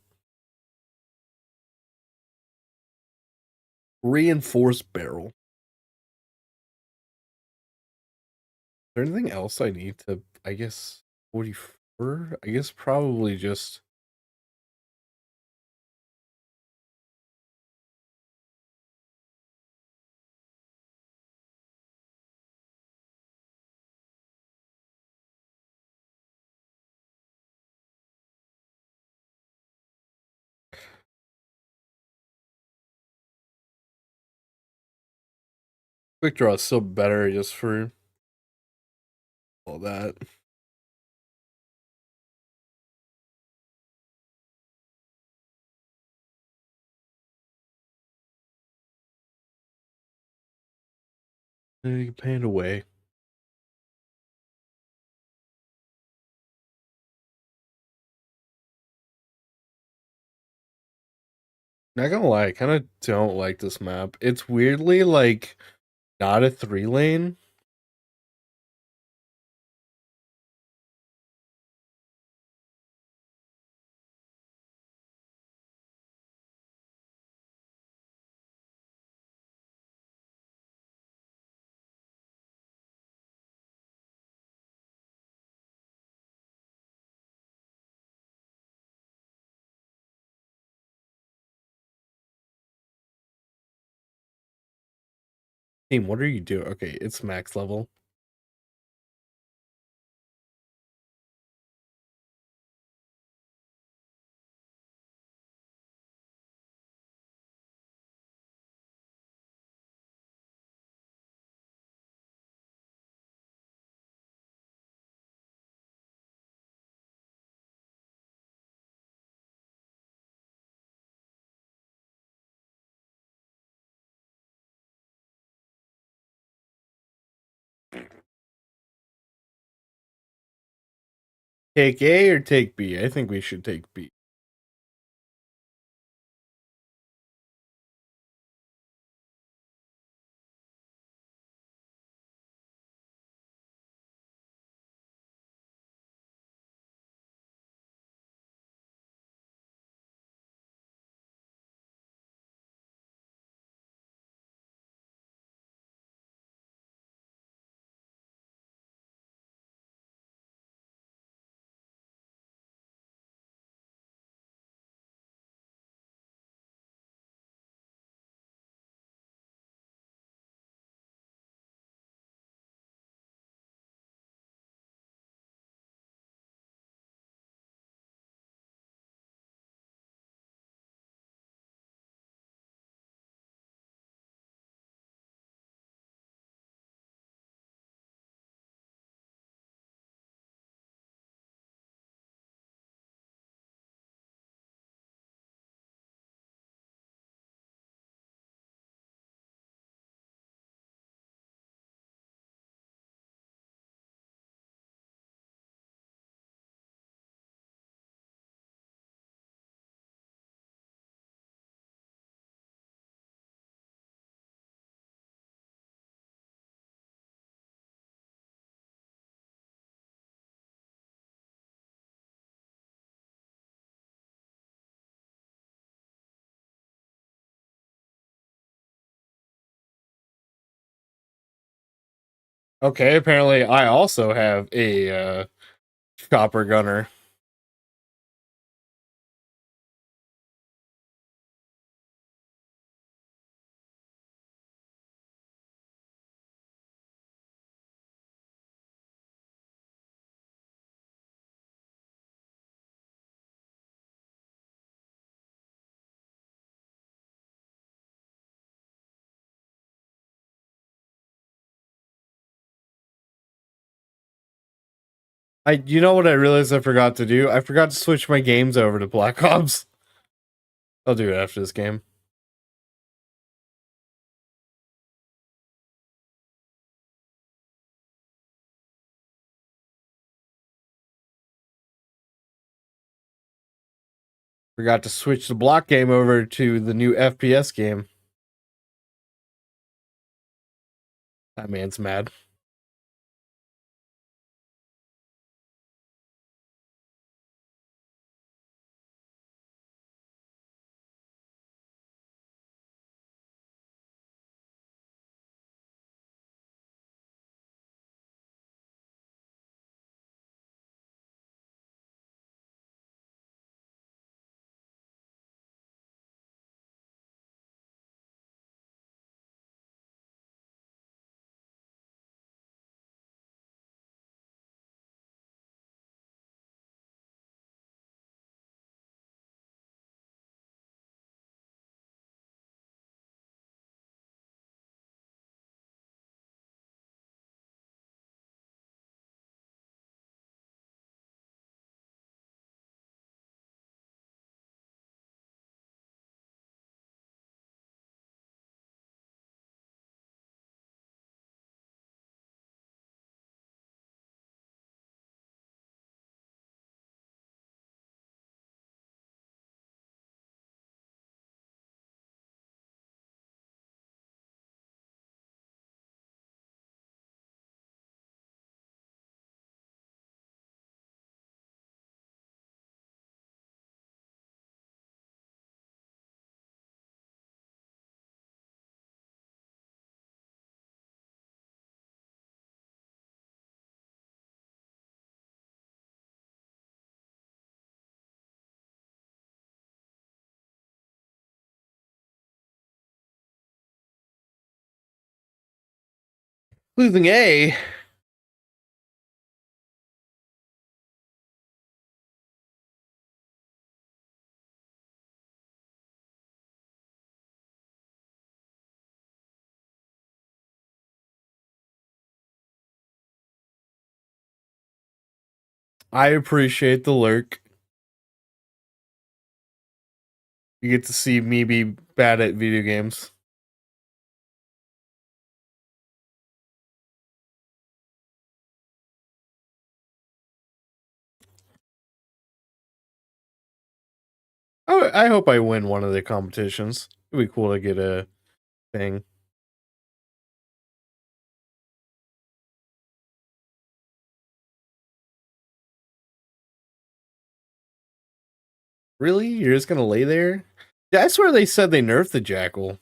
Reinforced barrel. Is there anything else I need to, I guess, 44? I guess probably just... Quick draw is still better just for all that. You can pay it away. Not gonna lie, I kind of don't like this map. It's weirdly like not a 3-lane. Team, what are you doing? Okay, it's max level. Take A or take B? I think we should take B. Okay, apparently I also have a chopper gunner. You know what I realized I forgot to do? I forgot to switch my games over to Black Ops. I'll do it after this game. Forgot to switch the block game over to the new FPS game. That man's mad. Losing A. I appreciate the lurk. You get to see me be bad at video games. I hope I win one of the competitions. It'd be cool to get a thing. Really? You're just gonna lay there? Yeah, I swear they said they nerfed the jackal.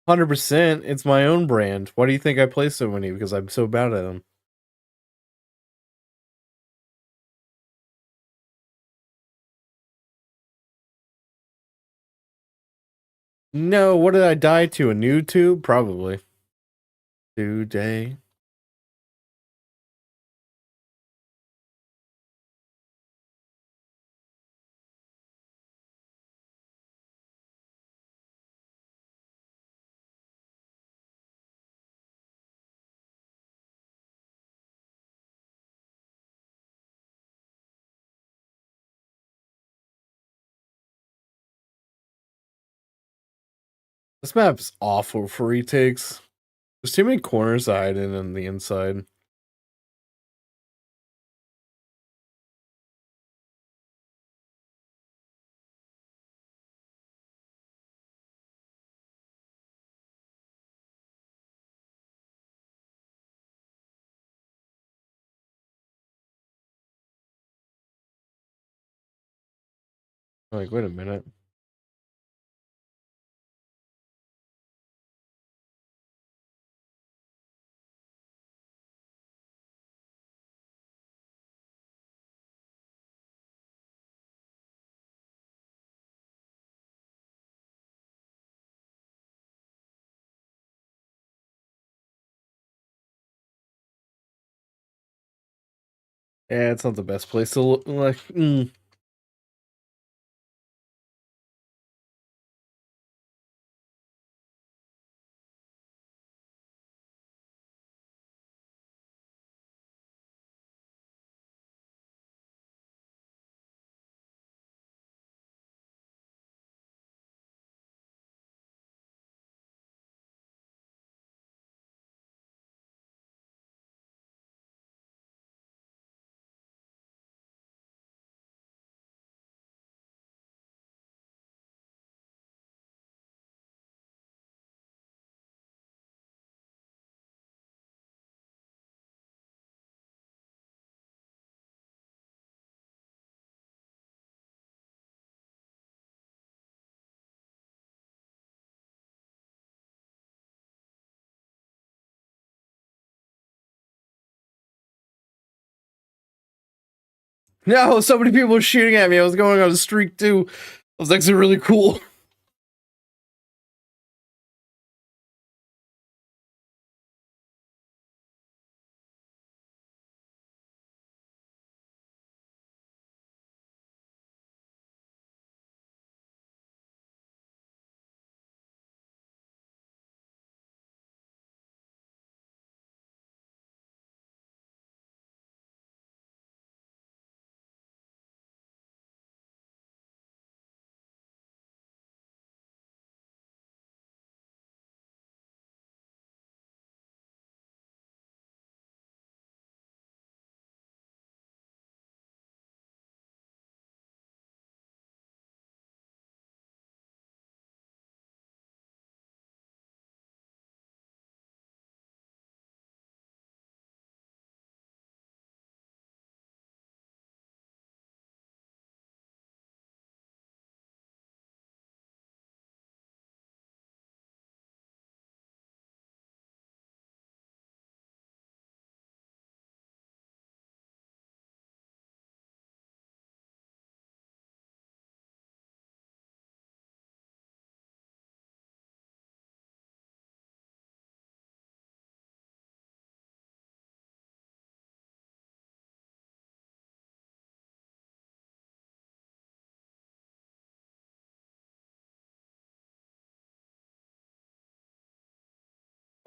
$100%. It's my own brand. Why do you think I play so many? Because I'm so bad at them. No, what did I die to? A new tube? Probably. Today. This map's awful for retakes. There's too many corners to hide in on the inside. Like, wait a minute. Yeah, it's not the best place to look. Like, no, so many people were shooting at me. I was going on a streak too. It was actually really cool.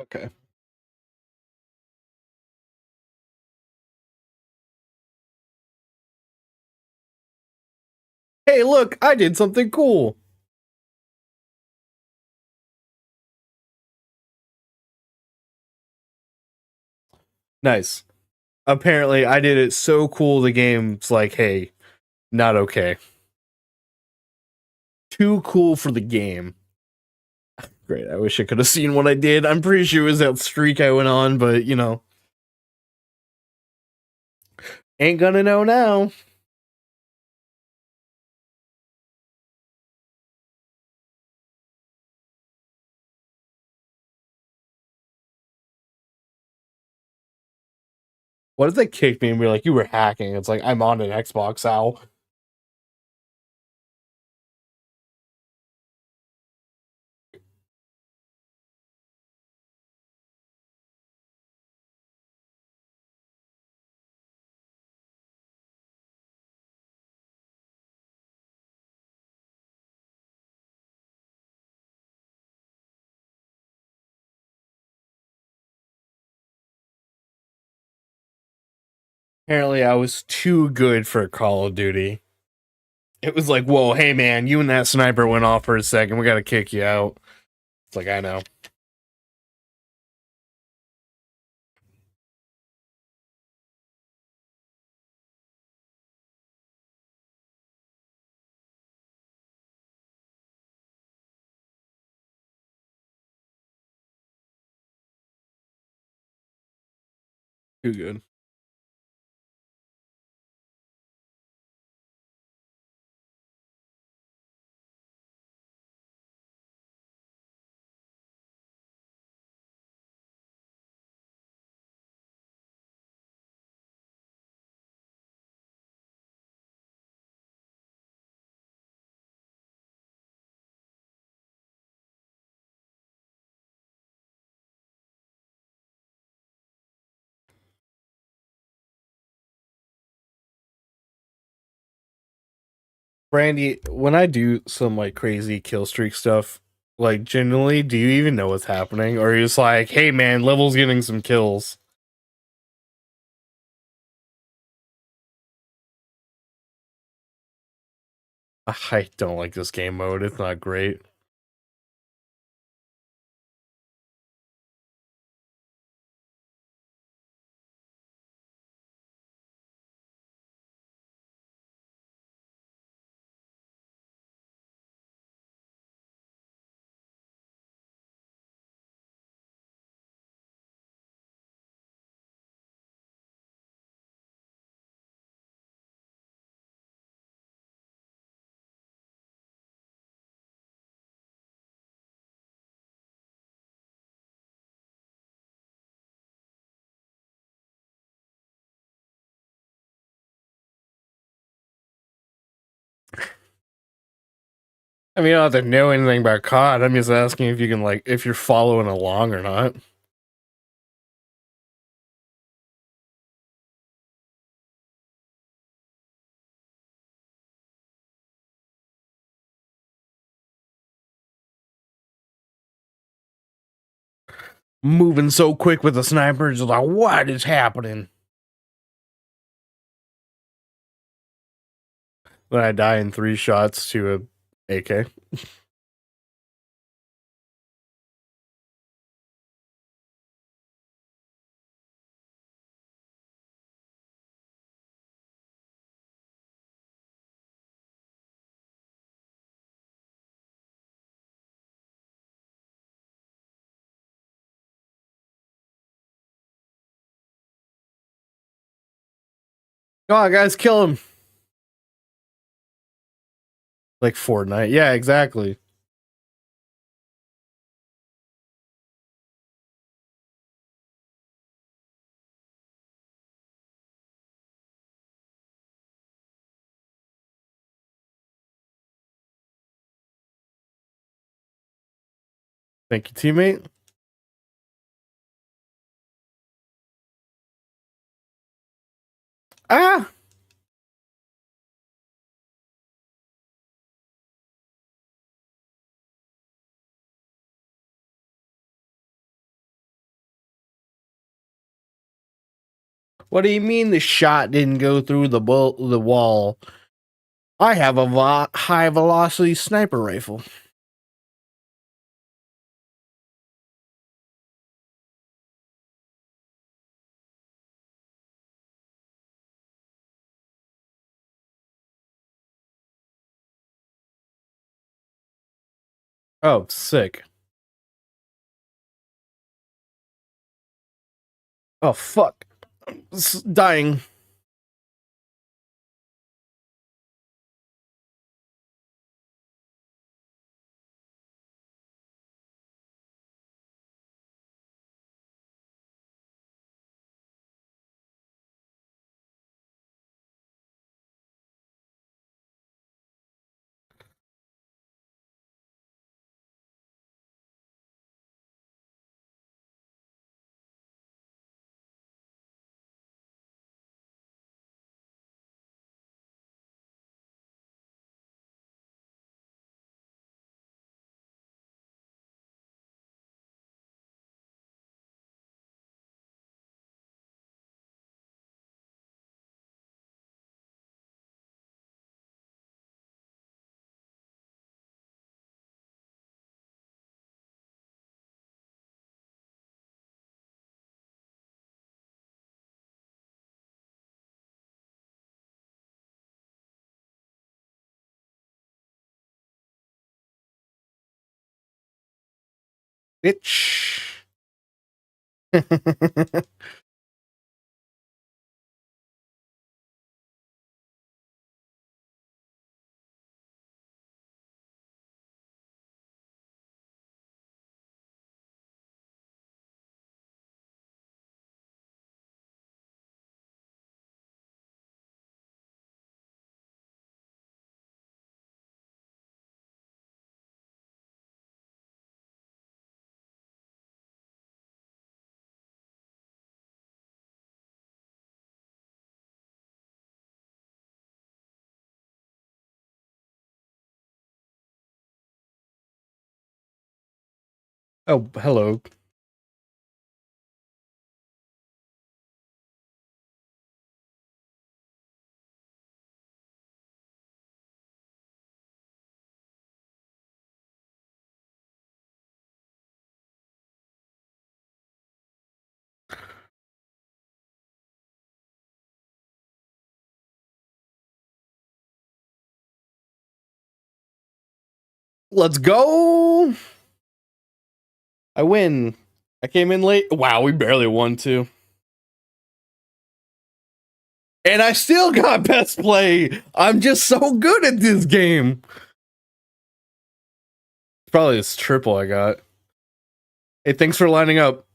Okay. Hey, look, I did something cool. Nice. Apparently, I did it so cool the game's like, hey, not okay. Too cool for the game. Great. I wish I could have seen what I did. I'm pretty sure it was that streak I went on, but you know, ain't gonna know now. What if they kicked me and be like, you were hacking? It's like, I'm on an Xbox, Al. Apparently, I was too good for Call of Duty. It was like, whoa, hey man, you and that sniper went off for a second. We gotta kick you out. It's like, I know. Too good. Brandy, when I do some like crazy kill streak stuff, like generally, do you even know what's happening? Or are you just like, hey man, level's getting some kills? I don't like this game mode. It's not great. I mean, I don't have to know anything about COD. I'm just asking if you can like if you're following along or not. Moving so quick with the snipers, like what is happening? Then I die in 3 shots to a AK. Come on, guys, kill him. Like Fortnite. Yeah, exactly. Thank you, teammate. Ah! What do you mean the shot didn't go through the wall? I have a high velocity sniper rifle. Oh, sick. Oh, fuck. Dying. Bitch. Oh, hello. Let's go. I win. I came in late. Wow, we barely won too. And I still got best play. I'm just so good at this game. Probably this triple I got. Hey, thanks for lining up.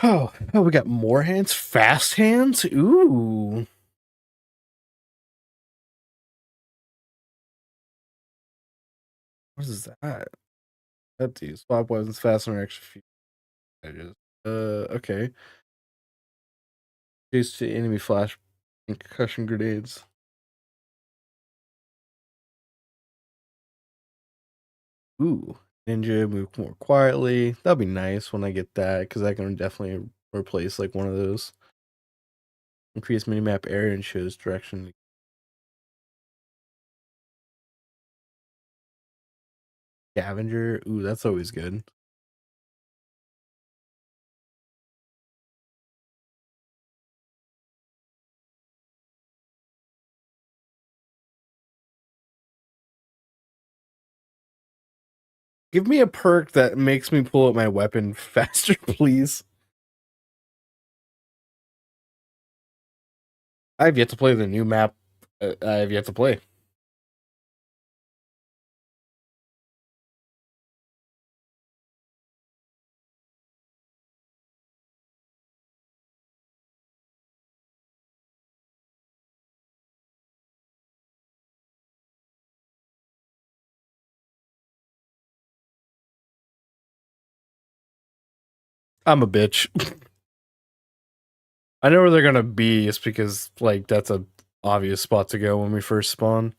Oh, we got more hands? Fast hands? Ooh. What is that? That do swap weapons faster and extra few edges. Okay. Chase to enemy flash and concussion grenades. Ooh. Ninja move more quietly. That'll be nice when I get that, because I can definitely replace like one of those. Increase minimap area and shows direction. Scavenger. Ooh, that's always good. Give me a perk that makes me pull out my weapon faster, please. I have yet to play the new map. I have yet to play. I'm a bitch. I know where they're gonna be, just because like that's a obvious spot to go when we first spawn.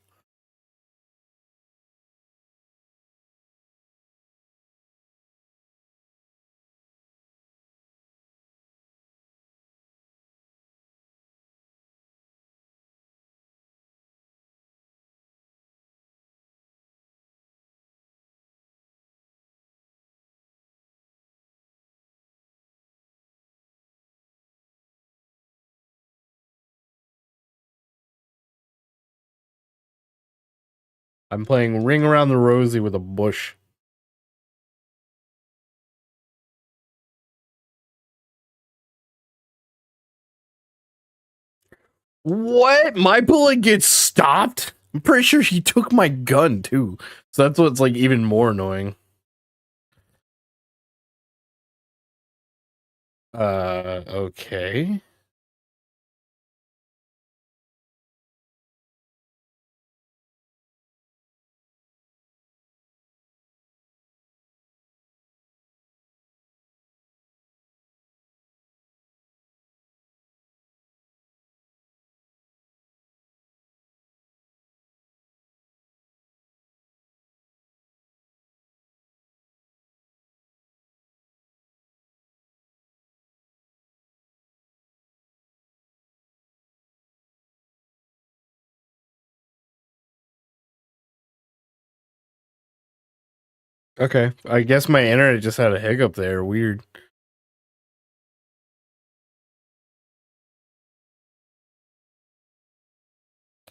I'm playing Ring Around the Rosie with a bush. What? My bullet gets stopped? I'm pretty sure he took my gun too. So that's what's like even more annoying. Okay. Okay. I guess my internet just had a hiccup there. Weird.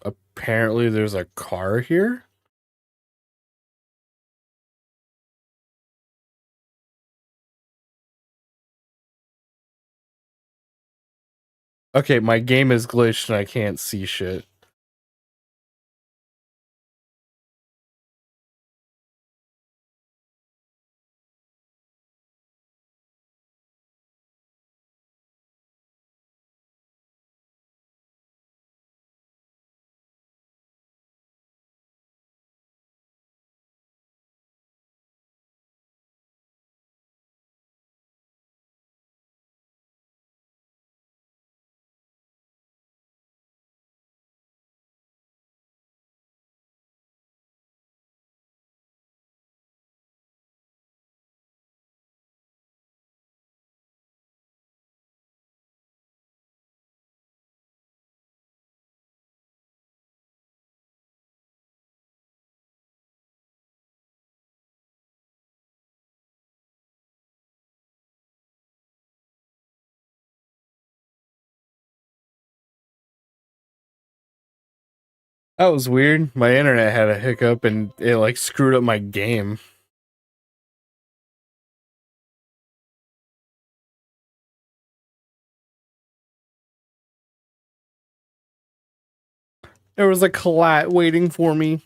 Apparently there's a car here. Okay, my game is glitched and I can't see shit. That was weird. My internet had a hiccup and it like screwed up my game. There was a collat waiting for me.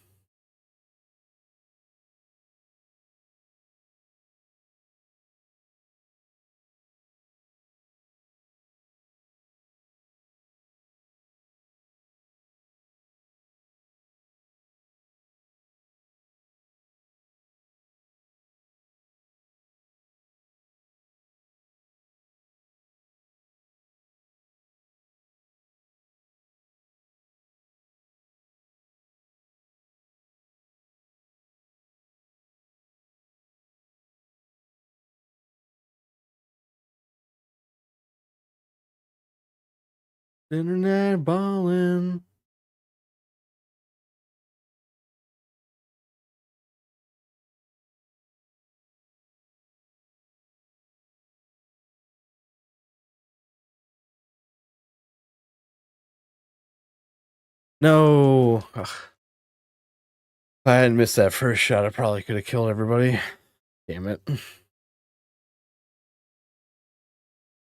Internet ballin'. No. Ugh. If I hadn't missed that first shot, I probably could have killed everybody. Damn it.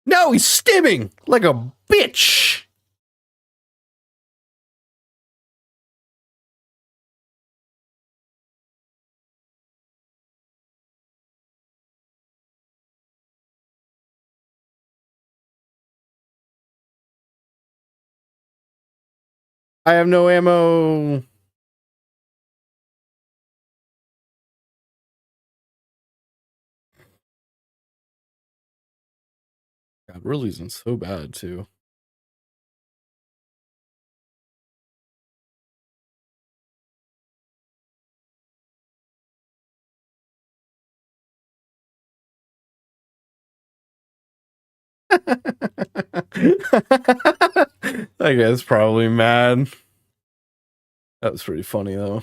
No, he's stimming like a bitch. I have no ammo. Bad Burley isn't so bad too. That guy's probably mad. That was pretty funny though.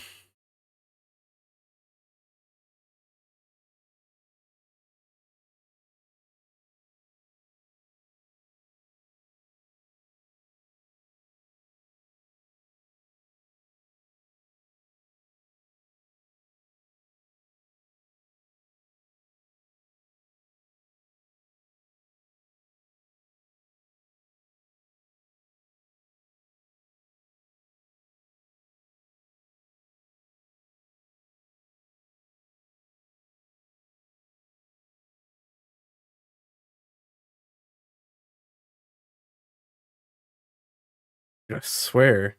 I swear.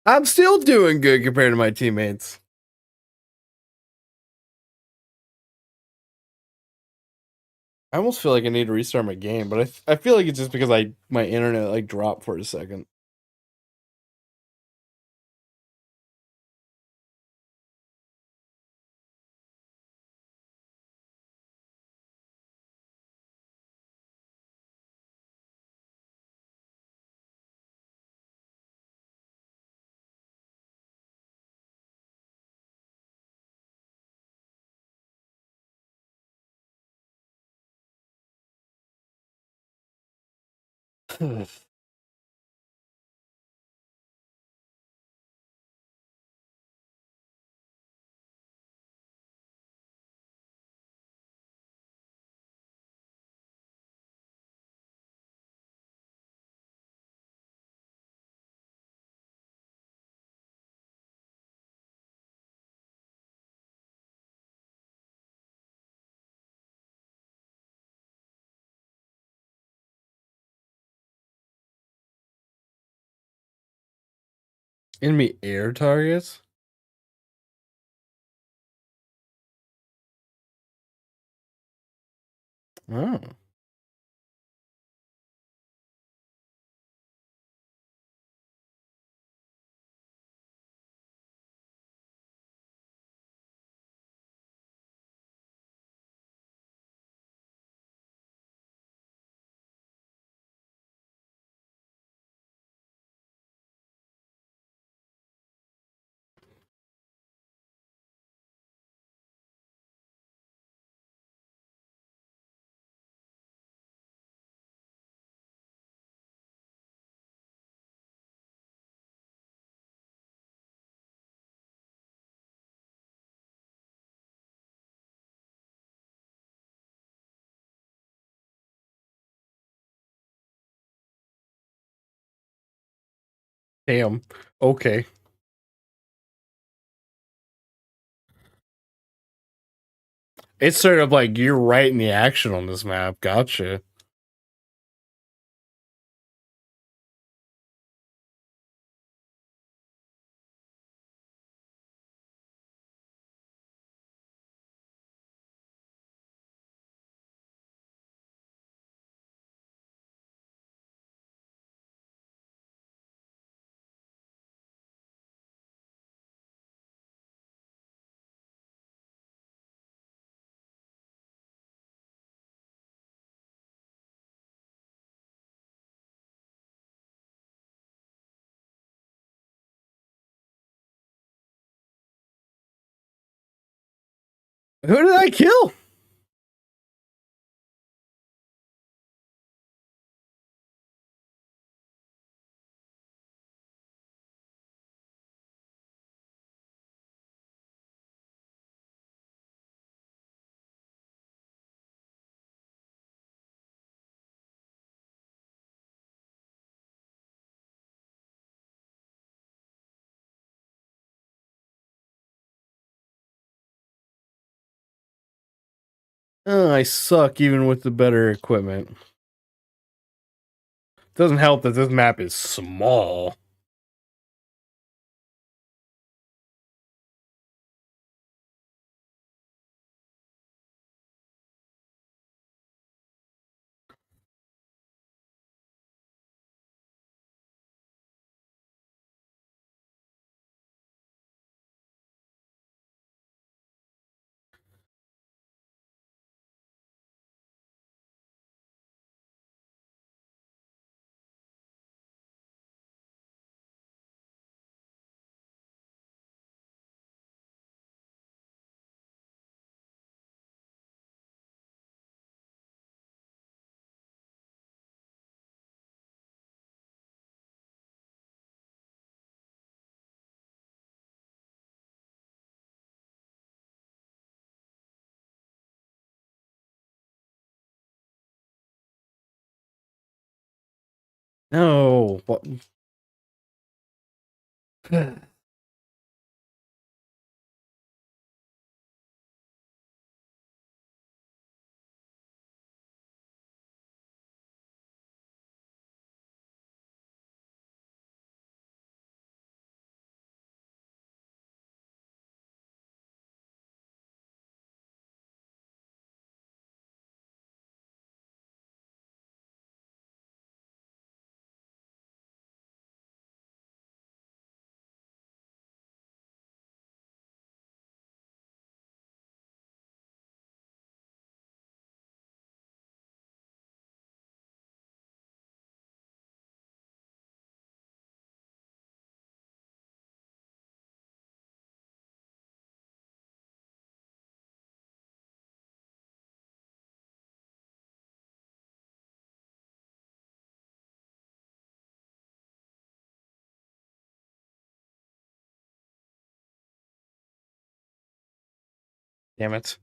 I'm still doing good compared to my teammates. I almost feel like I need to restart my game, but I feel like it's just because my internet like dropped for a second. Enemy air targets? Oh. Damn. Okay. It's sort of like you're right in the action on this map. Gotcha. Who did I kill? Oh, I suck even with the better equipment. Doesn't help that this map is small. No. What? Damn it.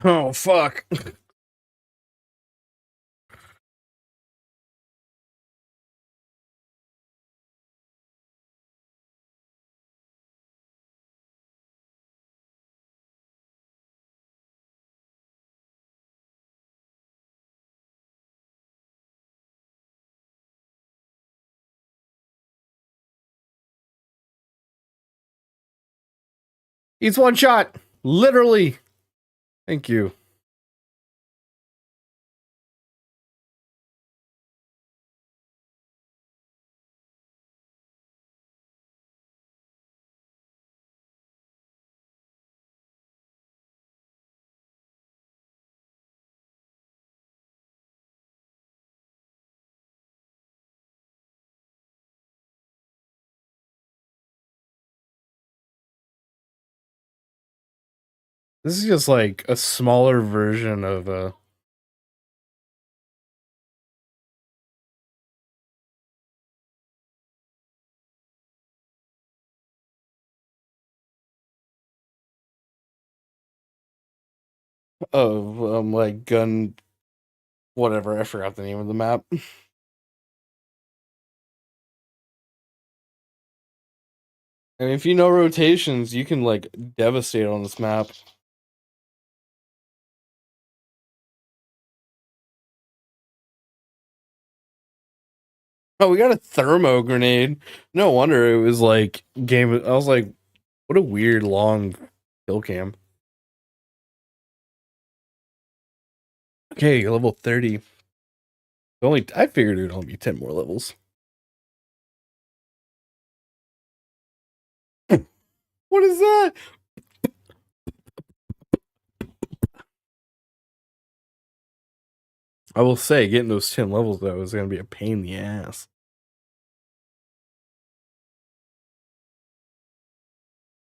Oh, fuck. He's one shot. Literally. Thank you. This is just like a smaller version of like gun whatever. I forgot the name of the map. And if you know rotations, you can like devastate on this map. Oh, we got a thermo grenade. No wonder it was like game. I was like, what a weird long kill cam. Okay, level 30. Only I figured it would only be 10 more levels. What is that? I will say, getting those 10 levels though is gonna be a pain in the ass.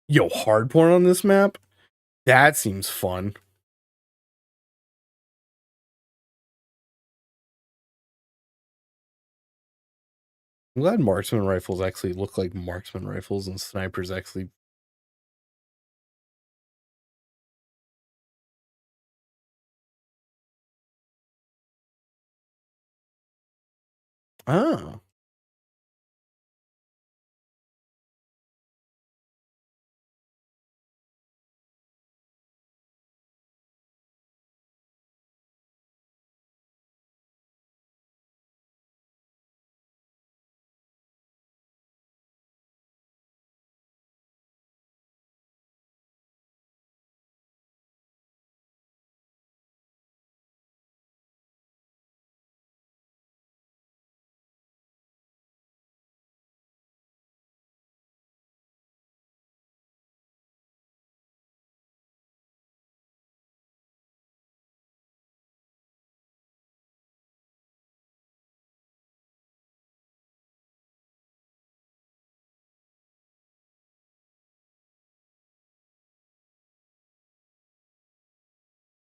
Yo, hardporn on this map? That seems fun. I'm glad marksman rifles actually look like marksman rifles and snipers actually. Oh.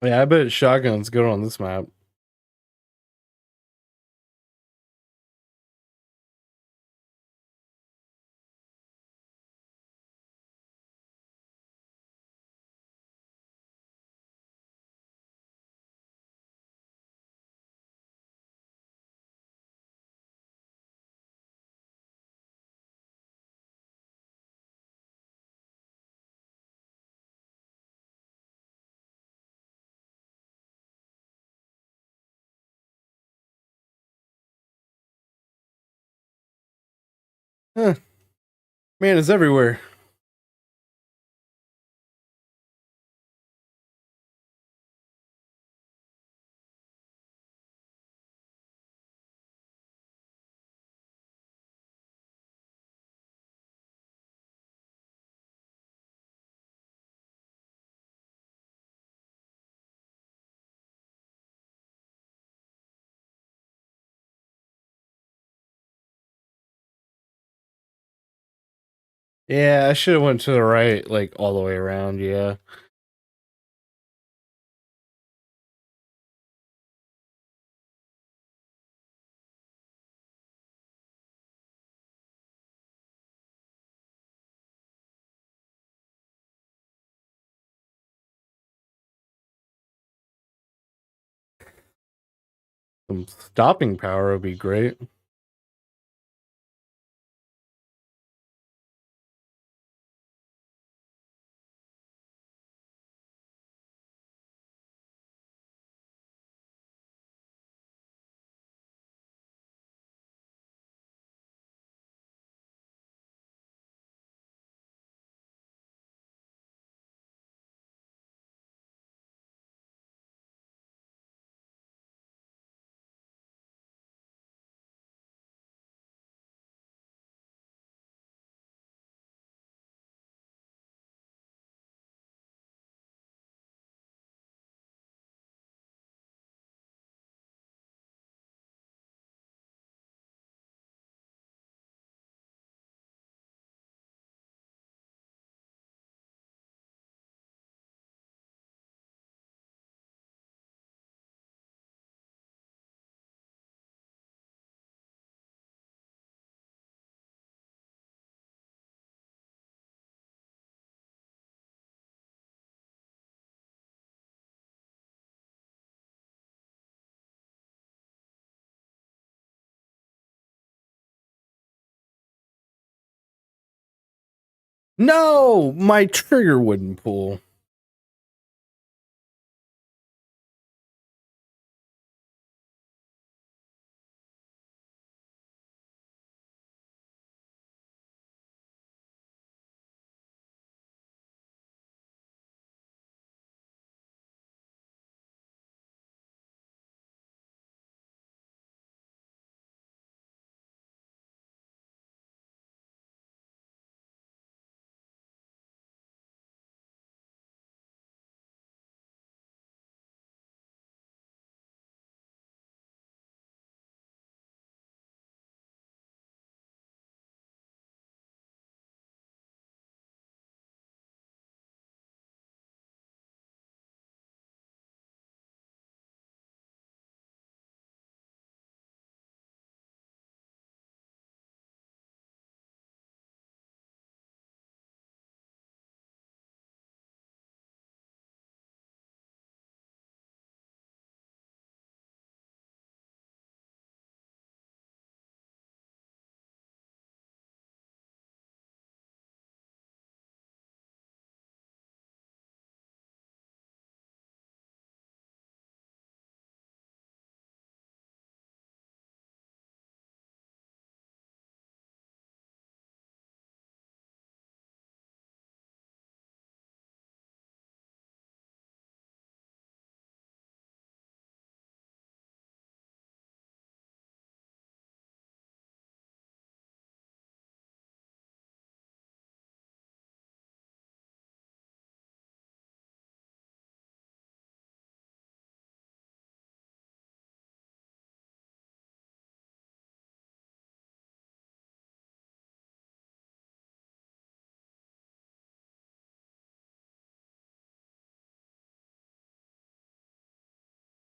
Yeah, I bet shotgun's good on this map. Huh. Man, it's everywhere. Yeah, I should have went to the right, like all the way around. Yeah. Some stopping power would be great. No, my trigger wouldn't pull.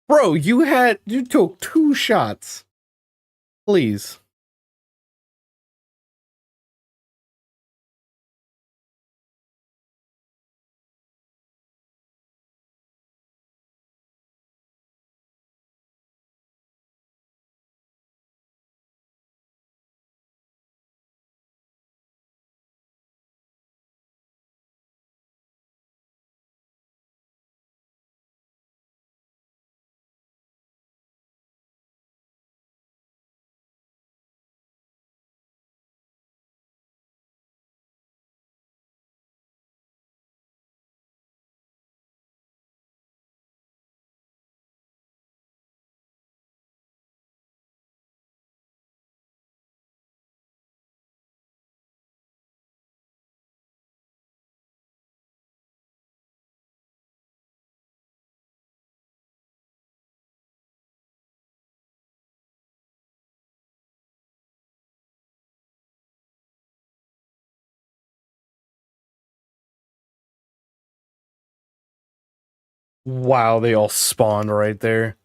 Bro, you took 2 shots. Please. Wow, they all spawned right there.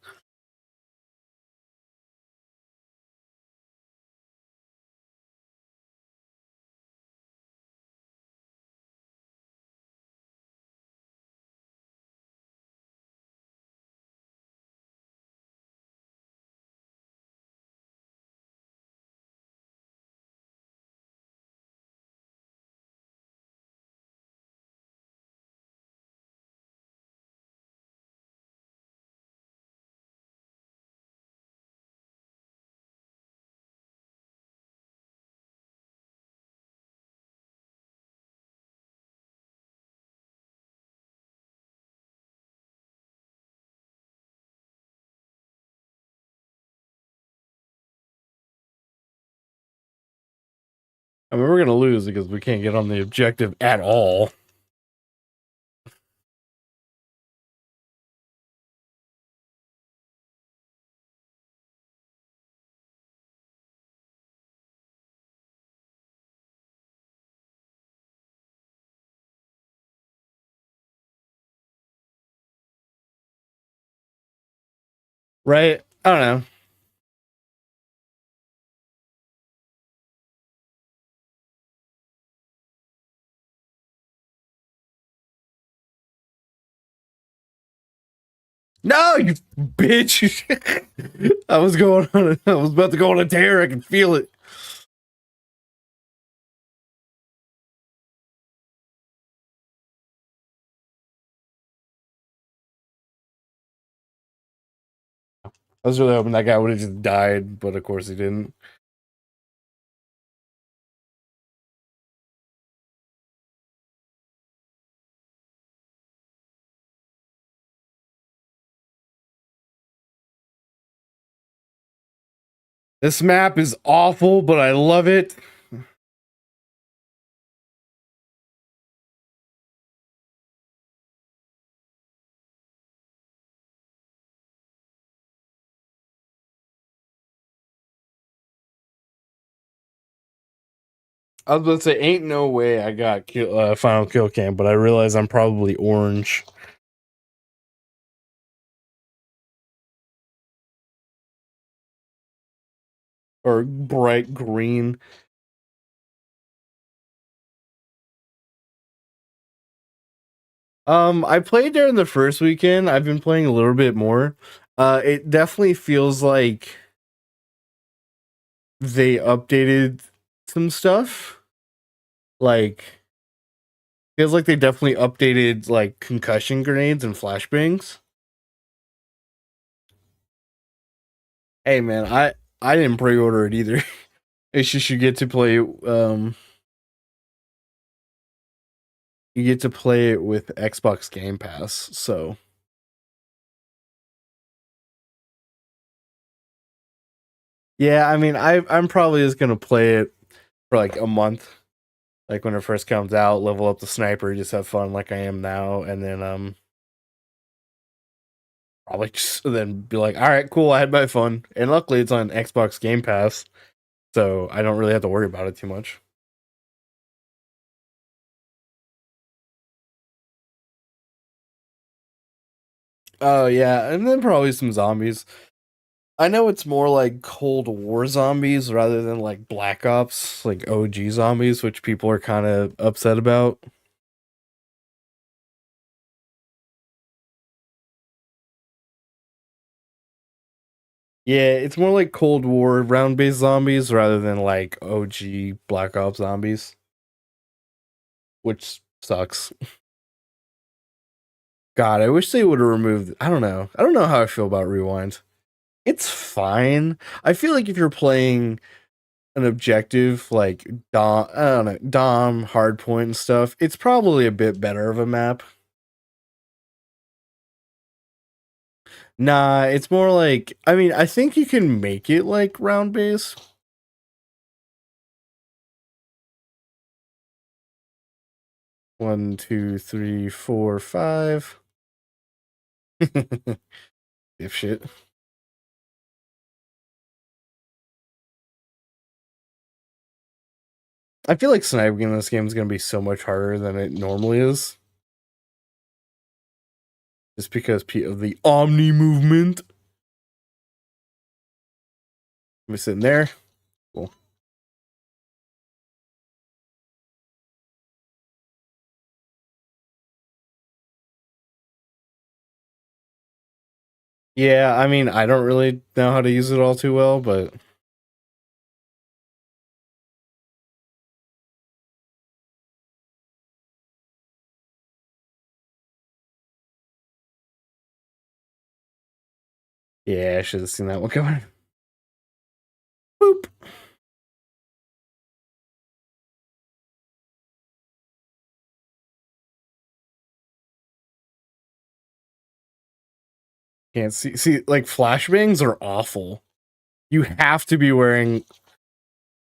I mean, we're gonna lose because we can't get on the objective at all. Right? I don't know. No, you bitch. I was about to go on a tear. I can feel it. I was really hoping that guy would have just died, but of course he didn't. This map is awful, but I love it. I was about to say, ain't no way I got final kill cam, but I realize I'm probably orange. Or bright green. I played during the first weekend. I've been playing a little bit more. It definitely feels like they updated some stuff. Like, feels like they definitely updated like concussion grenades and flashbangs. Hey man, I didn't pre-order it either. It's just you get to play you get to play it with Xbox Game Pass. So yeah, I mean I'm probably just gonna play it for like a month. Like when it first comes out, level up the sniper, just have fun like I am now, and then probably just then be like, all right, cool, I had my fun. And luckily it's on Xbox Game Pass, so I don't really have to worry about it too much. Oh yeah, and then probably some zombies. I know it's more like Cold War zombies rather than like Black Ops, like OG zombies, which people are kind of upset about. Yeah, it's more like Cold War round-based zombies rather than like OG Black Ops zombies, which sucks. God, I wish they would have removed. I don't know. I don't know how I feel about Rewind. It's fine. I feel like if you're playing an objective like Dom, I don't know, Dom, Hardpoint and stuff, it's probably a bit better of a map. Nah, it's more like, I mean, I think you can make it like round base. One, two, three, four, five. If shit. I feel like sniping in this game is going to be so much harder than it normally is. Just because of the Omni movement. I'm sitting there. Cool. Yeah, I mean, I don't really know how to use it all too well, but yeah, I should have seen that one coming. Boop. Can't see. See, like flashbangs are awful. You have to be wearing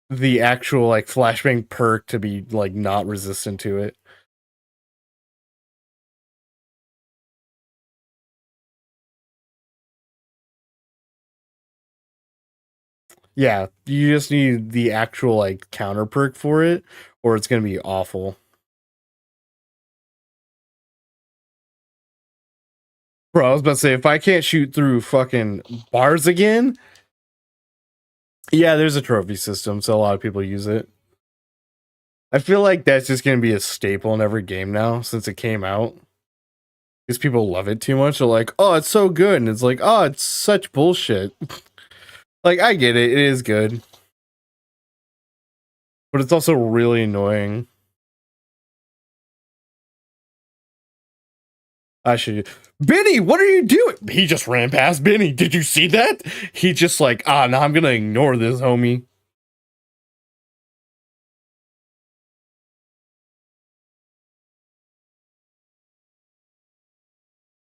the actual like flashbang perk to be like not resistant to it. Yeah, you just need the actual like counter perk for it, or it's gonna be awful. Bro, I was about to say if I can't shoot through fucking bars again, yeah, there's a trophy system, so a lot of people use it. I feel like that's just gonna be a staple in every game now since it came out. Because people love it too much. They're like, oh, it's so good. And it's like, oh, it's such bullshit. Like, I get it. It is good. But it's also really annoying. I should. Benny, what are you doing? He just ran past Benny. Did you see that? He just like, no, I'm gonna ignore this, homie.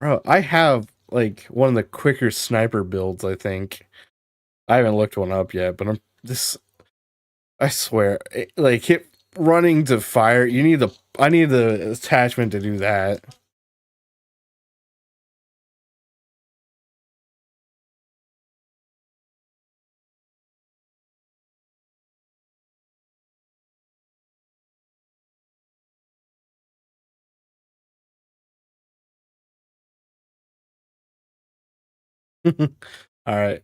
Bro, I have like one of the quicker sniper builds, I think. I haven't looked one up yet, but I'm this I swear, like hit running to fire, you need the I need the attachment to do that. All right.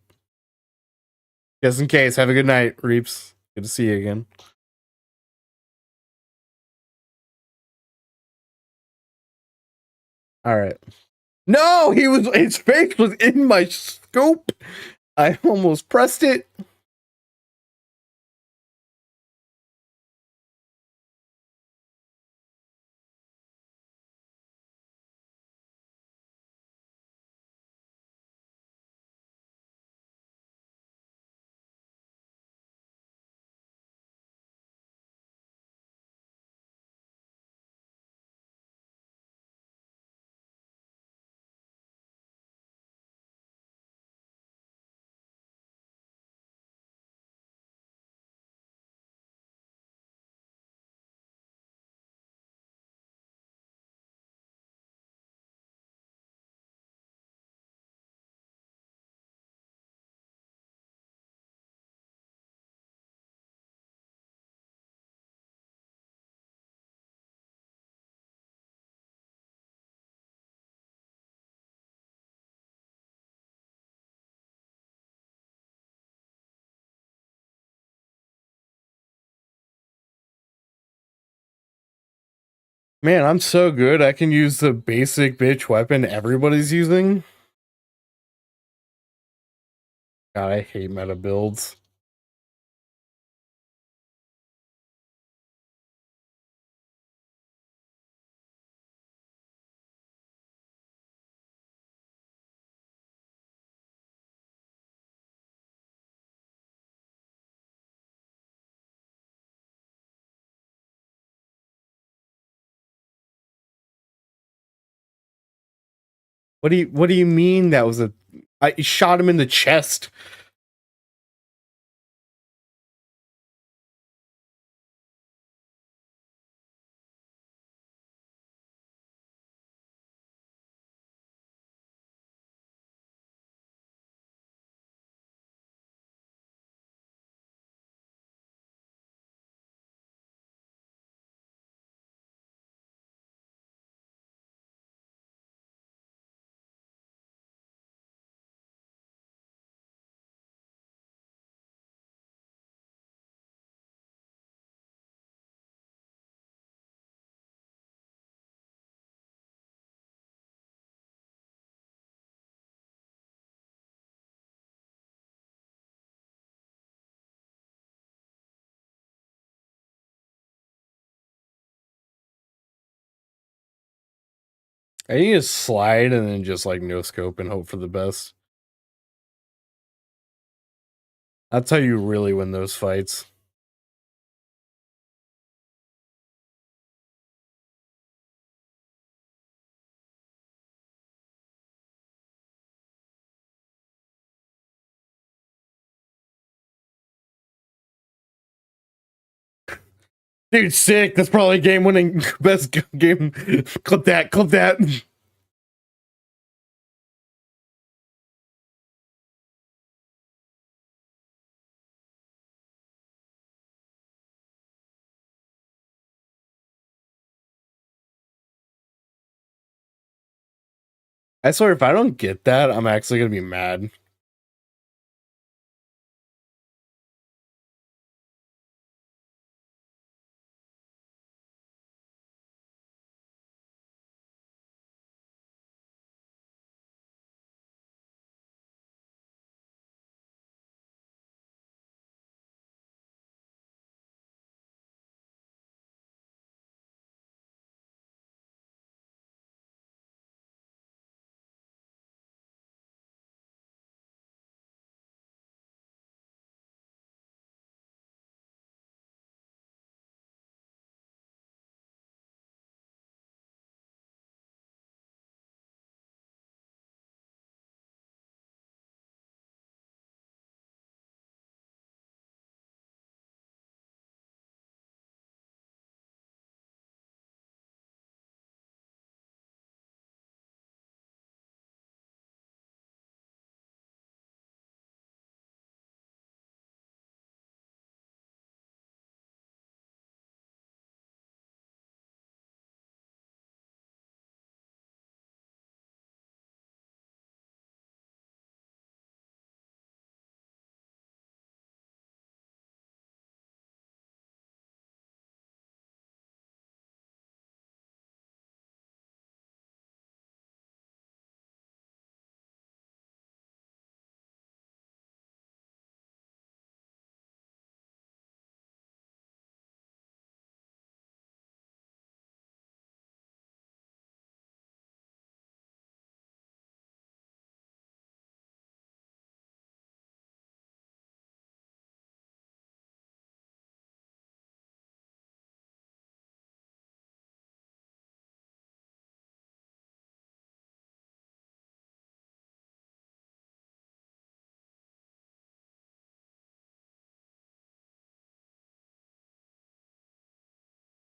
Just in case, have a good night, Reeps. Good to see you again. All right. No, his face was in my scope. I almost pressed it. Man, I'm so good. I can use the basic bitch weapon everybody's using. God, I hate meta builds. What do you mean that was a I shot him in the chest? I need to slide and then just like no scope and hope for the best. That's how you really win those fights. Dude, sick. That's probably game winning best game. Clip that, clip that. I swear, if I don't get that, I'm actually gonna be mad.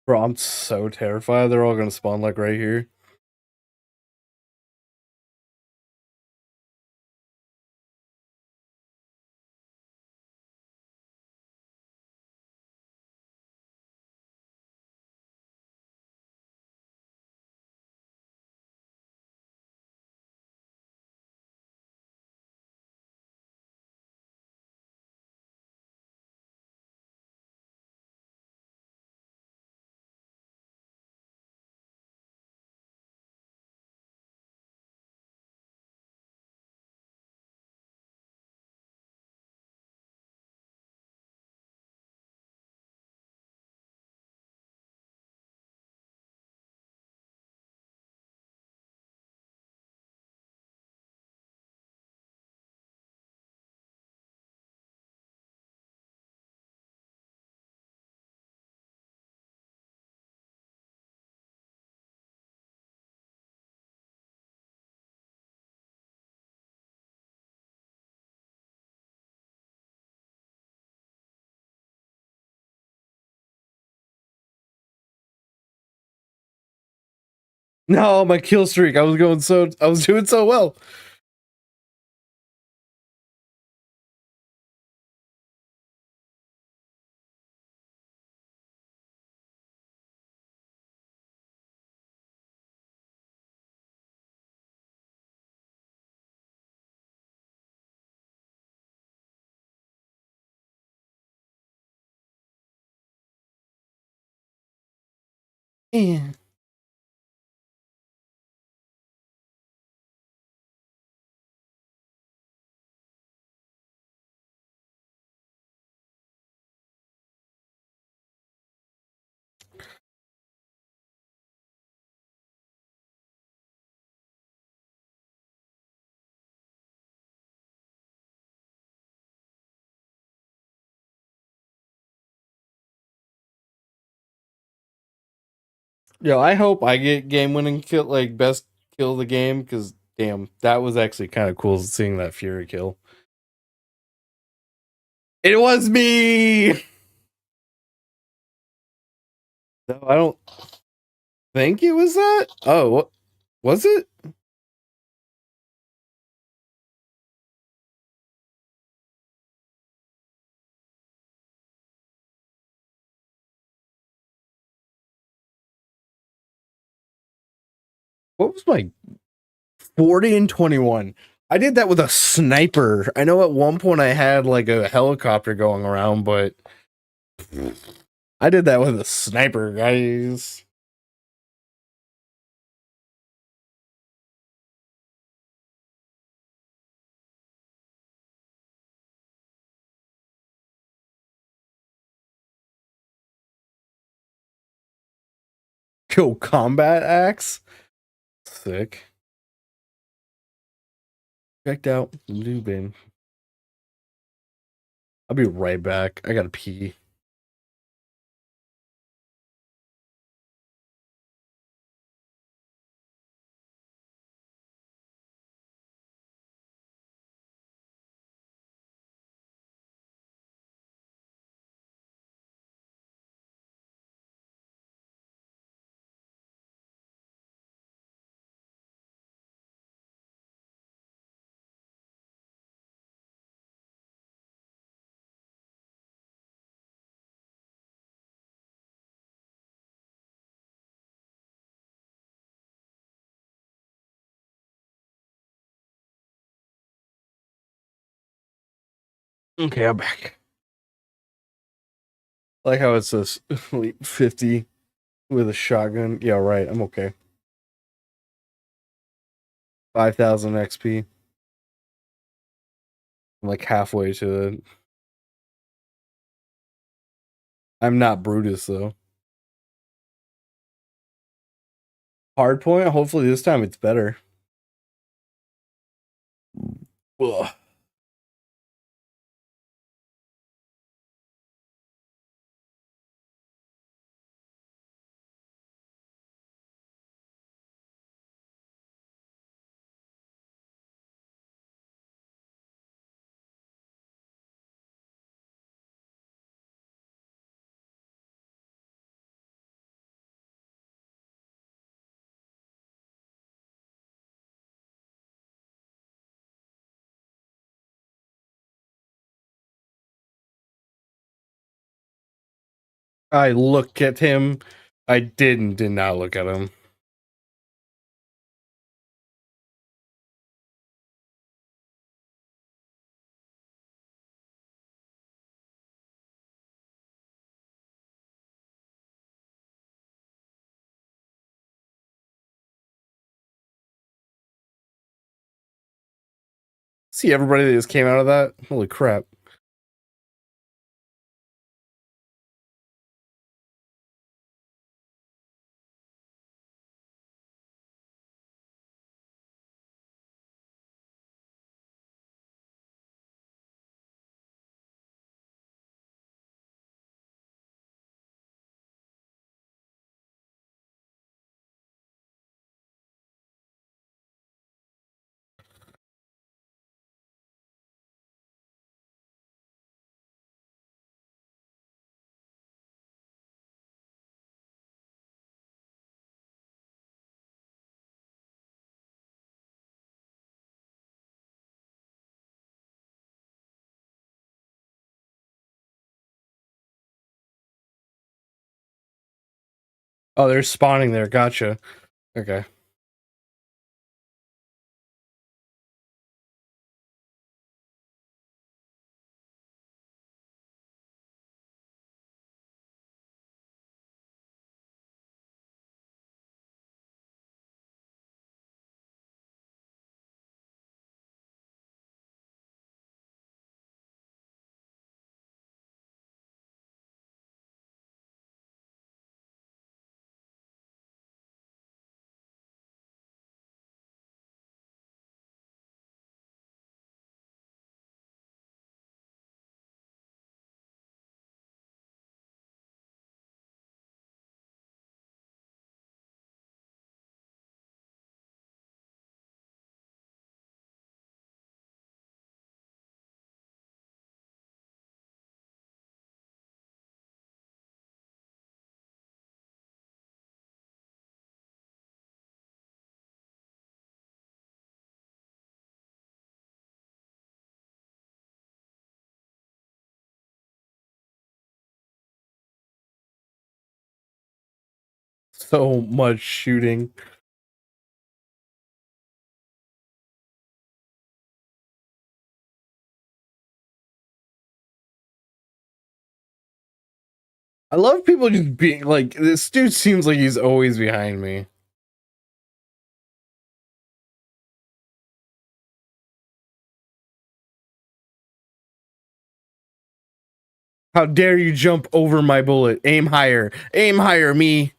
Bro, I'm so terrified they're all gonna spawn like right here. No, my kill streak. I was doing so well. Yeah. Yo, I hope I get game winning kill, like best kill of the game, because damn, that was actually kind of cool seeing that Fury kill. It was me. No, I don't think it was that. Oh, what was it? What was my 40 and 21? I did that with a sniper. I know at one point I had like a helicopter going around, but I did that with a sniper, guys. Yo, combat axe. Sick. Checked out Lubin. I'll be right back. I gotta pee. Okay, I'm back. Like how it says 50 with a shotgun. Yeah, right. I'm okay. 5,000 XP. I'm like halfway to it. I'm not Brutus though. Hardpoint. Hopefully this time it's better. Ugh. I look at him. I did not look at him. See everybody that just came out of that? Holy crap. Oh, they're spawning there. Gotcha. Okay. So much shooting. I love people just being like, this dude seems like he's always behind me. How dare you jump over my bullet? Aim higher. Aim higher, me.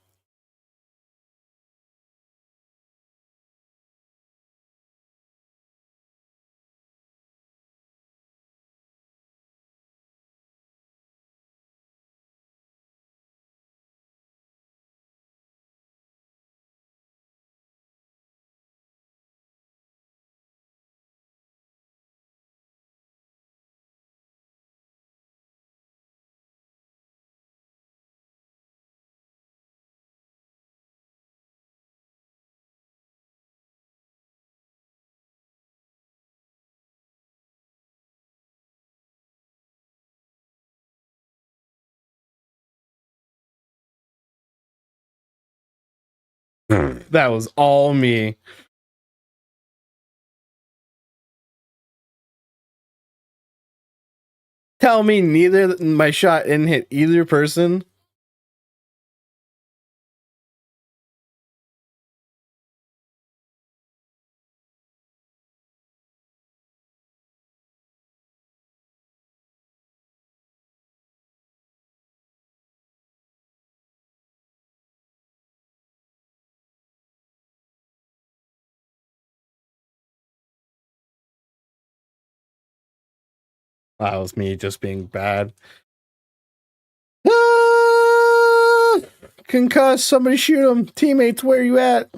That was all me. Tell me neither my shot didn't hit either person. That was me just being bad. Ah! Concuss, somebody shoot him. Teammates, where you at?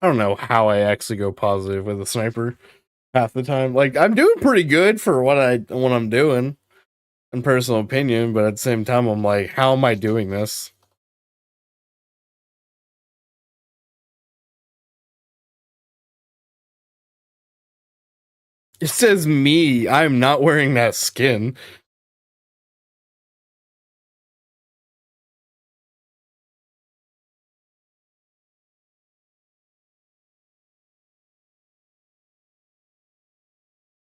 I don't know how I actually go positive with a sniper half the time. Like, I'm doing pretty good for what I'm doing, in personal opinion, but at the same time I'm like, how am I doing this? It says me. I'm not wearing that skin.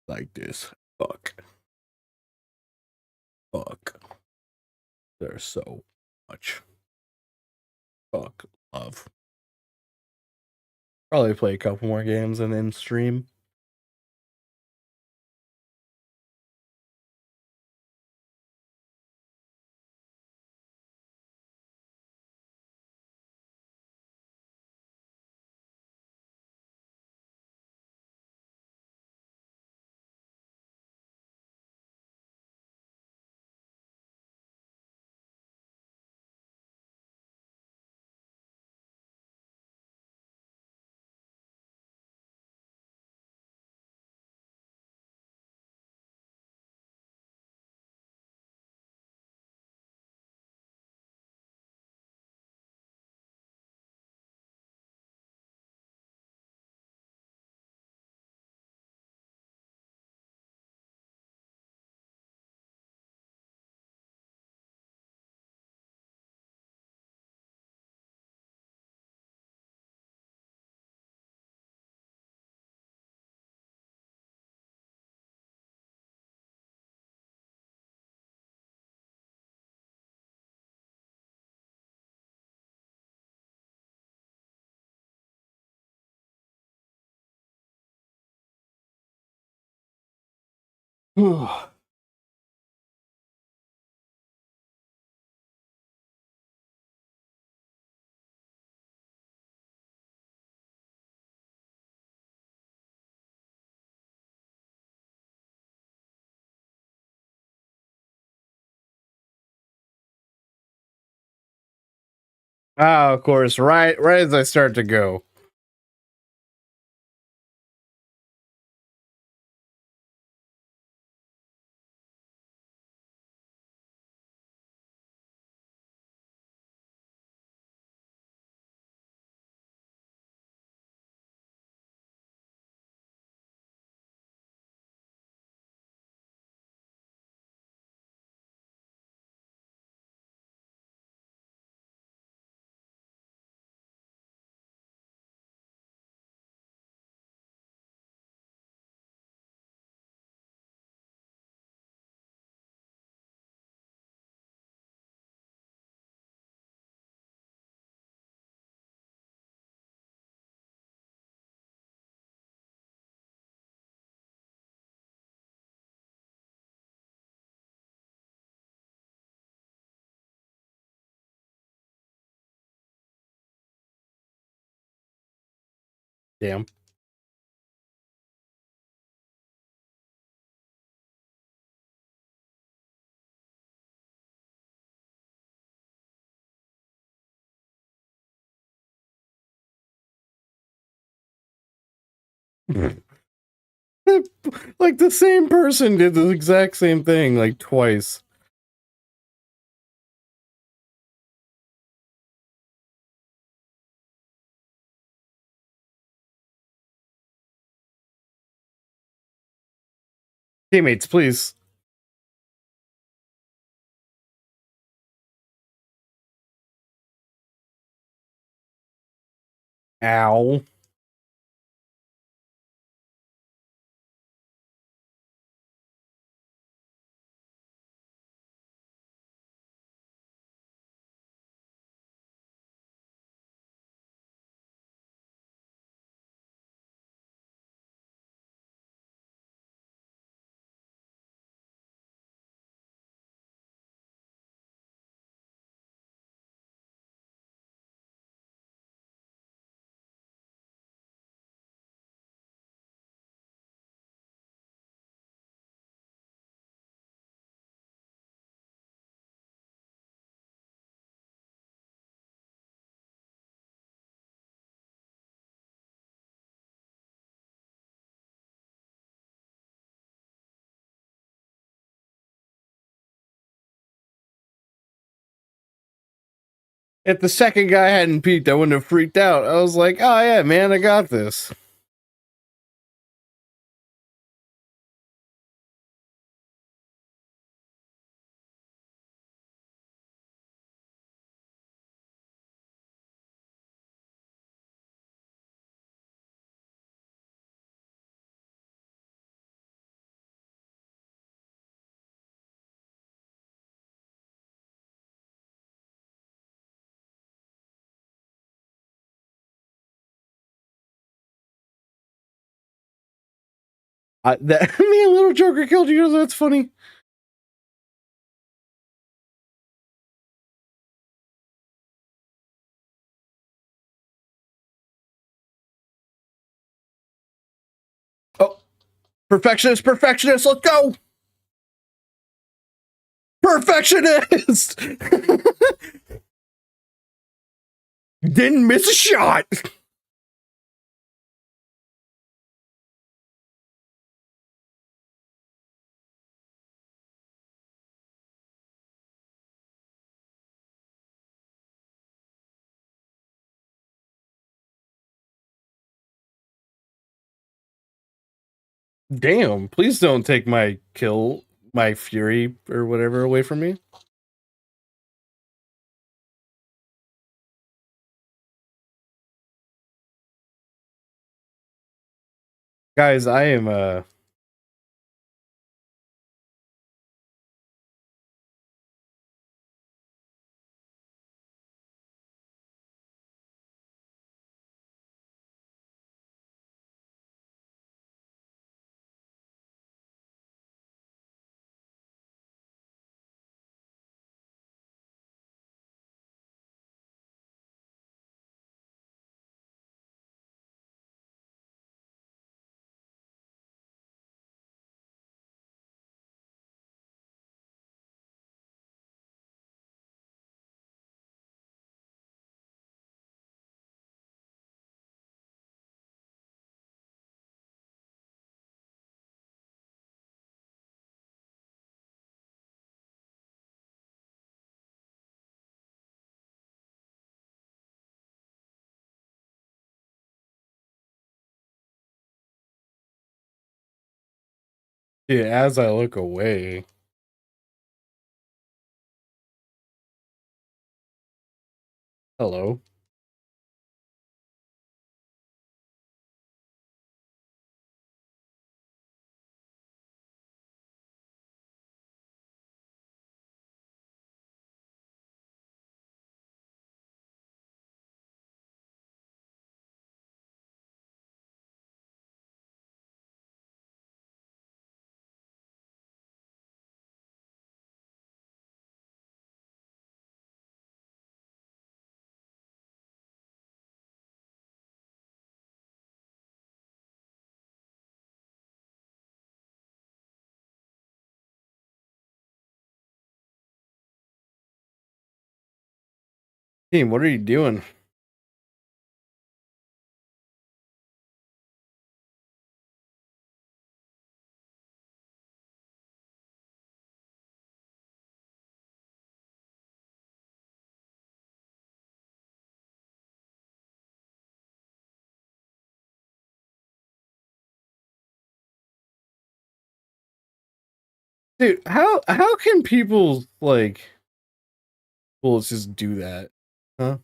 Like this. Fuck. Fuck. There's so much. Fuck. Love. Probably play a couple more games and then stream. Ah, of course. Right as I start to go. Damn. Like the same person did the exact same thing like twice. Teammates, please. Ow. If the second guy hadn't peeked, I wouldn't have freaked out. I was like, oh yeah, man, I got this. That me and Little Joker killed you. That's funny. Oh, perfectionist, perfectionist. Let's go. Perfectionist. Didn't miss a shot. Damn, please don't take my kill, my fury or whatever away from me. Guys, I am yeah, as I look away. Hello. Team, what are you doing? Dude, how can people like bullets just do that? Huh?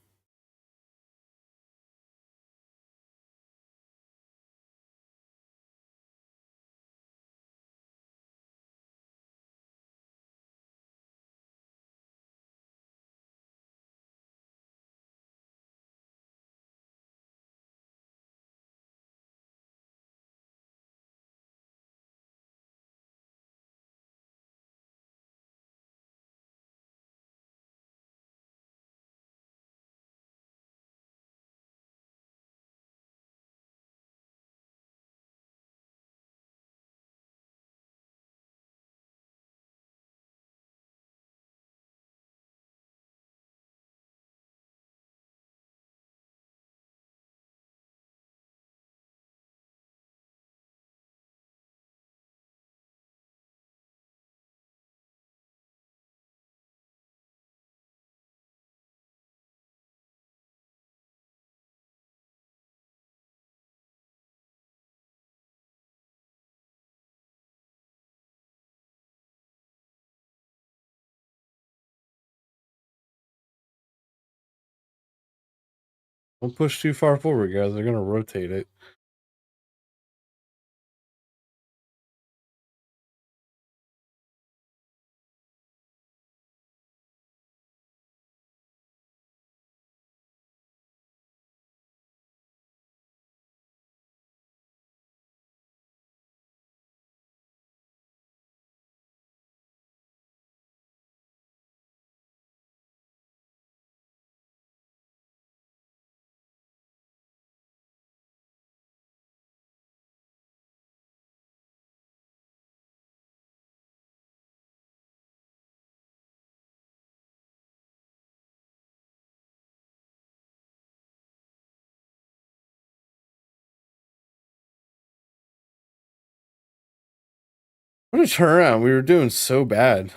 Don't push too far forward, guys. They're gonna rotate it. What a turnaround. We were doing so bad.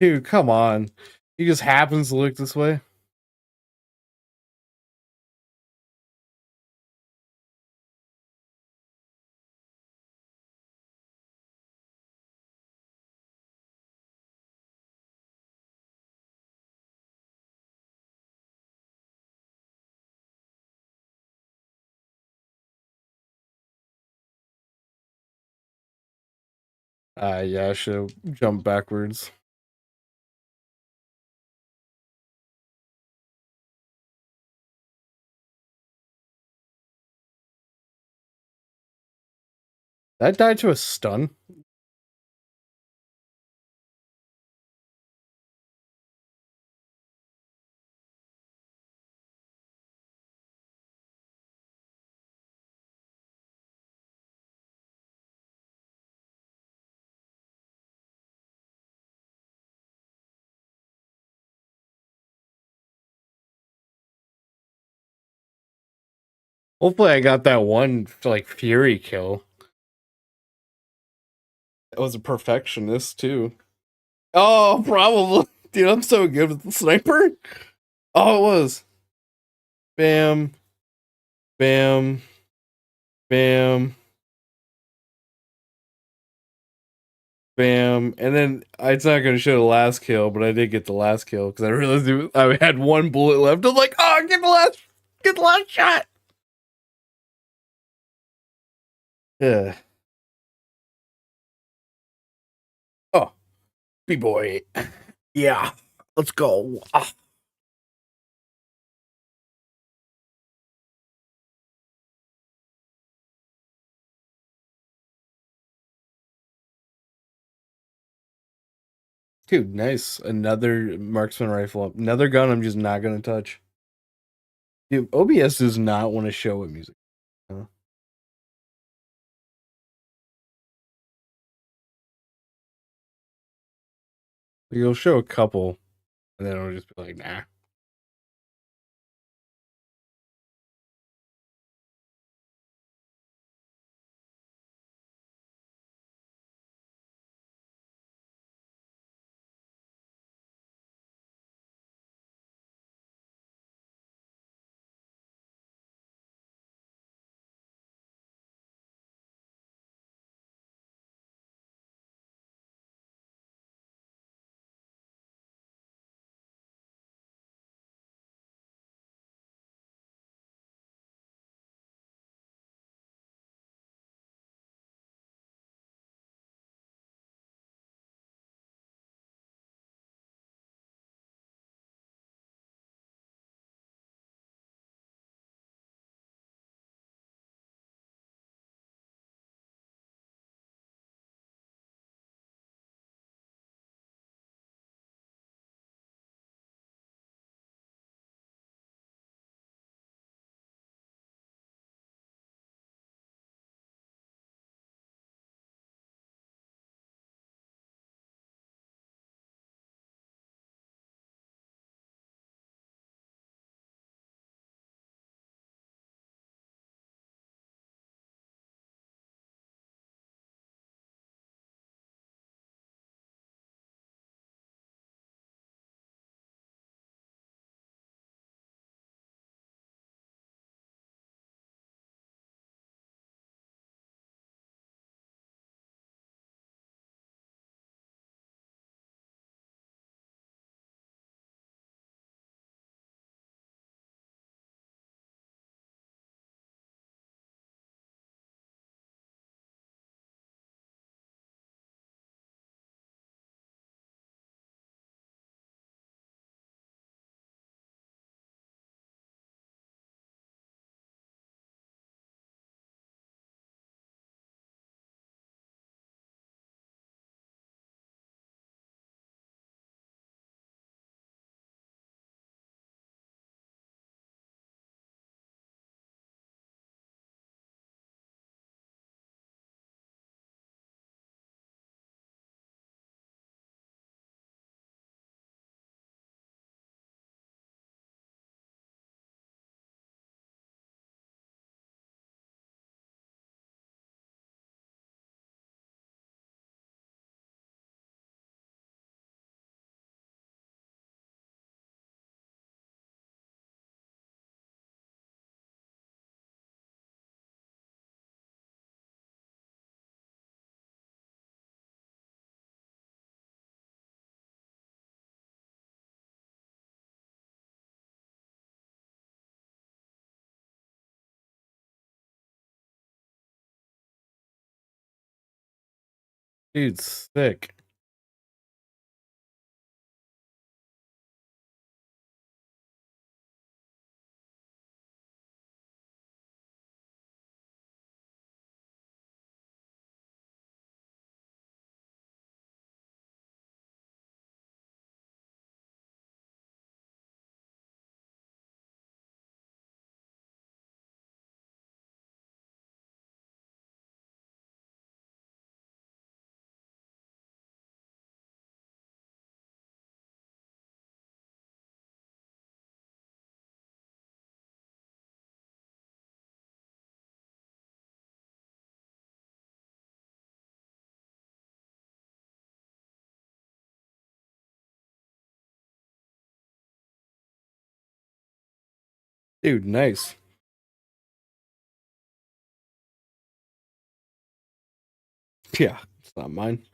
Dude, come on. He just happens to look this way. Yeah, I should have jumped backwards. That died to a stun. Hopefully I got that one like Fury kill. That was a perfectionist too. Oh, probably. Dude, I'm so good with the sniper. Oh, it was. Bam, bam, bam, bam. And then it's not going to show the last kill, but I did get the last kill because I realized I had one bullet left. I was like, oh, get the last shot. Yeah. Oh, B-boy. Yeah. Let's go. Ah. Dude, nice. Another marksman rifle. Another gun I'm just not going to touch. Dude, OBS does not want to show what music. Huh? You'll show a couple, and then it'll just be like, nah. Dude, sick. Dude, nice. Yeah, it's not mine.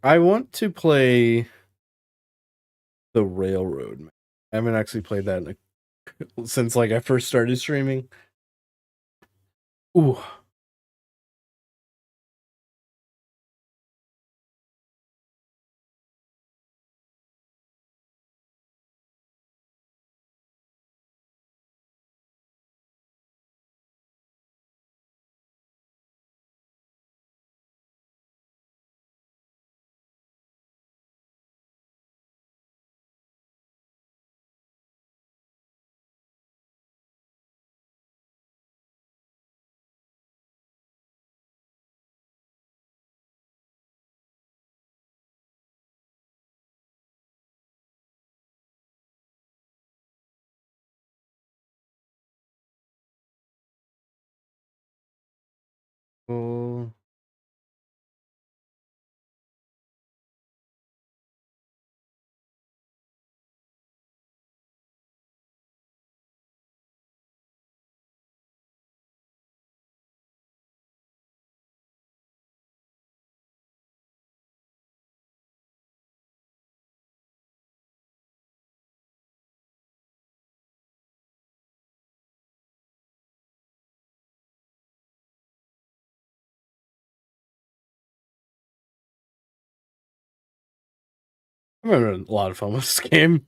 I want to play the Railroad. Man. I haven't actually played that since like I first started streaming. Ooh, oh, I'm having a lot of fun with this game.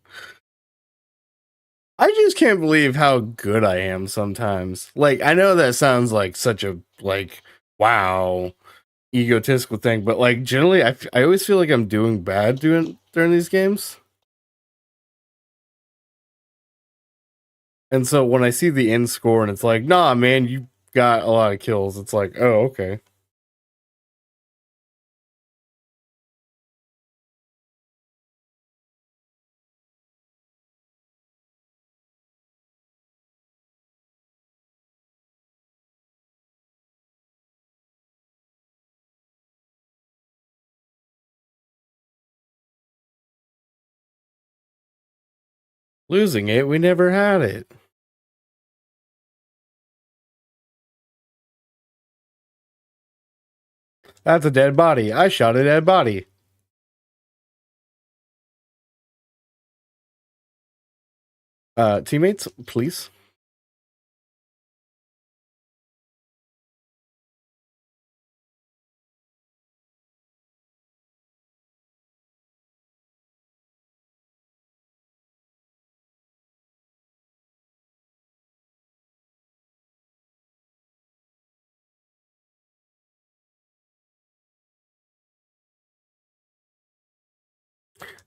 I just can't believe how good I am sometimes. Like, I know that sounds like such a like wow egotistical thing, but like generally, I always feel like I'm doing bad during these games. And so when I see the end score and it's like, nah, man, you got a lot of kills. It's like, oh, okay. Losing it, we never had it. That's a dead body. I shot a dead body. Teammates, please.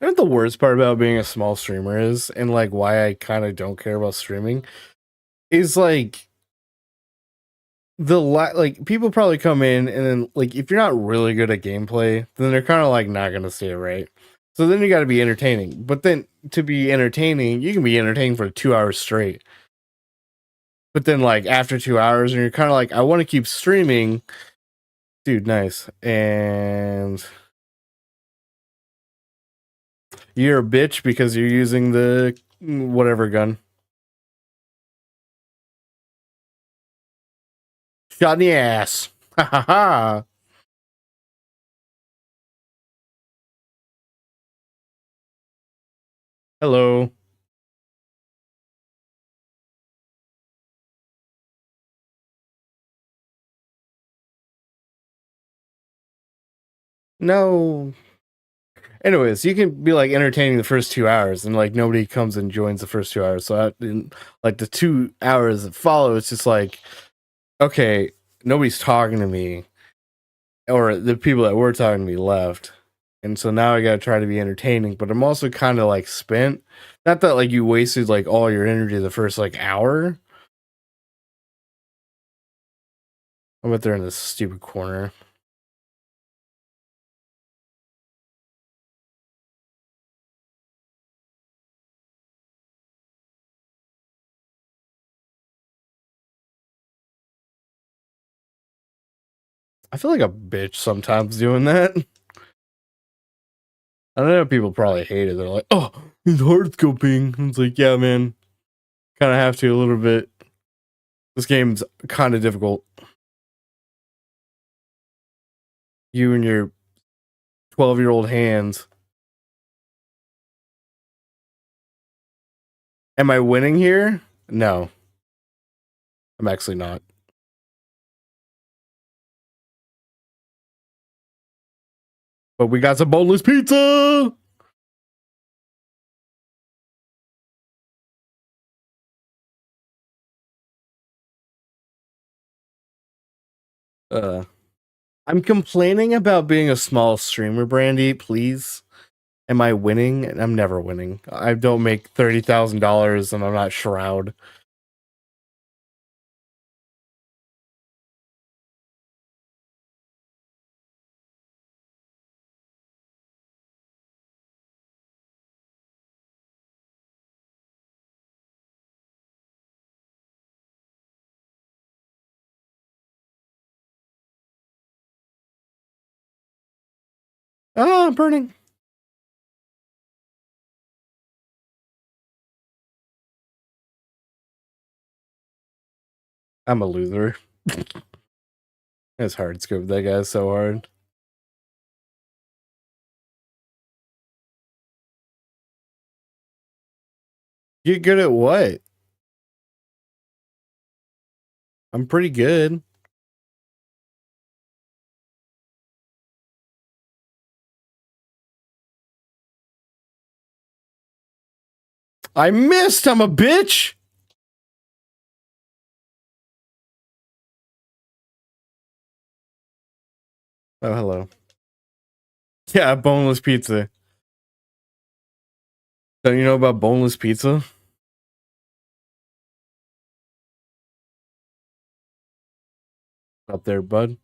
I think the worst part about being a small streamer is, and like why I kind of don't care about streaming, is like like people probably come in and then like if you're not really good at gameplay, then they're kind of like not gonna see it right. So then you got to be entertaining. But then to be entertaining, you can be entertaining for 2 hours straight. But then like after 2 hours, and you're kind of like, I want to keep streaming, dude. Nice, and you're a bitch because you're using the whatever gun. Shot in the ass. Ha ha ha. Hello. No. Anyways, you can be like entertaining the first 2 hours, and like nobody comes and joins the first 2 hours. So in like the 2 hours that follow, it's just like, okay, nobody's talking to me, or the people that were talking to me left, and so now I got to try to be entertaining. But I'm also kind of like spent. Not that like you wasted like all your energy the first like hour. I bet they're in this stupid corner. I feel like a bitch sometimes doing that. I know people probably hate it. They're like, "Oh, he's hard scoping." It's like, yeah, man, kind of have to a little bit. This game's kind of difficult. You and your 12-year-old hands. Am I winning here? No, I'm actually not. But we got some boneless pizza. Uh, I'm complaining about being a small streamer, Brandy. Please, am I winning? I'm never winning. I don't make $30,000, and I'm not Shroud. Oh, I'm burning. I'm a loser. It's hard scope. That guy's so hard. Get good at what? I'm pretty good. I missed. I'm a bitch. Oh, hello. Yeah, boneless pizza. Don't you know about boneless pizza? Up there, bud.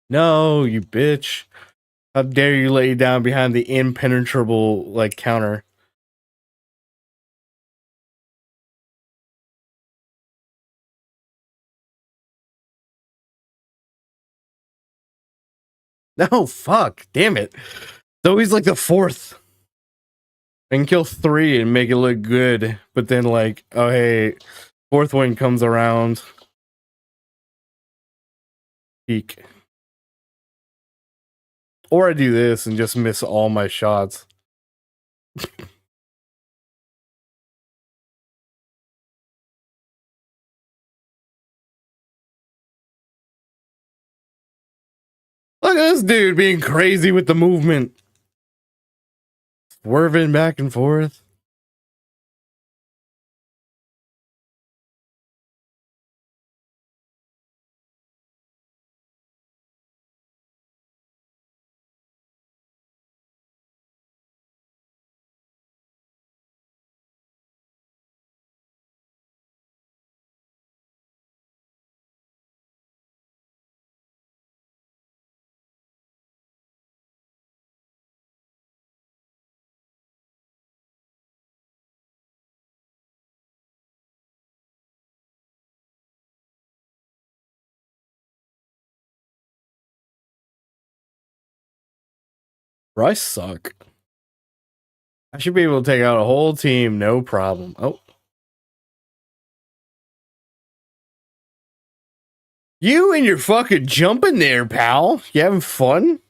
No, you bitch. How dare you lay down behind the impenetrable like counter? No, fuck. Damn it. It's always like the fourth. I can kill 3 and make it look good, but then like, oh hey, fourth one comes around. Peek. Or I do this and just miss all my shots. Look at this dude being crazy with the movement. Swerving back and forth. Bro, I suck. I should be able to take out a whole team, no problem. Oh. You and your fucking jumping there, pal. You having fun?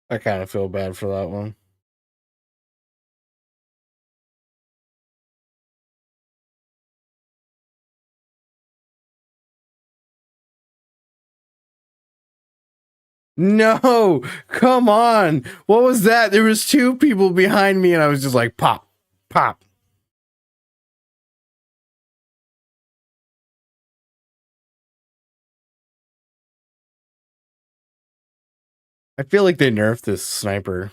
I kind of feel bad for that one. No, come on. What was that? There was two people behind me and I was just like, pop, pop. I feel like they nerfed this sniper.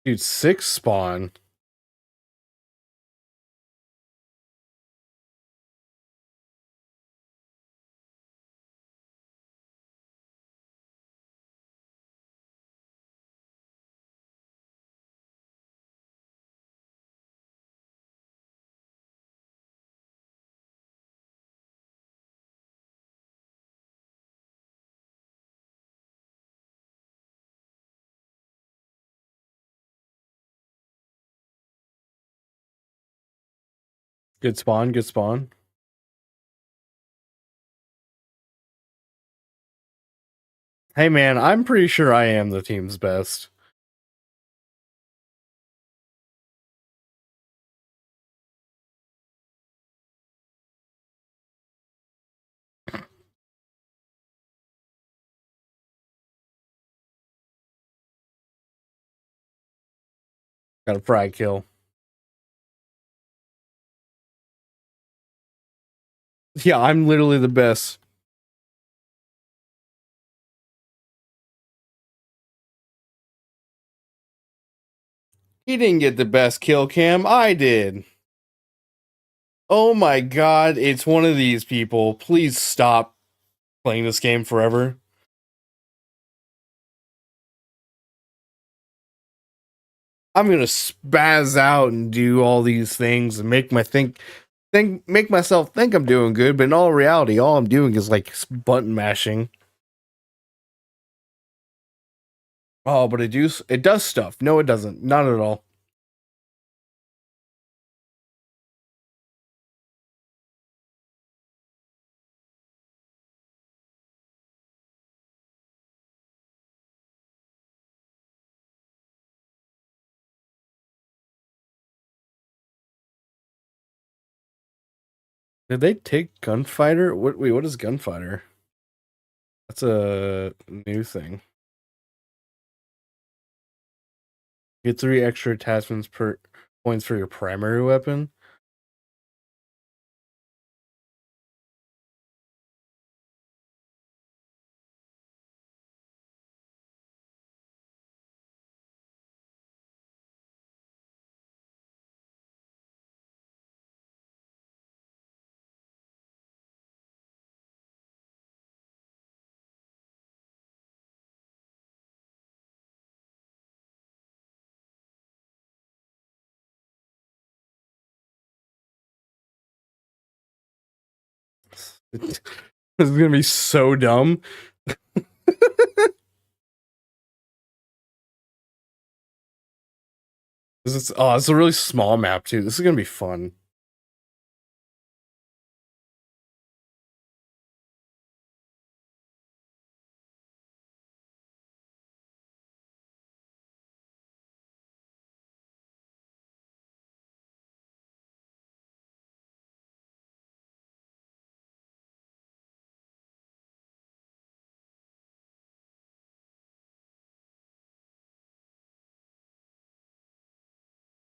Dude, 6 spawn. Good spawn, good spawn. Hey man, I'm pretty sure I am the team's best. Got a frag kill. Yeah, I'm literally the best. He didn't get the best kill cam. I did. Oh my god, it's one of these people. Please stop playing this game forever. I'm gonna spaz out and do all these things and make myself think I'm doing good, but in all reality, all I'm doing is like button mashing. Oh, but it does stuff. No, it doesn't. Not at all. Did they take gunfighter? Wait, what is gunfighter? That's a new thing. Get 3 extra attachments per points for your primary weapon. This is gonna be so dumb. It's a really small map too. This is gonna be fun.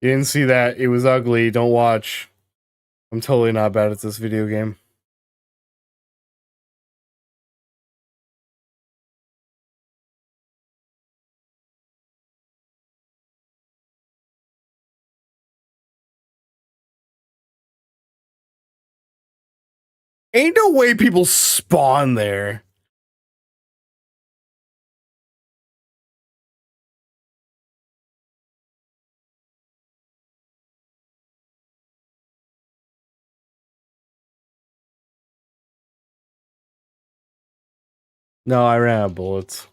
You didn't see that. It was ugly. Don't watch. I'm totally not bad at this video game. Ain't no way people spawn there. No, I ran out of bullets.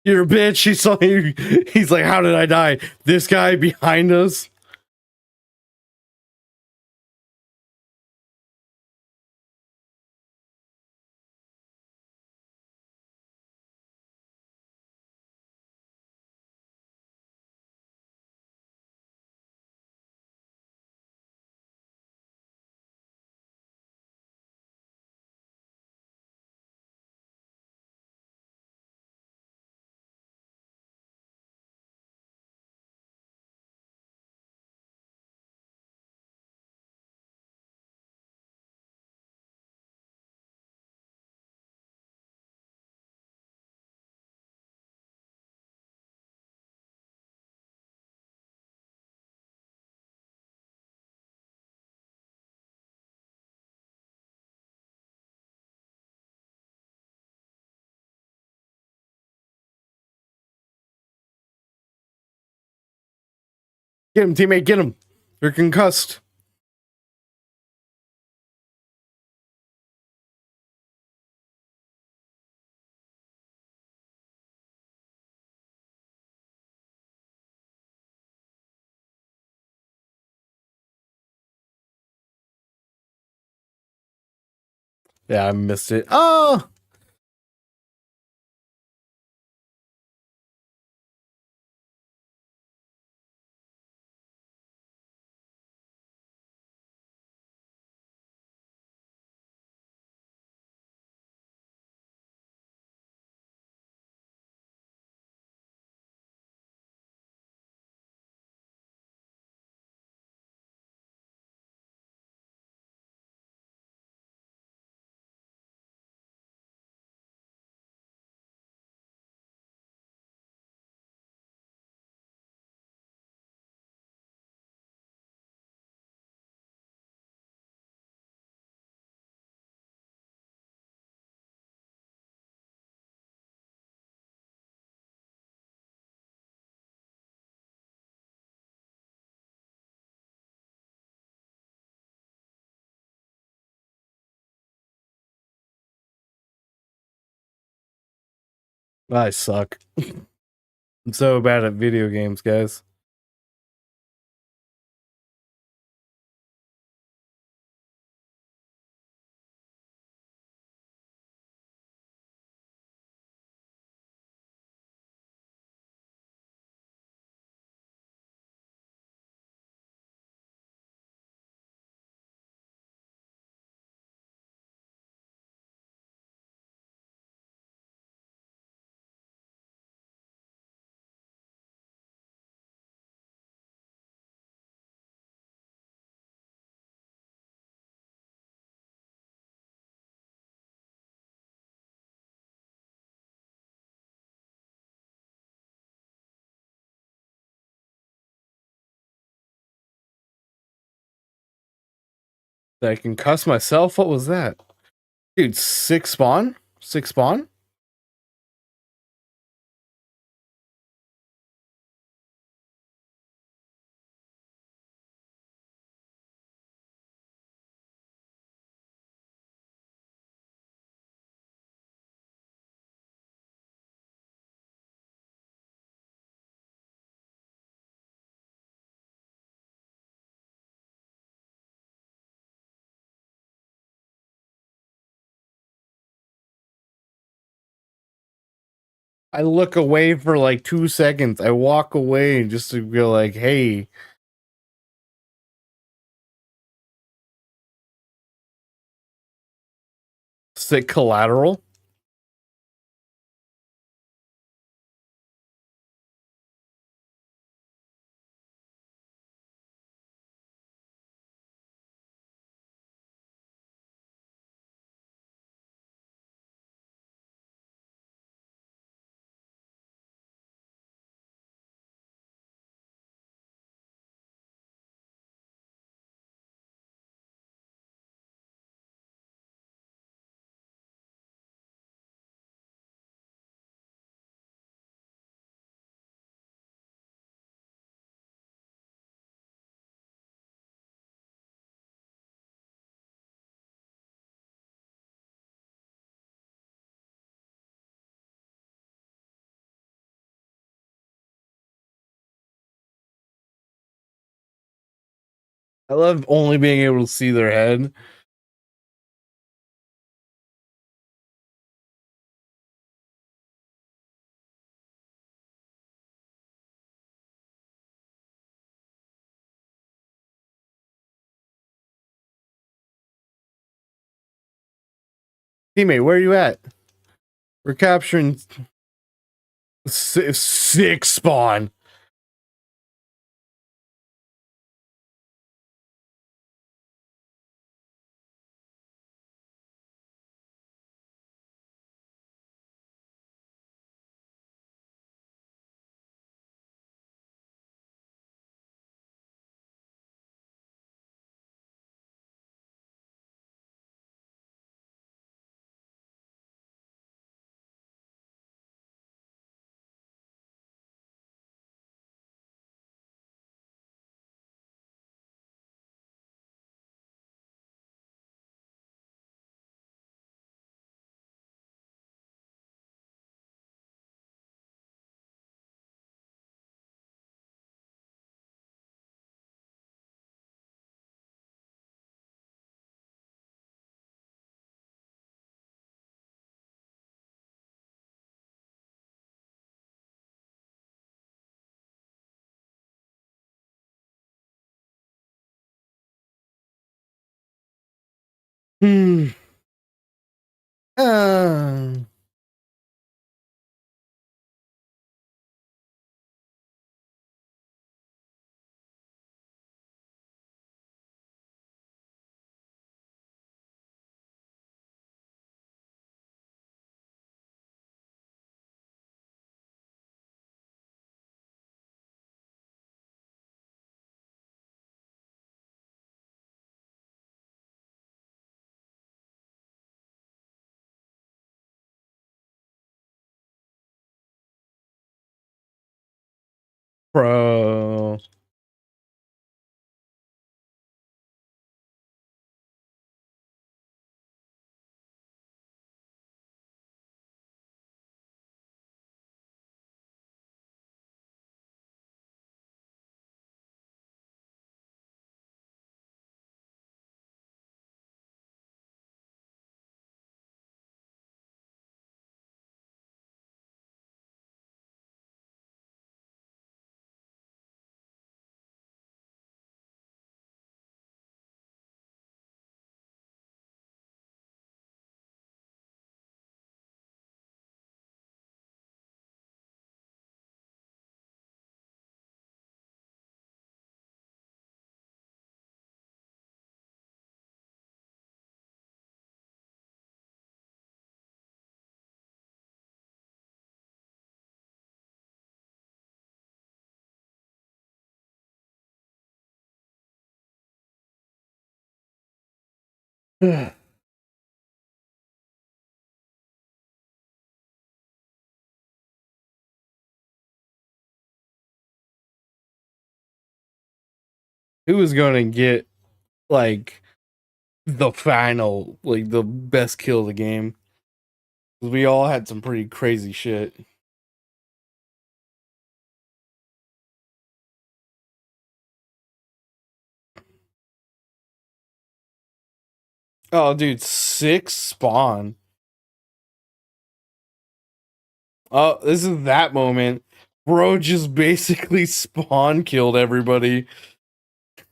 You're a bitch. He saw you. He's like, how did I die? This guy behind us. Get him, teammate. Get him. You're concussed. Yeah, I missed it. Oh! I suck. I'm so bad at video games, guys. That I can cuss myself? What was that? Dude, 6 spawn? 6 spawn? I look away for like 2 seconds. I walk away just to go like, hey. Sick collateral. I love only being able to see their head. Teammate, where are you at? We're capturing 6 spawn. Hmm. Uh, bro. Who was gonna get like the final, like the best kill of the game? 'Cause we all had some pretty crazy shit. Oh, dude, 6 spawn. Oh, this is that moment. Bro just basically spawn killed everybody.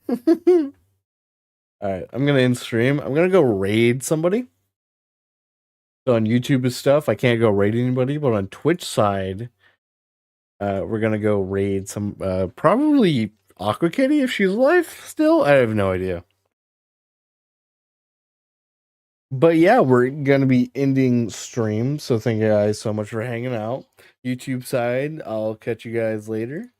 Alright, I'm gonna end stream. I'm gonna go raid somebody. So on YouTube and stuff, I can't go raid anybody, but on Twitch side, we're gonna go raid some probably Aqua Kitty if she's alive still. I have no idea. But yeah, we're gonna be ending stream. So thank you guys so much for hanging out. YouTube side, I'll catch you guys later.